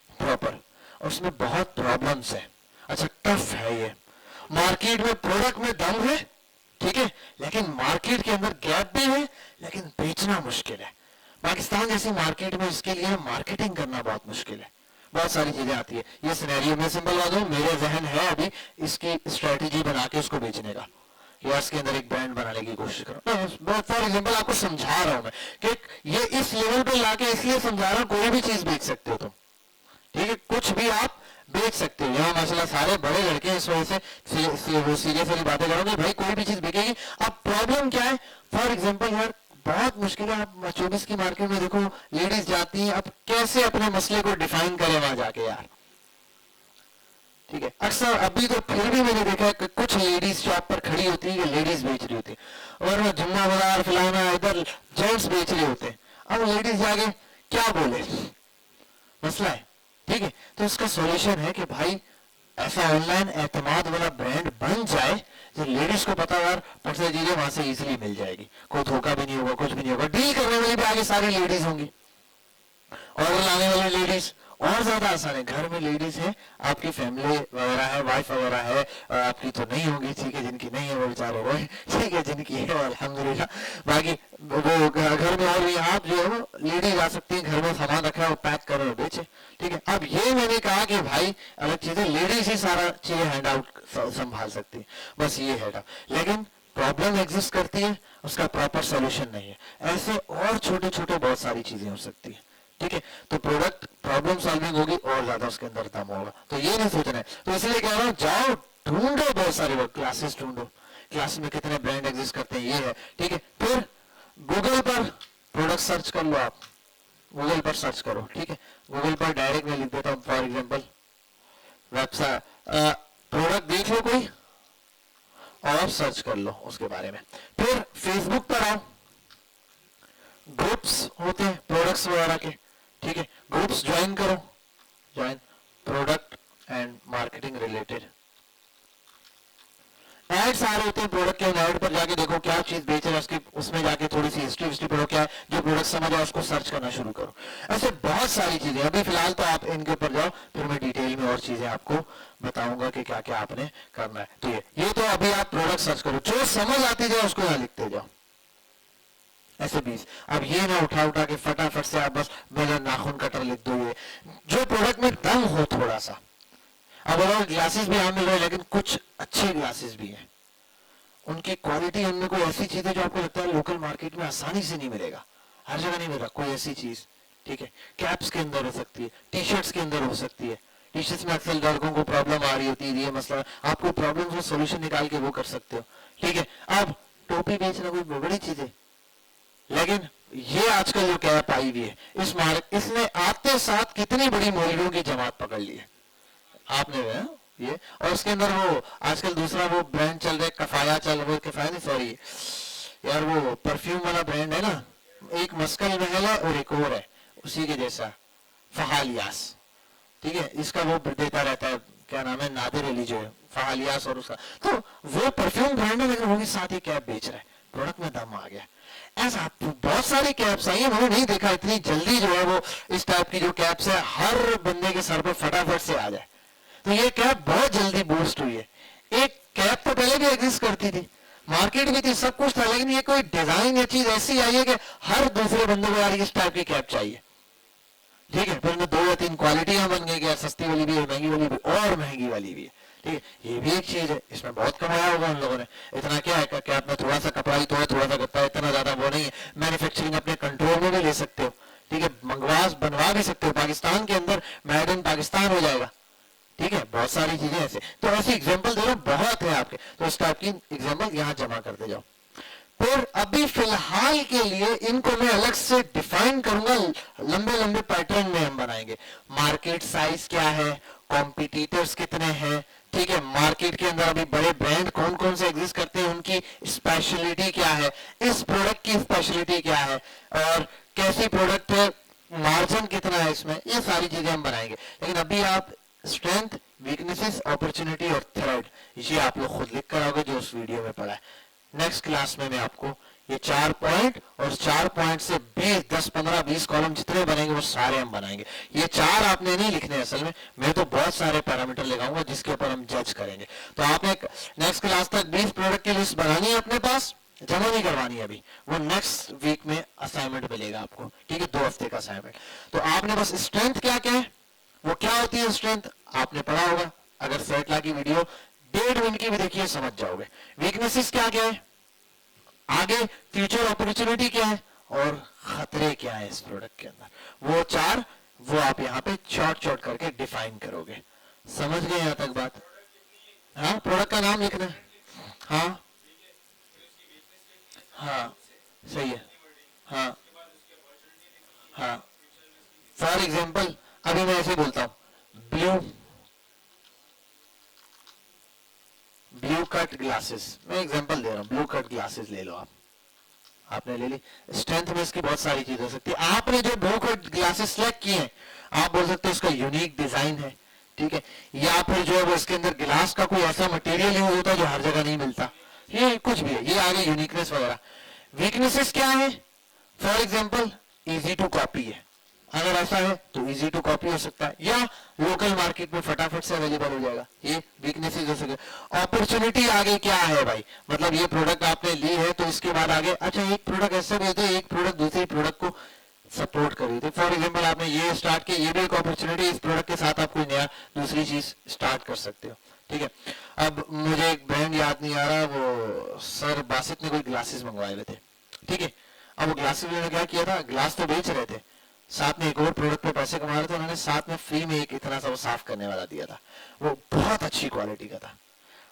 प्रॉपर, और उसमें बहुत प्रॉब्लम्स है। अच्छा टफ है ये, मार्केट में प्रोडक्ट में दम है, ठीक है, लेकिन मार्केट के अंदर गैप भी है, लेकिन बेचना मुश्किल है। पाकिस्तान जैसी मार्केट में इसके लिए मार्केटिंग करना बहुत मुश्किल है, बहुत सारी चीजें आती है। ये सिनेरियो में सिंपल बात है, मेरे जहन है अभी इसकी स्ट्रेटेजी बना के उसको बेचने का, या इसके अंदर एक ब्रांड बनाने की कोशिश करो। फॉर एग्जाम्पल आपको समझा रहा हूं मैं कि ये इस लेवल पे लाके इसलिए समझा रहा हूं, कोई भी चीज बेच सकते हो तुम, ठीक है, कुछ भी आप बेच सकते हो। यहाँ माशाल्लाह सारे बड़े लड़के हैं, इस वजह से सीरियसली बातें करोगे भाई, कोई भी चीज बिकेगी। अब प्रॉब्लम क्या है, फॉर एग्जाम्पल यार बहुत मुश्किल है, आप 24 की मार्केट में देखो लेडीज जाती हैं, अब कैसे अपने मसले को डिफाइन करें वहां जाके यार, ठीक है। अक्सर अभी तो फिर भी मैंने देखा है कि कुछ लेडीज शॉप पर खड़ी होती है, लेडीज बेच रही होती है, और वो जुम्मा बाजार फलाना इधर जेंट्स बेच रहे होते हैं। अब लेडीज जाके क्या बोले, मसला है, ठीक है। तो इसका सॉल्यूशन है कि भाई ऐसा ऑनलाइन एतमाद वाला ब्रांड बन जाए जो लेडीज को पता यार पसंद चीजें वहां से इजीली मिल जाएगी, कोई धोखा भी नहीं होगा, कुछ भी नहीं होगा, डील करने वाली भी आगे सारी लेडीज होंगी, ऑर्डर लाने वाली लेडीज और ज्यादा आसान है। घर में लेडीज है, आपकी फैमिली वगैरह है, वाइफ वगैरह है, आपकी तो नहीं होगी, ठीक है, जिनकी नहीं है वो बेचारे रोए, ठीक है, जिनकी है अल्हम्दुलिल्लाह, बाकी वो घर में और भी आप जो है वो लेडीज आ सकती है, घर में सामान रखा है वो पैक करो और बेचे, ठीक है। अब ये मैंने कहा कि भाई अलग चीजें लेडीज ही सारा चीजें हैंड आउट संभाल सकती है, बस ये है। लेकिन प्रॉब्लम एग्जिस्ट करती है, उसका प्रॉपर सोल्यूशन नहीं है। ऐसे और छोटे छोटे बहुत सारी चीजें हो सकती है, ठीक है। तो प्रोडक्ट प्रॉब्लम सॉल्विंग होगी और ज्यादा उसके अंदर दम होगा, तो ये नहीं सोचना है। तो इसलिए कह रहा हूं जाओ ढूंढो, बहुत सारे लोग क्लासेस ढूंढो, क्लास में कितने ब्रांड एग्जिस्ट करते हैं, ये है, ठीक है। फिर गूगल पर प्रोडक्ट सर्च कर लो, आप गूगल पर सर्च करो, ठीक है। गूगल पर डायरेक्ट मैं लिख देता हूं फॉर एग्जाम्पल वेबसाइट, प्रोडक्ट देख लो कोई और सर्च कर लो उसके बारे में। फिर फेसबुक पर आओ, ग्रुप्स होते हैं प्रोडक्ट्स वगैरह के, ठीक है, ग्रुप्स ज्वाइन करो, join product and marketing related ads आ रहे होते हैं प्रोडक्ट के, ऐड पर जाके देखो क्या चीज बेच रहा है, उसकी उसमें जाके थोड़ी सी हिस्ट्री पढ़ो, क्या है जो प्रोडक्ट समझ आओ उसको सर्च करना शुरू करो। ऐसे बहुत सारी चीजें, अभी फिलहाल तो आप इनके ऊपर जाओ, फिर मैं डिटेल में और चीजें आपको बताऊंगा कि क्या क्या आपने करना है। तो ये तो अभी आप प्रोडक्ट सर्च करो, जो समझ आती जाए उसको यहाँ लिखते जाओ, ऐसे 20। अब ये ना उठा उठा के फटाफट से आप बस मेरा नाखून कटर लिख दो, ये जो प्रोडक्ट में दम हो थोड़ा सा। अब अगर ग्लासेस भी यहाँ मिल रहे हैं, लेकिन कुछ अच्छे ग्लासेस भी हैं, उनकी क्वालिटी, उनमें कोई ऐसी चीज है जो आपको लगता है लोकल मार्केट में आसानी से नहीं मिलेगा, हर जगह नहीं मिलेगा कोई ऐसी चीज, ठीक है। कैप्स के अंदर हो सकती है, टी शर्ट्स के अंदर हो सकती है, टी शर्ट्स में अक्सर लड़कों को प्रॉब्लम आ रही होती है, ये मसला, आपको प्रॉब्लम का सोल्यूशन निकाल के वो कर सकते हो, ठीक है। अब टोपी बेचना कोई बड़ी चीज है, लेकिन ये आजकल जो कैप आई हुई है, इसने आते साथ कितनी बड़ी मौलवियों की जमात पकड़ ली है आपने ये। और उसके अंदर वो आजकल दूसरा वो ब्रांड चल रहा है, कफाया चल रहा है, कफाया नहीं सॉरी यार, वो परफ्यूम वाला ब्रांड है ना, एक मस्कल महल है और एक और है उसी के जैसा, फहालियास, ठीक है, इसका वो देता रहता है, क्या नाम है, नादिर अली जो है, फहालियास और उसका, तो वो परफ्यूम ब्रांड है, लेकिन वो भी साथ ही कैप बेच रहा है, प्रोडक्ट में दम आ गया। ऐसा बहुत सारी कैप्स आई है, मैंने नहीं देखा इतनी जल्दी जो है वो इस टाइप की जो कैप्स है हर बंदे के सर पर फटाफट से आ जाए, तो ये कैप बहुत जल्दी बूस्ट हुई है। एक कैप तो पहले भी एग्जिस्ट करती थी, मार्केट में थी, सब कुछ था, लेकिन ये कोई डिजाइन या चीज ऐसी आई है कि हर दूसरे बंदे को यार इस टाइप की कैप चाहिए, ठीक है। फिर 2 या 3 क्वालिटियां बन गई, क्या सस्ती वाली भी है, महंगी वाली भी और महंगी वाली भी है, ठीक है। ये भी एक चीज है, इसमें बहुत कमाया होगा उन लोगों ने। इतना क्या है कि आपने थोड़ा सा कपड़ा ही तो है, थोड़ा सा गत्ता है, इतना ज्यादा वो नहीं है। मैन्युफैक्चरिंग अपने कंट्रोल में भी ले सकते हो, ठीक है, बनवा भी सकते हो, पाकिस्तान के अंदर मेड इन पाकिस्तान हो जाएगा, ठीक है। बहुत सारी चीजें ऐसे, तो ऐसी एग्जाम्पल दे रहा हूं, बहुत है आपके, तो इस टाइप की एग्जाम्पल यहाँ जमा करते जाओ। फिर अभी फिलहाल के लिए इनको मैं अलग से डिफाइन करूंगा, लंबे लंबे पैटर्न में हम बनाएंगे। मार्केट साइज क्या है, कॉम्पिटिटर्स कितने हैं, ठीक है, मार्केट के अंदर अभी बड़े ब्रांड कौन कौन से एग्जिस्ट करते हैं, उनकी स्पेशलिटी क्या है, इस प्रोडक्ट की स्पेशलिटी क्या है, और कैसी प्रोडक्ट है, मार्जिन कितना है इसमें, ये सारी चीजें हम बनाएंगे। लेकिन अभी आप स्ट्रेंथ, वीकनेसेस, अपॉर्चुनिटी और थ्रेड, ये आप लोग खुद लिख कर आओगे जो उस वीडियो में पढ़ा है। नेक्स्ट क्लास में मैं आपको ये 4 पॉइंट और 4 पॉइंट से 20, 10, 15, 20 कॉलम जितने बनेंगे वो सारे हम बनाएंगे। ये 4 आपने नहीं लिखने असल में, मैं तो बहुत सारे पैरामीटर लगाऊंगा जिसके ऊपर हम जज करेंगे। तो आपने नेक्स्ट क्लास तक 20 प्रोडक्ट की लिस्ट बनानी है अपने पास, जमा नहीं करवानी है अभी, वो नेक्स्ट वीक में असाइनमेंट मिलेगा आपको, ठीक है, 2 हफ्ते का असाइनमेंट। तो आपने बस स्ट्रेंथ क्या क्या है, वो क्या होती है स्ट्रेंथ, आपने पढ़ा होगा, अगर सेट ला की वीडियो 1.5 मिनट की भी देखिए समझ जाओगे। वीकनेसेस क्या क्या है, आगे फ्यूचर अपॉर्चुनिटी क्या है, और खतरे क्या है इस प्रोडक्ट के अंदर, वो 4 वो आप यहाँ पे शॉर्ट करके डिफाइन करोगे। समझ गए यहाँ तक बात? हाँ, प्रोडक्ट का नाम लिखना है। हाँ हाँ सही है। हाँ हाँ, फॉर एग्जाम्पल अभी मैं ऐसे बोलता हूं, ब्लू कट ग्लासेस, मैं एग्जांपल दे रहा हूं, ब्लू कट ग्लासेस ले लो आप, आपने ले ली। स्ट्रेंथ में इसकी बहुत सारी चीज हो सकती है। आपने जो ब्लू कट ग्लासेस सिलेक्ट किए हैं, आप बोल सकते हो इसका यूनिक डिजाइन है, ठीक है, या फिर जो है वो इसके अंदर गिलास का कोई ऐसा मटेरियल यूज होता है जो हर जगह नहीं मिलता, ये कुछ भी है, ये आगे यूनिकनेस वगैरह। वीकनेसेस क्या है, for example easy to copy है, अगर ऐसा है तो इजी टू कॉपी हो सकता है, या लोकल मार्केट में फटाफट से अवेलेबल हो जाएगा, ये वीकनेसेस हो सकते हैं। अपॉर्चुनिटी आगे क्या है भाई, मतलब ये प्रोडक्ट आपने ली है तो इसके बाद आगे, अच्छा एक प्रोडक्ट ऐसे भी होते हैं, एक प्रोडक्ट दूसरी प्रोडक्ट को सपोर्ट कर रही थी, फॉर एग्जाम्पल आपने ये स्टार्ट किया, ये भी एक अपॉर्चुनिटी, इस प्रोडक्ट के साथ आप कोई नया दूसरी चीज स्टार्ट कर सकते हो, ठीक है। अब मुझे एक ब्रांड याद नहीं आ रहा, वो सर बासित ने कोई ग्लासेस मंगवाए हुए थे, ठीक है। अब वो ग्लासेस ने क्या किया था, ग्लास तो बेच रहे थे, साथ में एक और प्रोडक्ट पे पैसे कमा रहे थे, उन्होंने साथ में फ्री में एक इतना सा वो साफ करने वाला दिया था, वो बहुत अच्छी क्वालिटी का था,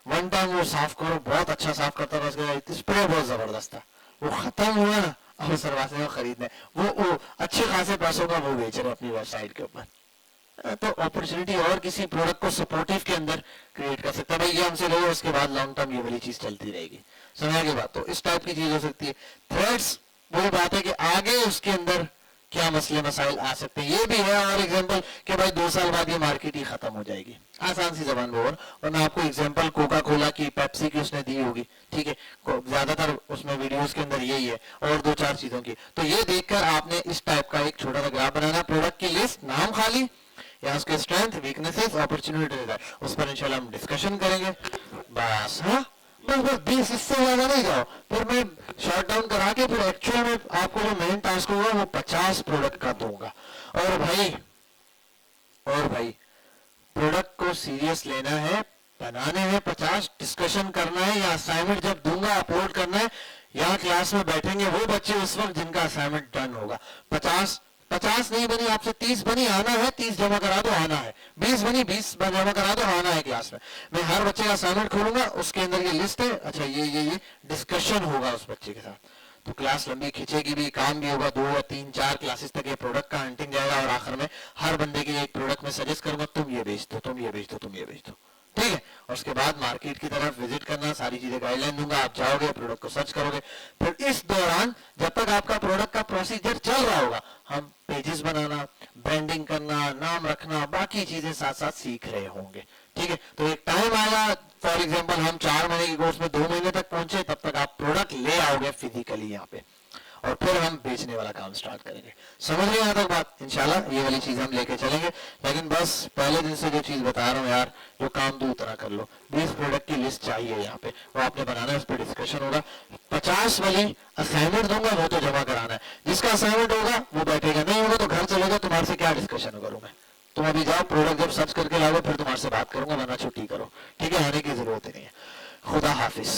वन टाइम वो साफ करो, बहुत अच्छा साफ करता था, उसका स्प्रे बहुत जबरदस्त था, वो खत्म हुआ ना, अब सरवासे में खरीदने वो अच्छे खासे पैसों का वो बेच रहे अपनी वेबसाइट के ऊपर। तो अपॉर्चुनिटी और किसी प्रोडक्ट को सपोर्टिव के अंदर क्रिएट कर सकता है, भाई ये हमसे लो, उसके बाद लॉन्ग टर्म ये वाली चीज चलती रहेगी, समझ के बाद, तो इस टाइप की चीज हो सकती है। थ्रेड्स वही बात है कि आगे उसके अंदर क्या मसले मसाइल आ सकते हैं, ये भी है, और एग्जांपल कि भाई 2 साल बाद ये मार्केट ही खत्म हो जाएगी, आसान सी जबान में, और मैं आपको एग्जांपल कोका कोला की, पेप्सी की उसने दी होगी, ठीक है, ज्यादातर उसमें वीडियोस के अंदर यही है, और 2-4 चीजों की, तो ये देखकर आपने इस टाइप का एक छोटा सा ग्राफ बनाना, प्रोडक्ट की लिस्ट, नाम खाली, या उसके स्ट्रेंथ, वीकनेसेस, अपॉर्चुनिटी, उस पर इंशाल्लाह हम डिस्कशन करेंगे, बस। हाँ बस 20, इससे ज्यादा नहीं जाओ, फिर मैं शॉर्ट डाउन करा के फिर एक्चुअल में आपको जो मेन टास्क होगा वो 50 प्रोडक्ट का दूंगा। और भाई प्रोडक्ट को सीरियस लेना है, बनाने हैं 50, डिस्कशन करना है, या असाइनमेंट जब दूंगा अपलोड करना है, यहाँ क्लास में बैठेंगे वो बच्चे उस वक्त जिनका असाइनमेंट डन होगा। 50 नहीं बनी आपसे 30 बनी, आना है, 30 जमा करा दो, आना है, 20 बनी 20 जमा करा दो, आना है क्लास में। मैं हर बच्चे का असाइनमेंट खोलूंगा, उसके अंदर ये लिस्ट है, अच्छा ये डिस्कशन होगा उस बच्चे के साथ, तो क्लास लंबी खींचेगी भी, काम भी होगा, 2 या 3, 4 क्लासेस तक ये प्रोडक्ट का हंटिंग जाएगा, और आखिर में हर बंदे के लिए एक प्रोडक्ट में सजेस्ट करूंगा, तुम ये बेच दो, तुम ये बेच दो, तुम ये बेच दो, ठीक है। और उसके बाद मार्केट की तरफ विजिट करना, सारी चीजें गाइडलाइन दूंगा, आप जाओगे प्रोडक्ट को सर्च करोगे, फिर इस दौरान जब तक आपका प्रोडक्ट का प्रोसीजर चल रहा होगा, हम पेजेस बनाना, ब्रांडिंग करना, नाम रखना, बाकी चीजें साथ साथ सीख रहे होंगे, ठीक है। तो एक टाइम आएगा, फॉर एग्जांपल हम 4 महीने की कोर्स में 2 महीने तक पहुंचे, तब तक आप प्रोडक्ट ले आओगे फिजिकली यहाँ पे, और फिर हम बेचने वाला काम स्टार्ट करेंगे। समझ रहे यहाँ तक बात? इंशाल्लाह ये वाली चीज हम लेके चलेंगे, लेकिन बस पहले दिन से जो चीज बता रहा हूँ यार, जो काम दो उतना कर लो। 20 प्रोडक्ट की लिस्ट चाहिए यहाँ पे, वो आपने बनाना है, उस पर डिस्कशन होगा। 50 वाली असाइनमेंट दूंगा, वो तो जमा कराना है, जिसका असाइनमेंट होगा वो बैठेगा, नहीं होगा तो घर चलेगा, तुम्हारे से क्या डिस्कशन करूँ मैं, तुम अभी जाओ प्रोडक्ट जब सर्च करके लाओ, फिर तुम्हारे से बात करूंगा, वरना छुट्टी करो, ठीक है, आने की जरूरत ही नहीं है। खुदा हाफिज।